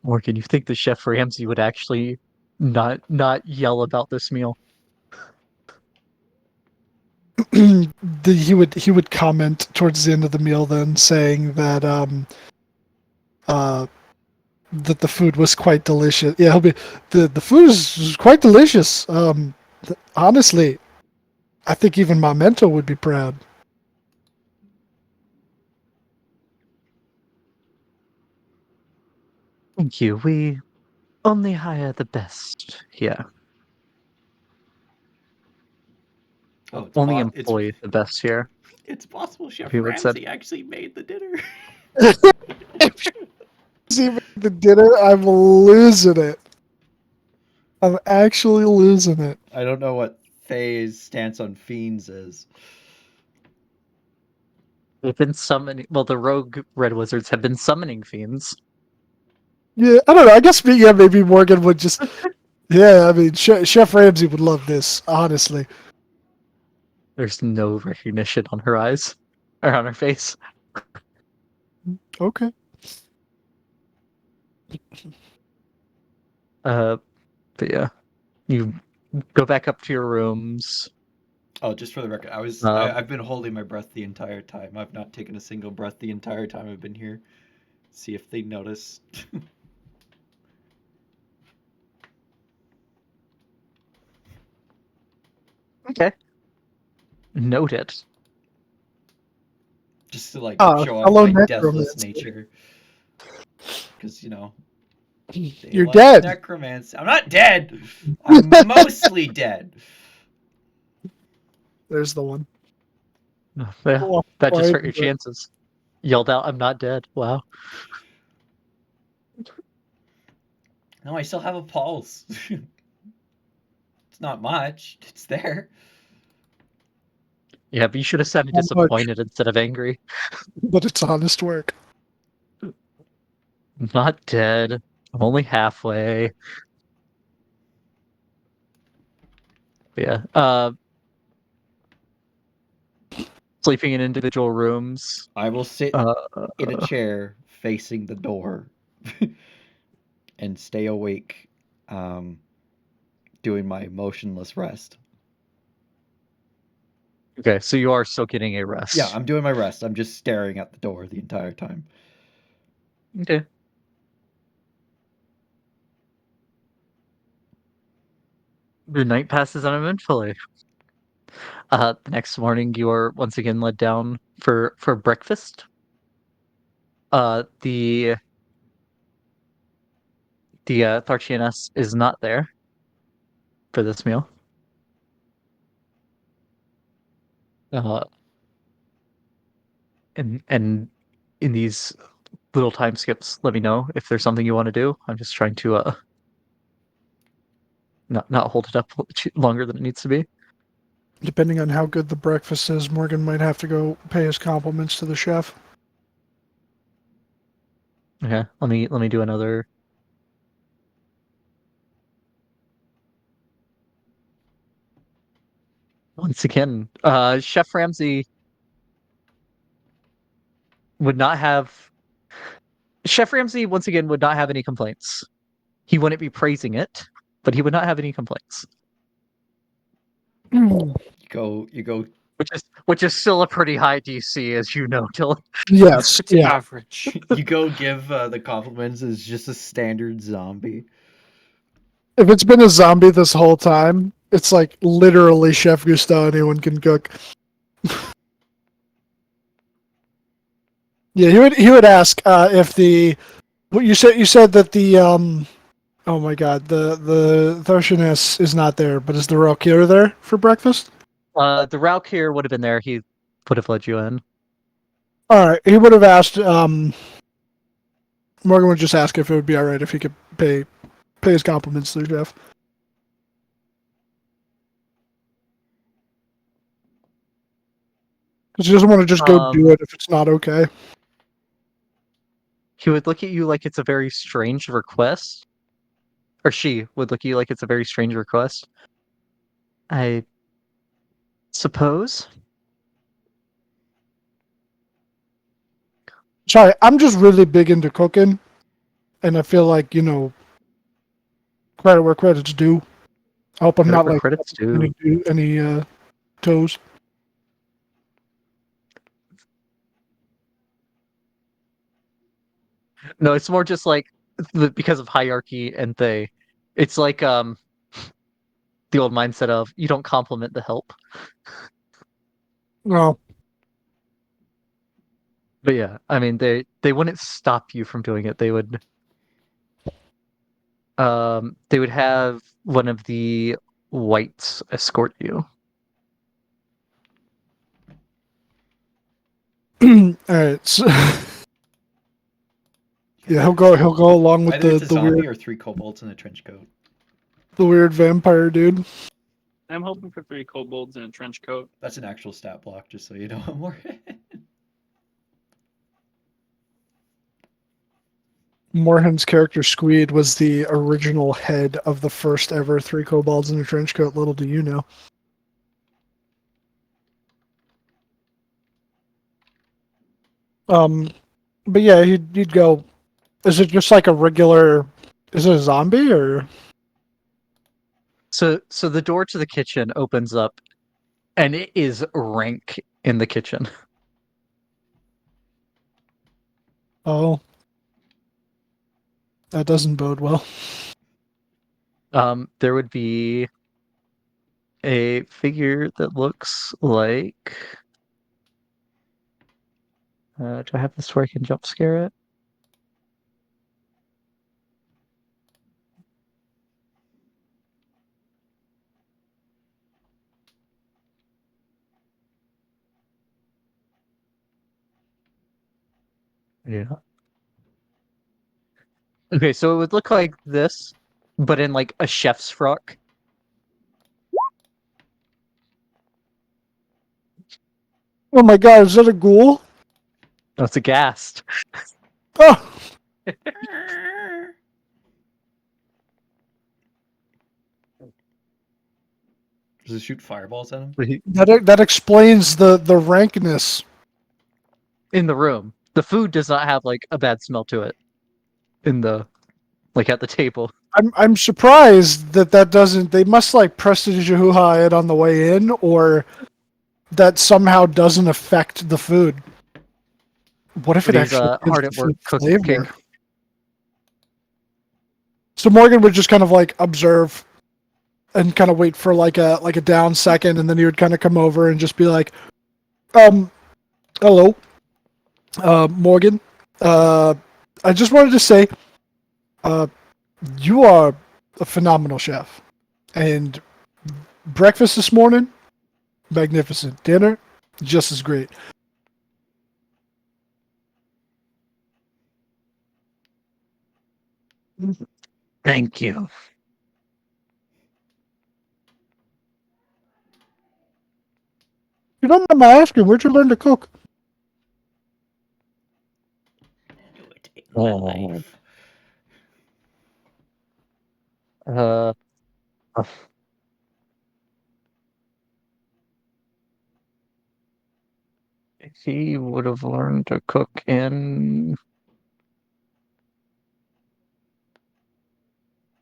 Morgan, you think the chef Ramsay would actually not yell about this meal? He would comment towards the end of the meal then saying that that the food was quite delicious. Yeah, he'll be the food is quite delicious. Honestly, I think even my mentor would be proud. Thank you. We only hire the best here. Oh, Only employ the best here. it's possible Chef People had said. Ramsay actually made the dinner. Even the dinner, I'm losing it. I'm actually losing it. I don't know what Thay's stance on fiends is. They've been summoning. Well, the rogue red wizards have been summoning fiends. Yeah, I don't know. I guess maybe Morgan would just. Yeah, I mean, Chef Ramsay would love this, honestly. There's no recognition on her eyes or on her face. Okay. But yeah, you go back up to your rooms. Oh, just for the record, Um, I've been holding my breath the entire time. I've not taken a single breath the entire time I've been here. See if they notice. Okay. Noted. Just to like Ah, show off fellow my deathless necromancer. nature. Because You're daylight dead. necromancy. I'm not dead. I'm mostly dead. There's the one. Yeah, Cool. that just Why- hurt your chances. Yelled out, "I'm not dead." Wow. No, I still have a pulse. It's not much. It's there. Yeah, but you should have sounded How much? disappointed instead of angry. But it's honest work. I'm not dead. I'm only halfway. But yeah. Sleeping in individual rooms. I will sit Uh, in a chair facing the door and stay awake, um, doing my motionless rest. okay, so you are still getting a rest. Yeah, I'm doing my rest. I'm just staring at the door the entire time. Okay. The night passes uneventfully. The next morning, you are once again led down for breakfast. The Tharchianus is not there for this meal. Uh, and in these little time skips, let me know if there's something you want to do. I'm just trying to not hold it up longer than it needs to be. Depending on how good the breakfast is, Morgan might have to go pay his compliments to the chef. Okay, let me do another. Once again, Chef Ramsay would not have. Chef Ramsay once again would not have any complaints. He wouldn't be praising it, but he would not have any complaints. You go. Which is still a pretty high DC, as you know, Dylan. Yes, It's yeah. average. You go give the compliments as just a standard zombie. If it's been a zombie this whole time, it's like literally Chef Gusteau, anyone can cook. Yeah, he would ask if the what you said that the oh my god, the Tharshanes is not there, but is the Ralkir there for breakfast? The Raukir would have been there. He would have let you in. Alright, he would have asked Morgan would just ask if it would be alright if he could pay his compliments to the chef. Because he doesn't want to just go do it if it's not okay. He would look at you like it's a very strange request. Or she would look at you like it's a very strange request. I suppose. Sorry, I'm just really big into cooking, and I feel like, credit where credit's due. I hope I'm Credit not where like credit's due. any toes. No, it's more just like because of hierarchy and they. It's like the old mindset of you don't compliment the help. No. But yeah, I mean they wouldn't stop you from doing it. They would have one of the whites escort you. All right. So, yeah, he'll go along with Either it's a the zombie weird or 3 kobolds in a trench coat. vampire dude. I'm hoping for 3 kobolds in a trench coat. That's an actual stat block, just so you know more. Morhan's character Squeed was the original head of the first ever 3 kobolds in a trench coat. Little do you know. But yeah, he'd go. Is it just like a regular? Is it a zombie or? So the door to the kitchen opens up, and it is rank in the kitchen. Oh, that doesn't bode well. There would be a figure that looks like. Do I have this where I can jump scare it? Yeah. Okay, so it would look like this, but in like a chef's frock. Oh my god, is that a ghoul? That's a ghast. Oh, Does it shoot fireballs at him? that explains the rankness. In the room. The food does not have like a bad smell to it. In the like at the table. I'm surprised that doesn't. They must like prestidigitate it on the way in, or that somehow doesn't affect the food. What if But it he's actually gives hard the at work food cooking. flavor? So Morgan would just kind of like observe and kind of wait for like a down second, and then he would kind of come over and just be like, hello, Morgan. I just wanted to say, you are a phenomenal chef, and breakfast this morning, magnificent. Dinner, just as great. Thank you. You don't mind my asking, where'd you learn to cook? Do it in my life. Uh, he would have learned to cook in.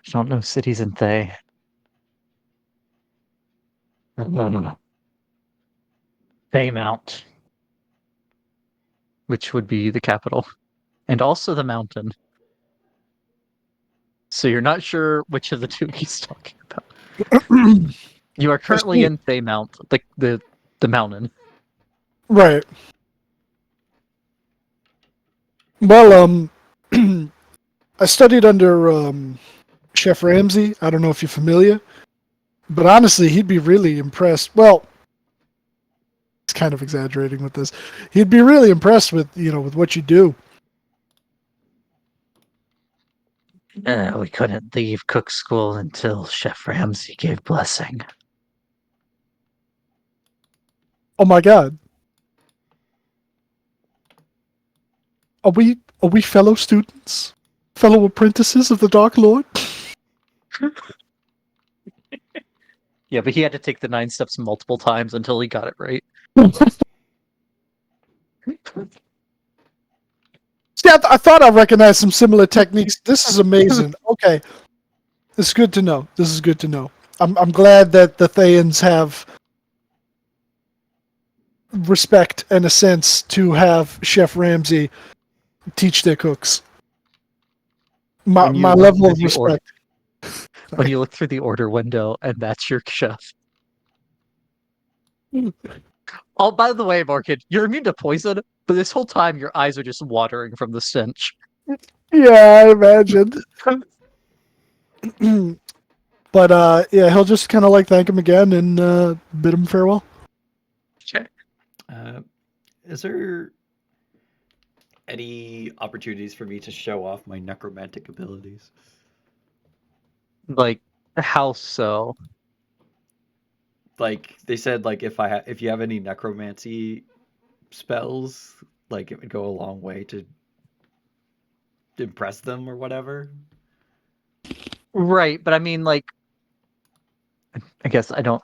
I don't know cities in Thay. Mount, which would be the capital, and also the mountain. So you're not sure which of the two he's talking about. You are currently in Thay Mount, the mountain. Right. Well, I studied under Chef Ramsay. I don't know if you're familiar, but honestly, he'd be really impressed. Well, it's kind of exaggerating with this. He'd be really impressed with with what you do. We couldn't leave cook school until Chef Ramsay gave blessing. Oh my God, are we fellow students, fellow apprentices of the Dark Lord? Yeah, but he had to take the 9 steps multiple times until he got it right. See, I thought I recognized some similar techniques. This is amazing. Okay, this is good to know. This is good to know. I'm glad that the Thayans have respect and a sense to have Chef Ramsay teach their cooks. My level of respect. When you look through the order window, and that's your chef. Oh, by the way, Morgan, you're immune to poison, but this whole time your eyes are just watering from the stench. Yeah, I imagine. But yeah, he'll just kind of like thank him again and bid him farewell. Okay. Is there any opportunities for me to show off my necromantic abilities? Like, how so? Like they said, like if you have any necromancy spells, like it would go a long way to impress them or whatever. Right, but I mean, like, I guess I don't.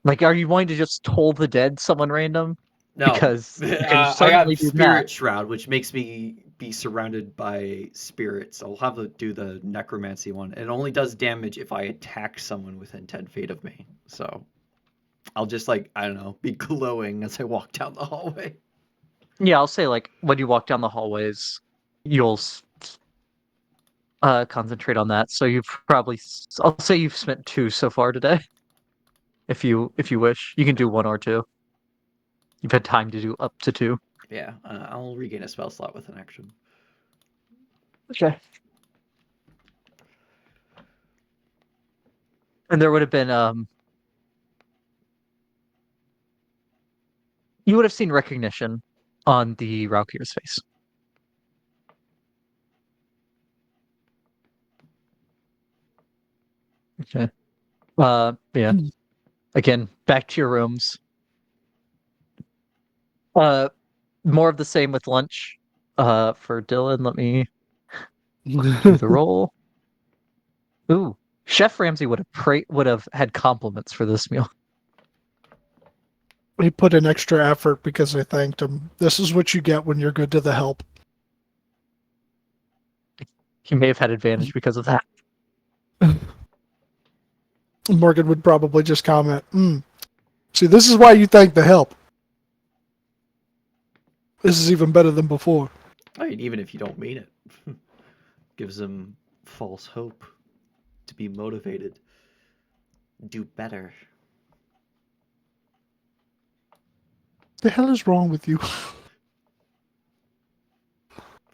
Like, are you wanting to just toll the dead someone random? No, Because you can I certainly have do Spirit that. Shroud, which makes me be surrounded by spirits. I'll have to do the necromancy one. It only does damage if I attack someone within 10 feet of me. So I'll just like I don't know, be glowing as I walk down the hallway. Yeah, I'll say, like, when you walk down the hallways, you'll concentrate on that. So you've probably, I'll say you've spent 2 so far today. if you wish. You can do 1 or 2. You've had time to do up to 2. Yeah, I'll regain a spell slot with an action. Okay. And there would have been you would have seen recognition on the Raukir's face. Okay. Yeah. Again, back to your rooms. More of the same with lunch. For Dylan, let me do the roll. Ooh, Chef Ramsay would have had compliments for this meal. He put in extra effort because I thanked him. This is what you get when you're good to the help. He may have had advantage because of that. Morgan would probably just comment, see, this is why you thank the help. This is even better than before. I mean, even if you don't mean it, gives them false hope to be motivated, do better. The hell is wrong with you?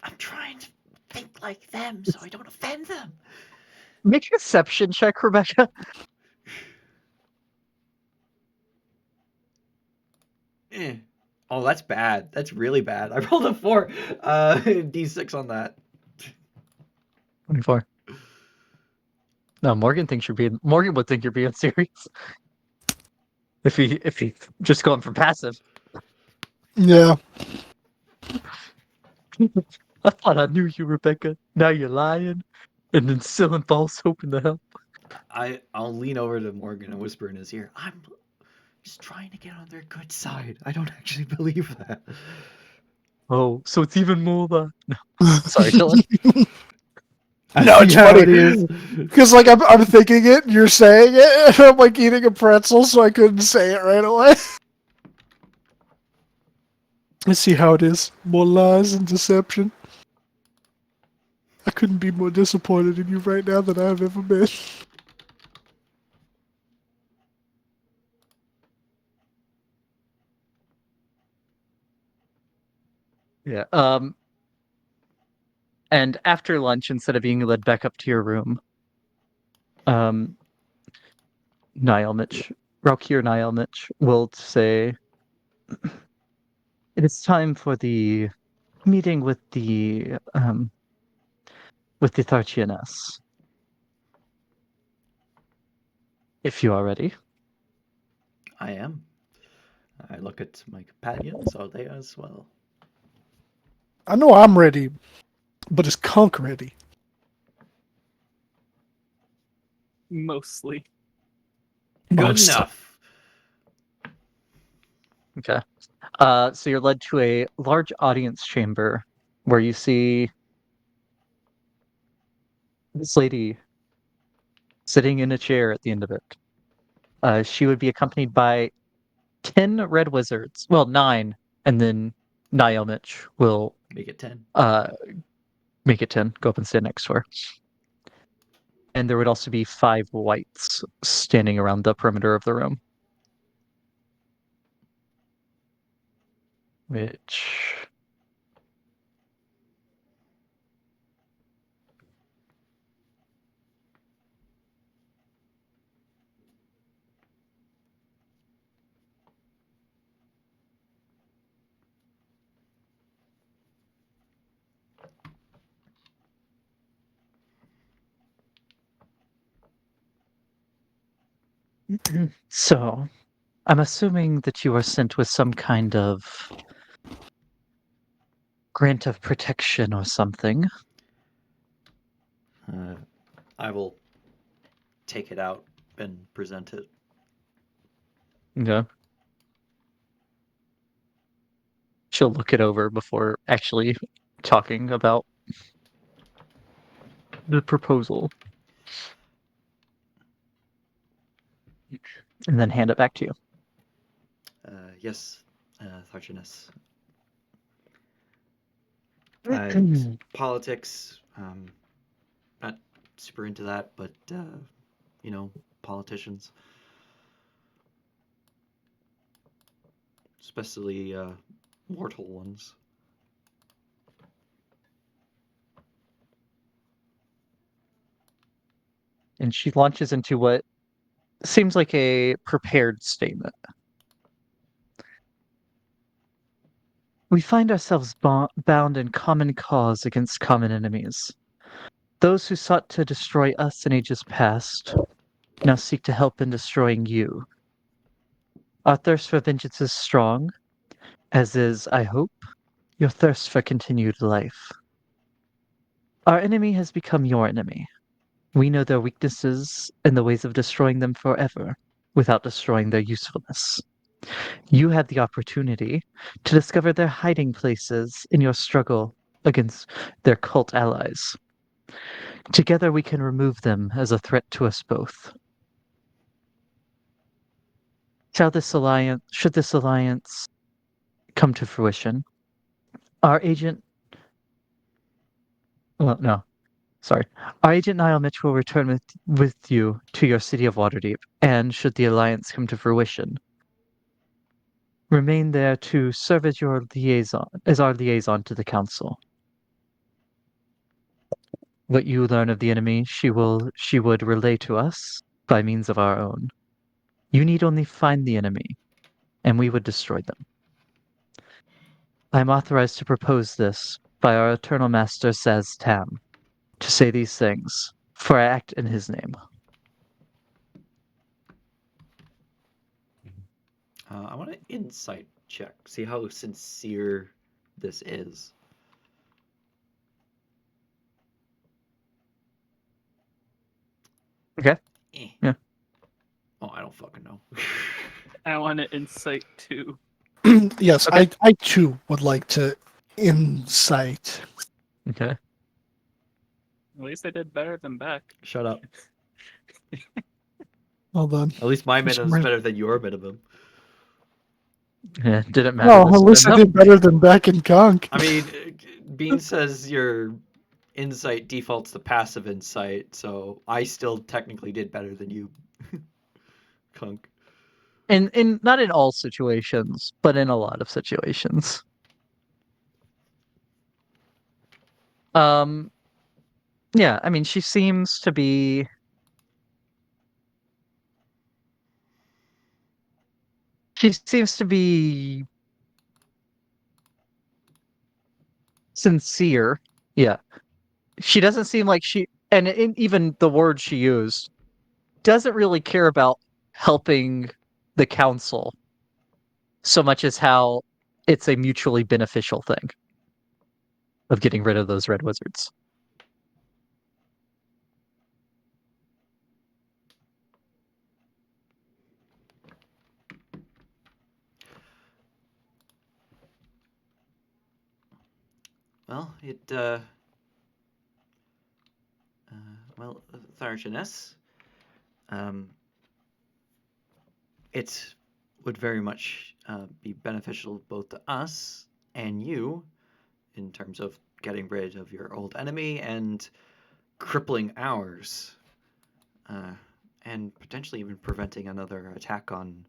I'm trying to think like them so I don't offend them. Make an exception check, Rebecca. Oh, that's bad. That's really bad. I rolled a 4. D6 on that. 24. No, Morgan would think you're being serious. If he just going for passive. Yeah. I thought I knew you, Rebecca. Now you're lying. And instilling false hope in the help. I'll lean over to Morgan and whisper in his ear, I'm just trying to get on their good side. I don't actually believe that. Oh, so it's even more the... No. Sorry, Dylan. No, it's Yeah, funny. it is. Because, like, I'm thinking it, and you're saying it, and I'm, like, eating a pretzel, so I couldn't say it right away. Let's see how it is. More lies and deception. I couldn't be more disappointed in you right now than I've ever been. Yeah. And after lunch, instead of being led back up to your room, Raukir Niall will say, it is time for the meeting with the Tharchianess. If you are ready. I am. I look at my companions. Are they as well? I know I'm ready, but is Cunk ready? Mostly. Good Most. enough. Okay. So you're led to a large audience chamber where you see this lady sitting in a chair at the end of it. She would be accompanied by 10 red wizards. Well, 9, and then Niall will Make it 10. make it 10. Go up and stand next to her. And there would also be 5 whites standing around the perimeter of the room. Which... So, I'm assuming that you are sent with some kind of grant of protection or something. I will take it out and present it. Yeah. She'll look it over before actually talking about the proposal. And then hand it back to you. Yes, Tharchinus. Politics, not super into that, but, politicians. especially mortal ones. And she launches into what seems like a prepared statement. We find ourselves bound in common cause against common enemies. Those who sought to destroy us in ages past now seek to help in destroying you. Our thirst for vengeance is strong, as is, I hope, your thirst for continued life. Our enemy has become your enemy. We know their weaknesses and the ways of destroying them forever, without destroying their usefulness. You have the opportunity to discover their hiding places in your struggle against their cult allies. Together we can remove them as a threat to us both. Should this alliance come to fruition, our agent well no, sorry. Our agent Niall Mitch will return with you to your city of Waterdeep, and should the alliance come to fruition, remain there to serve as our liaison to the council. What you learn of the enemy, she would relay to us by means of our own. You need only find the enemy, and we would destroy them. I am authorized to propose this by our Eternal Master Saz Tam, to say these things, for I act in his name. I want an insight check. See how sincere this is. Okay. Eh. Yeah. Oh, I don't fucking know. I want an insight too. Yes, Okay. I too would like to insight. Okay. At least I did better than Beck. Shut up. Well done. At least my For some minimum's reason- better than your minimum. Yeah, didn't matter Well, this at least I time, did better than Beck and Cunk. I mean, Bean says your insight defaults to passive insight, so I still technically did better than you, Cunk. in not in all situations, but in a lot of situations. Yeah, I mean, she seems to be sincere. Yeah. She doesn't seem like and even the word she used doesn't really care about helping the council so much as how it's a mutually beneficial thing of getting rid of those red wizards. Well, well, Tharjaness, um, it would very much be beneficial both to us and you in terms of getting rid of your old enemy and crippling ours, uh, and potentially even preventing another attack on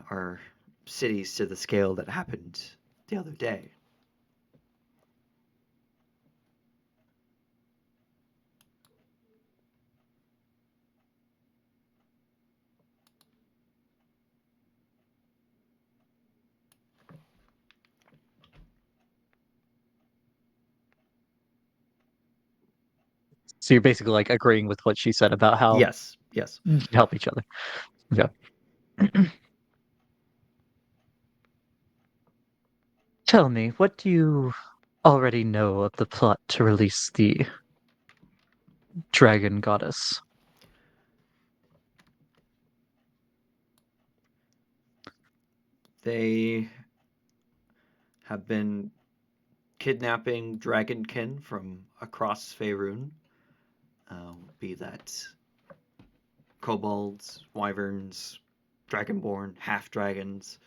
our cities to the scale that happened the other day. So you're basically like agreeing with what she said about how Yes, yes. you can help each other. Yeah. Tell me, what do you already know of the plot to release the dragon goddess? They have been kidnapping dragonkin from across Faerun, be that kobolds, wyverns, dragonborn, half dragons.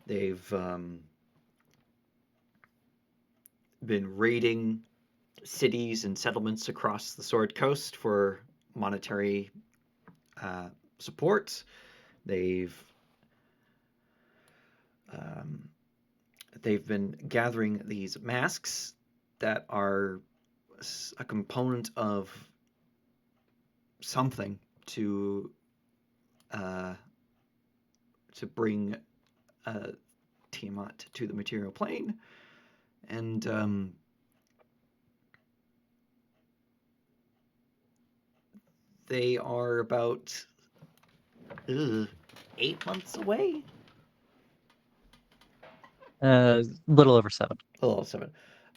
They've been raiding cities and settlements across the Sword Coast for monetary support. They've um, they've been gathering these masks that are a component of something uh, to bring Tiamat to the material plane, and they are about 8 months away. Little over 7. A little 7.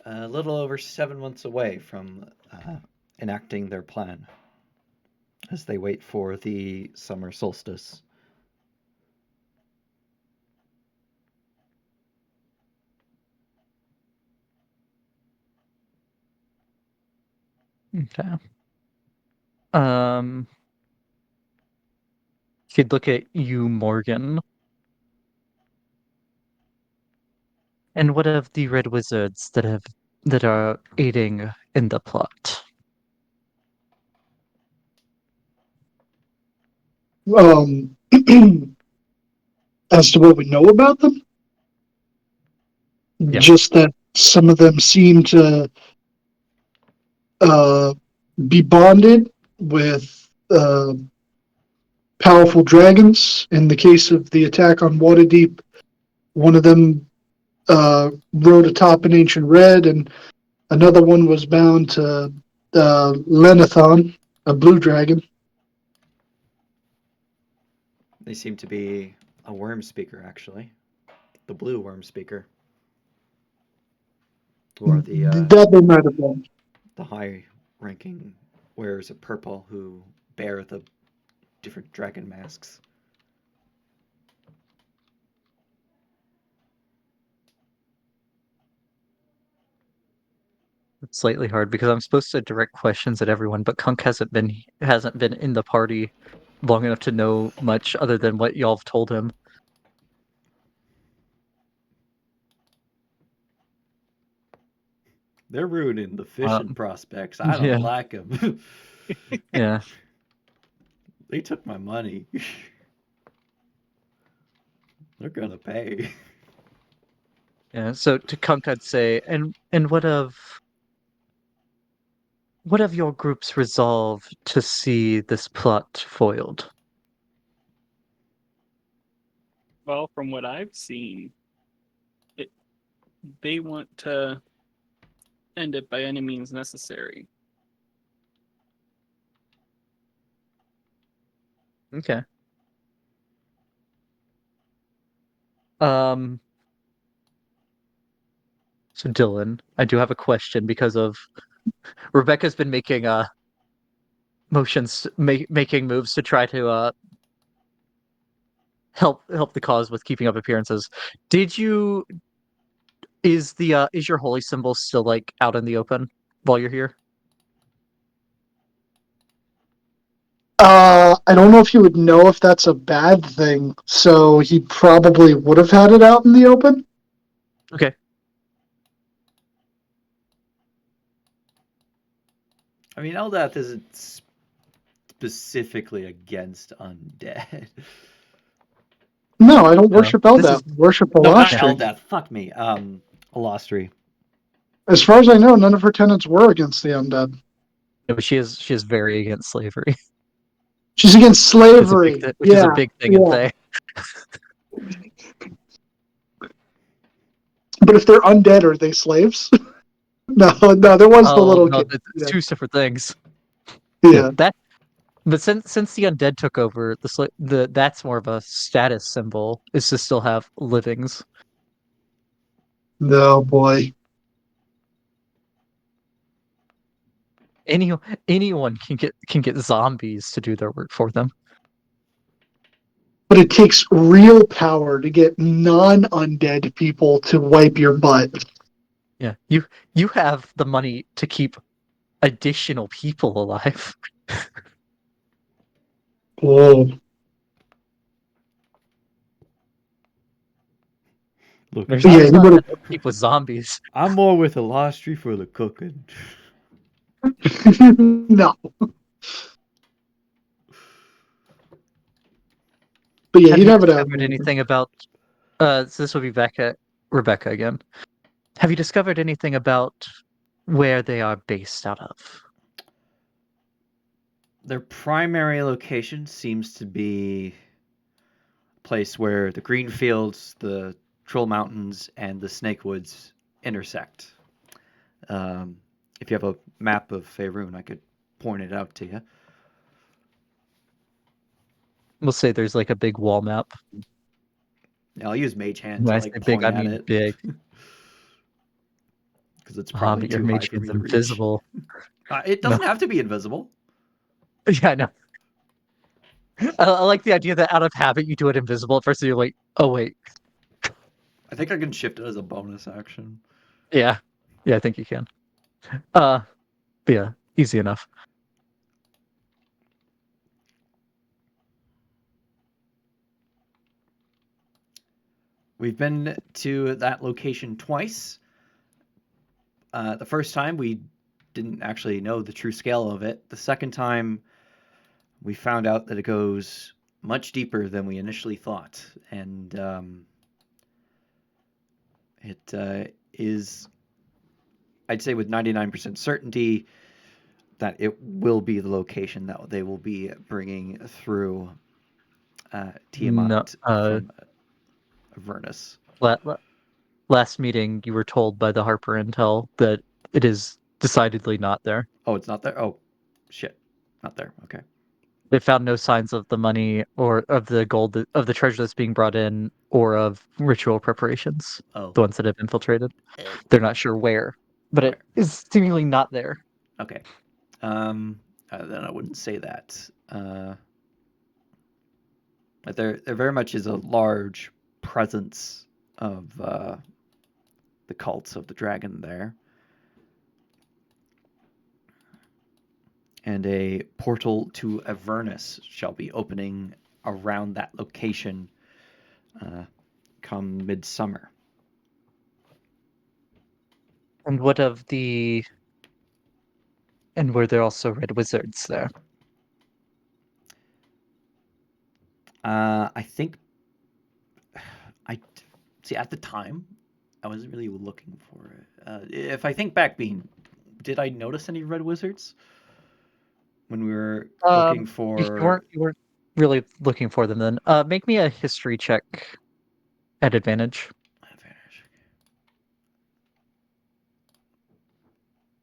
A little over 7 months away from enacting their plan as they wait for the summer solstice. Okay. He'd look at you, Morgan. And what of the red wizards that are aiding in the plot? As to what we know about them, Yeah. just that some of them seem to be bonded with powerful dragons. In the case of the attack on Waterdeep, one of them rode atop an ancient red, and another one was bound to Lenathon, a blue dragon. They seem to be a worm speaker, actually. The blue worm speaker. Who are That they might have been. the high-ranking wearers of purple who bear the different dragon masks. It's slightly hard because I'm supposed to direct questions at everyone, but Cunk hasn't been in the party long enough to know much other than what y'all have told him. They're ruining the fishing prospects. I yeah. don't like them. Yeah. They took my money. They're gonna pay. Yeah. So to Kunk, I'd say, and what of your group's resolve to see this plot foiled? Well, from what I've seen, they want to end it by any means necessary. Okay. So Dylan, I do have a question because of Rebecca's been making motions, making moves to try to help the cause with keeping up appearances. Is your holy symbol still like out in the open while you're here? I don't know if he would know if that's a bad thing, so he probably would have had it out in the open. Okay. I mean, Eldath isn't specifically against undead. No, I don't No, worship this Eldath. is- I worship No, not Alastri. Eldath. Fuck me. Alastri. As far as I know, none of her tenants were against the undead. No, she is very against slavery. She's against slavery. Which is a big thing in Thay. But if they're undead, are they slaves? No, there was the little no, kid. it's two separate things. Yeah. But since the undead took over, that's more of a status symbol, is to still have livings. No, boy. Anyone can get zombies to do their work for them. But it takes real power to get non-undead people to wipe your butt. Yeah, you have the money to keep additional people alive. Whoa. Look, There's Yeah, not you enough people with zombies. I'm more with Alastri for the cooking. No. But yeah, Have you you never know. discovered anything about? So this will be Rebecca again. Have you discovered anything about where they are based out of? Their primary location seems to be a place where the green fields, the Troll Mountains, and the Snake Woods intersect. If you have a map of Faerun, I could point it out to you. We'll say there's like a big wall map. I'll use Mage Hand When to I say like big, point I at mean it big. because it's Ah, probably but your too high mage for me hand's to reach. invisible. It No. doesn't have to be invisible. Yeah, I know. I like the idea that out of habit you do it invisible at first, and you're like, oh wait, I think I can shift it as a bonus action. yeah, I think you can. But yeah, easy enough. We've been to that location twice. The first time we didn't actually know the true scale of it. The second time we found out that it goes much deeper than we initially thought, and it is, I'd say, with 99% certainty that it will be the location that they will be bringing through No, Tiamat from Avernus. last meeting you were told by the Harper Intel that it is decidedly not there. Oh, it's not there? Oh, shit. Not there. Okay. They found no signs of the money or of the gold of the treasure that's being brought in or of ritual preparations. Oh. The ones that have infiltrated. They're not sure where, but it is seemingly not there. Okay. Then I wouldn't say that. But there very much is a large presence of the cults of the dragon there. And a portal to Avernus shall be opening around that location come midsummer. And what of the... And were there also red wizards there? I think I see at the time I wasn't really looking for it. If I think back, Bean, did I notice any red wizards when we were looking for? You weren't really looking for them then. Make me a history check at advantage. Advantage.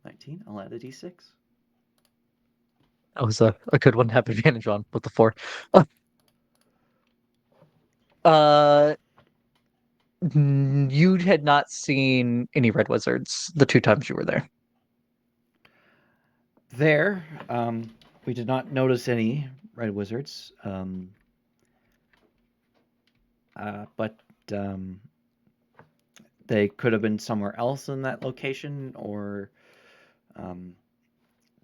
19. I'll add a d6. That was a good one to have advantage on with the 4. You had not seen any red wizards the 2 times you were there. There, we did not notice any red wizards, but they could have been somewhere else in that location, or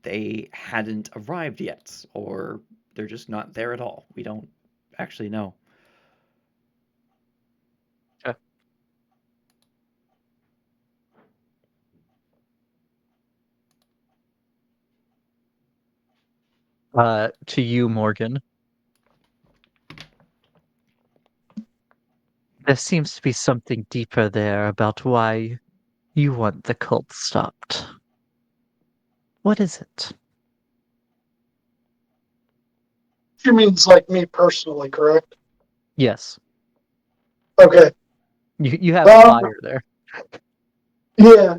they hadn't arrived yet, or they're just not there at all. We don't actually know. To you, Morgan. There seems to be something deeper there about why you want the cult stopped. What is it? She means like me personally, correct? Yes. Okay. You have fire there. Yeah.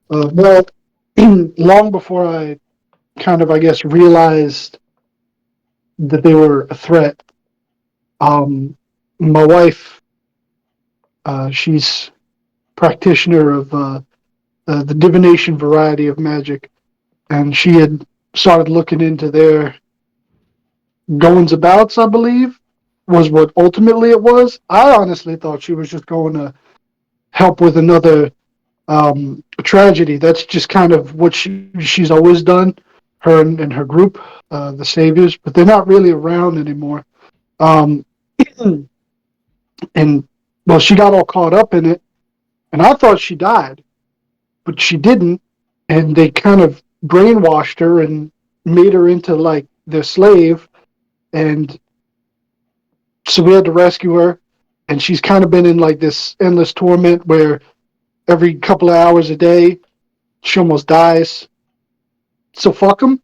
Well, long before I kind of, I guess, realized that they were a threat, my wife, she's practitioner of the divination variety of magic, and she had started looking into their goings abouts, I believe, was what ultimately it was. I honestly thought she was just going to help with another tragedy. That's just kind of what she's always done, her and her group, the Saviors, but they're not really around anymore. Um, and, well, she got all caught up in it, and I thought she died, but she didn't, and they kind of brainwashed her and made her into, like, their slave, and so we had to rescue her. And she's kind of been in like this endless torment where every couple of hours a day she almost dies. So fuck them.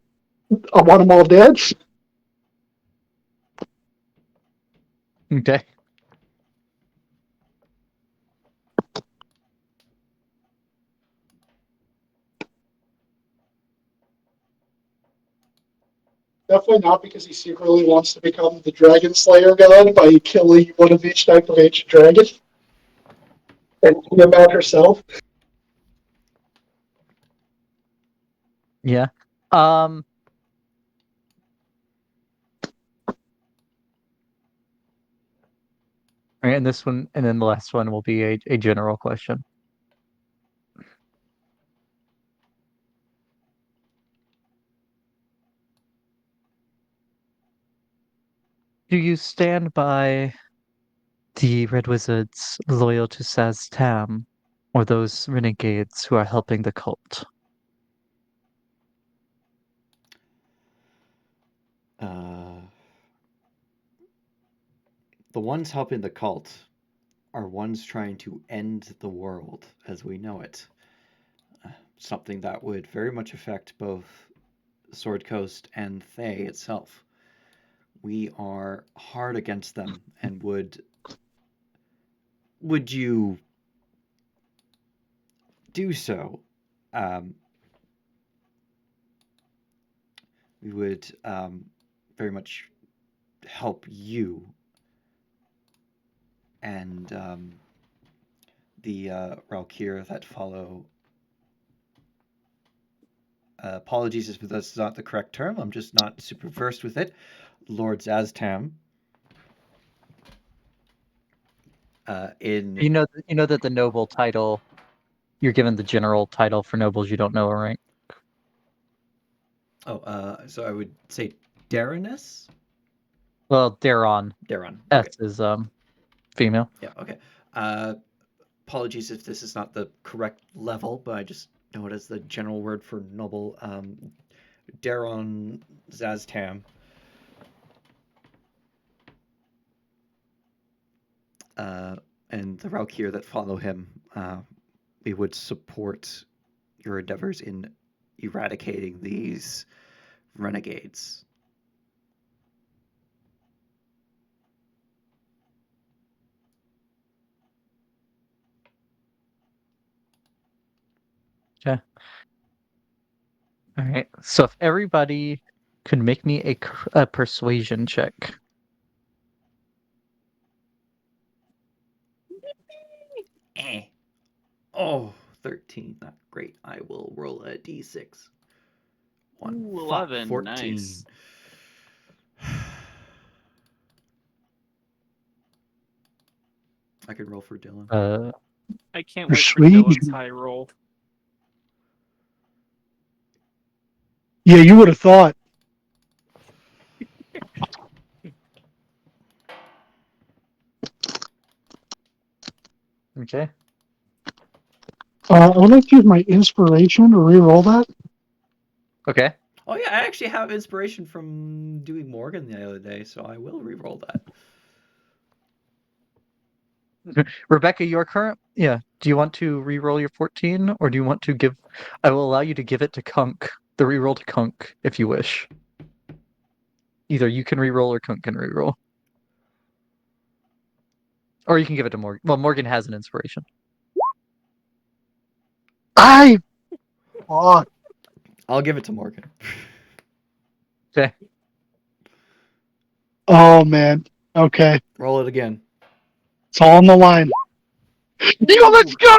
I want them all dead. Okay. Definitely not because he secretly wants to become the Dragon Slayer god by killing one of each type of ancient dragon and Tiamat herself. Yeah. All right, and this one, and then the last one will be a general question. Do you stand by the Red Wizards loyal to Saztam, or those renegades who are helping the cult? The ones helping the cult are ones trying to end the world as we know it. Something that would very much affect both Sword Coast and Thay itself. We are hard against them, and would you do so? Um, we would very much help you and the Ralkir that follow. Apologies if that's not the correct term. I'm just not super versed with it. Lord Zaztam. In You know that the noble title, you're given the general title for nobles you don't know a rank. So I would say Darenus? Well, Daron. Daron. S Okay. is female. Yeah, okay. Uh, Apologies if this is not the correct level, but I just know it as the general word for noble. Daron Zaztam. And the Valkyr that follow him, we would support your endeavors in eradicating these renegades. Okay. All right. So if everybody could make me a persuasion check. Eh. Oh, 13. Not great. I will roll a d6. One, Ooh, five, 11. 14. Nice. I can roll for Dylan. I can't wait for Sweet. Dylan's high roll. Yeah, you would have thought. Okay. I would like to use my inspiration to re-roll that. Okay. Oh yeah, I actually have inspiration from doing Morgan the other day, so I will re-roll that. Rebecca, your current, yeah. Do you want to re-roll your 14, or do you want to give? I will allow you to give it to Cunk, the re-roll to Cunk, if you wish. Either you can re-roll or Cunk can re-roll, or you can give it to Morgan. Well, Morgan has an inspiration. I. Oh, I'll give it to Morgan. Okay. oh man. Okay. Roll it again. It's all on the line. Yo, let's go!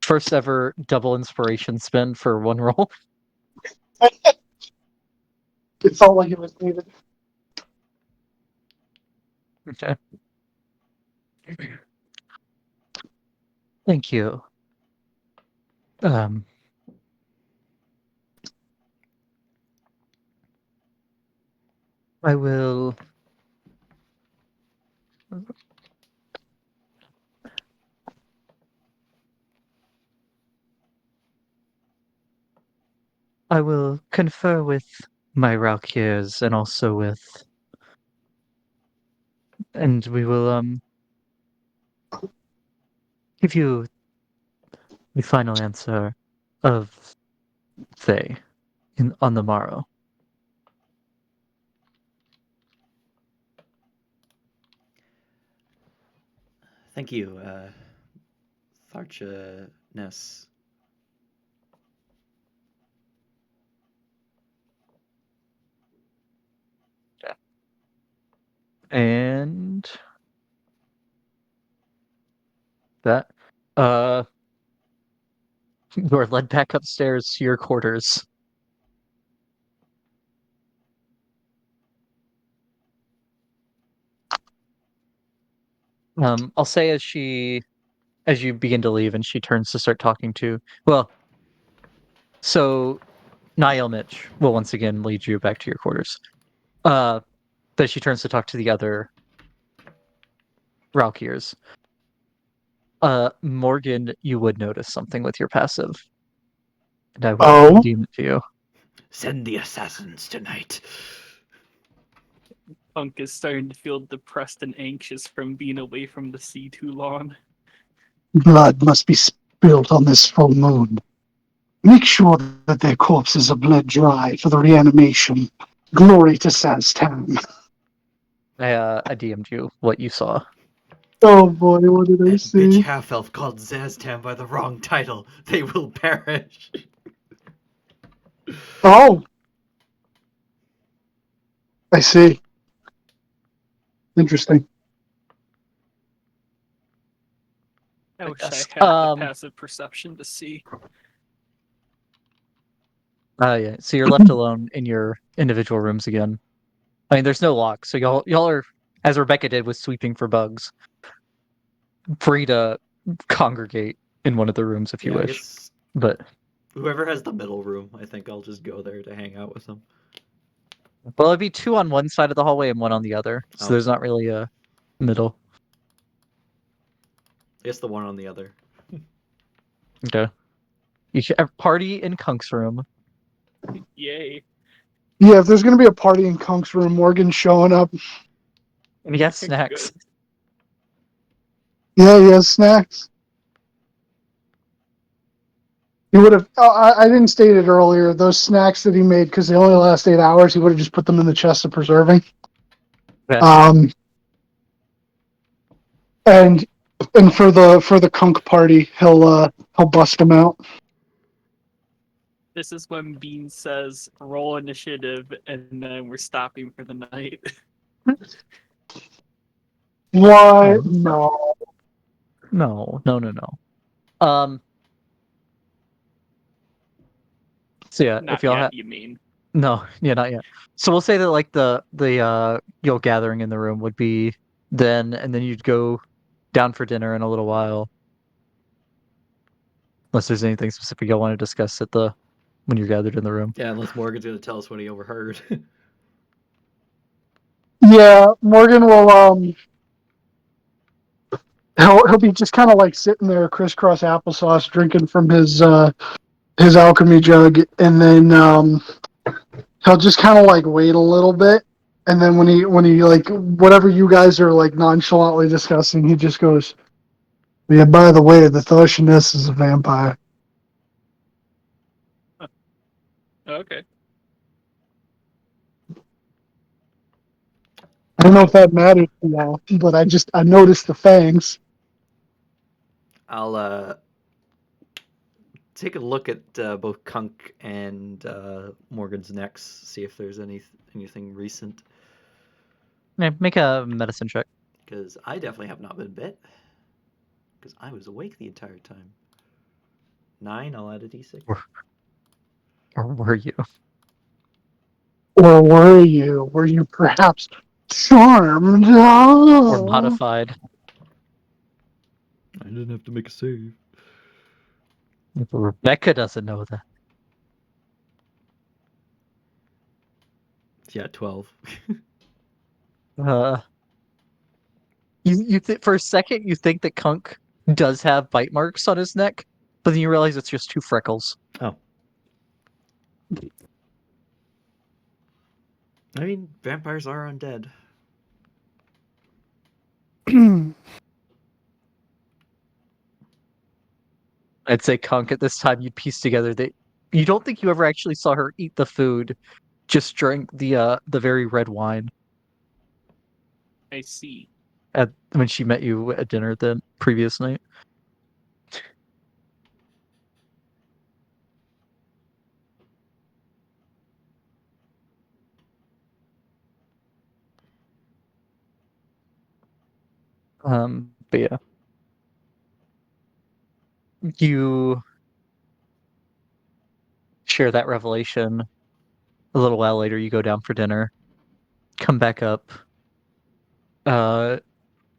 First ever double inspiration spend for one roll. It felt like it was needed. Okay. Thank you. I will. I will confer with my Raukiers and also with, and we will give you the final answer of Thay on the morrow. Thank you, Tharcha Ness. And that you're led back upstairs to your quarters. I'll say as you begin to leave and she turns to start talking to, well, so Niall Mitch will once again lead you back to your quarters. That she turns to talk to the other Raukiers. Morgan, you would notice something with your passive. And I will Oh, redeem it to you. Send the assassins tonight. Cunk is starting to feel depressed and anxious from being away from the sea too long. blood must be spilled on this full moon. Make sure that their corpses are bled dry for the reanimation. Glory to Saztan. I DM'd you what you saw. Oh boy, what did I That bitch see? half-elf called Zaztam by the wrong title. They will perish. Oh, I see. Interesting. I wish Yes. I had the passive perception to see. Yeah. So you're left alone in your individual rooms again. I mean, there's no lock, so y'all are, as Rebecca did with sweeping for bugs, free to congregate in one of the rooms if you Yeah, I wish. guess But whoever has the middle room, I think I'll just go there to hang out with them. well, it'd be two on one side of the hallway and one on the other, so Oh. there's not really a middle. I guess the one on the other. Okay. You should have party in Kunk's room. Yay. Yeah, if there's gonna be a party in Kunk's room, Morgan's showing up. And he has snacks. Good. Yeah, he has snacks. He would have. Oh, I didn't state it earlier. Those snacks that he made, because they only last 8 hours, he would have just put them in the chest of preserving. Yeah. And for the Kunk party, he'll bust them out. This is when Bean says roll initiative and then we're stopping for the night. Why? Oh. No. No. So yeah, Not if y'all yet, you mean. no, yeah, not yet. So we'll say that like the y'all gathering in the room would be then, and then you'd go down for dinner in a little while. Unless there's anything specific y'all want to discuss at the when you're gathered in the room. Yeah, unless Morgan's gonna tell us what he overheard. Yeah, Morgan will he'll be just kind of like sitting there crisscross applesauce drinking from his alchemy jug, and then he'll just kind of like wait a little bit, and then when he like whatever you guys are like nonchalantly discussing, he just goes, "Yeah, by the way, the Thoshiness is a vampire." Okay. I don't know if that matters to y'all, but I noticed the fangs. I'll take a look at both Kunk and Morgan's necks, see if there's anything recent. Yeah, make a medicine check. Because I definitely have not been bit. Because I was awake the entire time. 9, I'll add a d6. Or were you? Or were you? Were you perhaps charmed? Or Oh. modified? I didn't have to make a save. Rebecca doesn't know that. Yeah, 12. For a second you think that Kunk does have bite marks on his neck, but then you realize it's just two freckles. Oh. I mean, vampires are undead. I'd say Cunk at this time you'd piece together that you don't think you ever actually saw her eat the food, just drank the very red wine I see. at when she met you at dinner the previous night. But yeah. You share that revelation. A little while later you go down for dinner, come back up,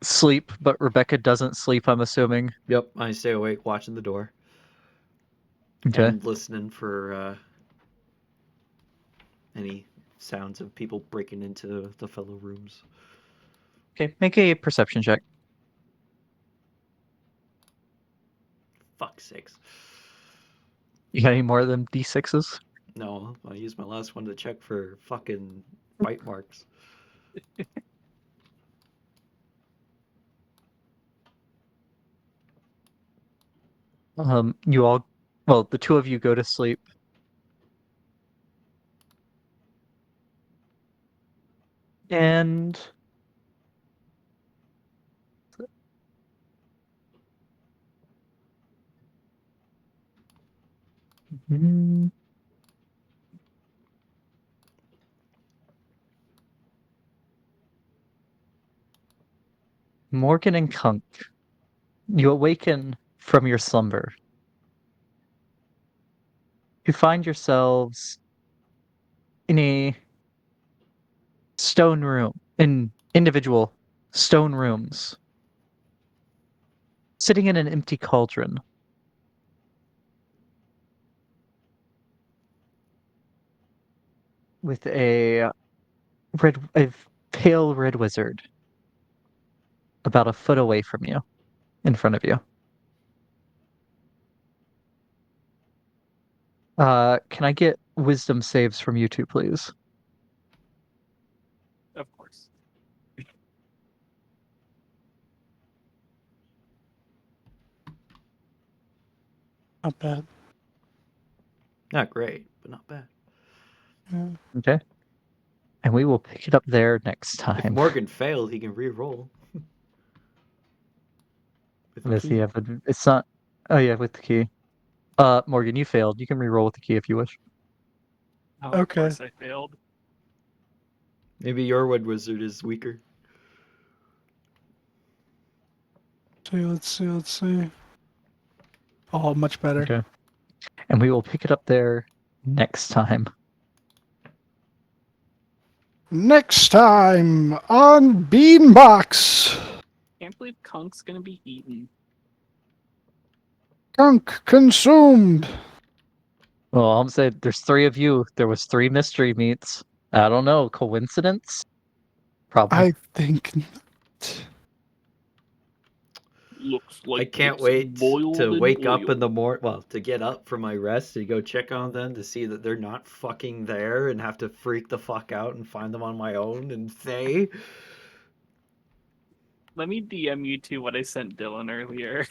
sleep, but Rebecca doesn't sleep, I'm assuming. Yep, I stay awake watching the door Okay. and listening for any sounds of people breaking into the fellow rooms. Okay, make a perception check. Fuck's sakes. You got any more of them D6s? No, I used my last one to check for fucking bite marks. You all, well, the two of you go to sleep. And Mm, Morgan and Cunk, you awaken from your slumber. You find yourselves in a stone room, in individual stone rooms, sitting in an empty cauldron. With a pale red wizard about a foot away from you, in front of you. Can I get wisdom saves from you two, please? Of course. Not bad. Not great, but not bad. Yeah. Okay. And we will pick it up there next If time. Morgan failed, he can re-roll. With the Let's see, key. it's not. Oh yeah, with the key. Morgan, you failed. You can re-roll with the key if you wish. Oh, of Okay. course I failed. Maybe your wood wizard is weaker. Let's see. Oh, much better. Okay. And we will pick it up there next time. Next time on Beanbox, Can't believe Kunk's gonna be eaten. Cunk consumed. Well, I'm saying there's three of you. There was three mystery meats. I don't know. Coincidence? Probably. I think. Looks like I can't it's wait boiled to in wake up oil. in the morning. Well, to get up from my rest to go check on them to see that they're not fucking there and have to freak the fuck out and find them on my own and say, Let me DM you to what I sent Dylan earlier.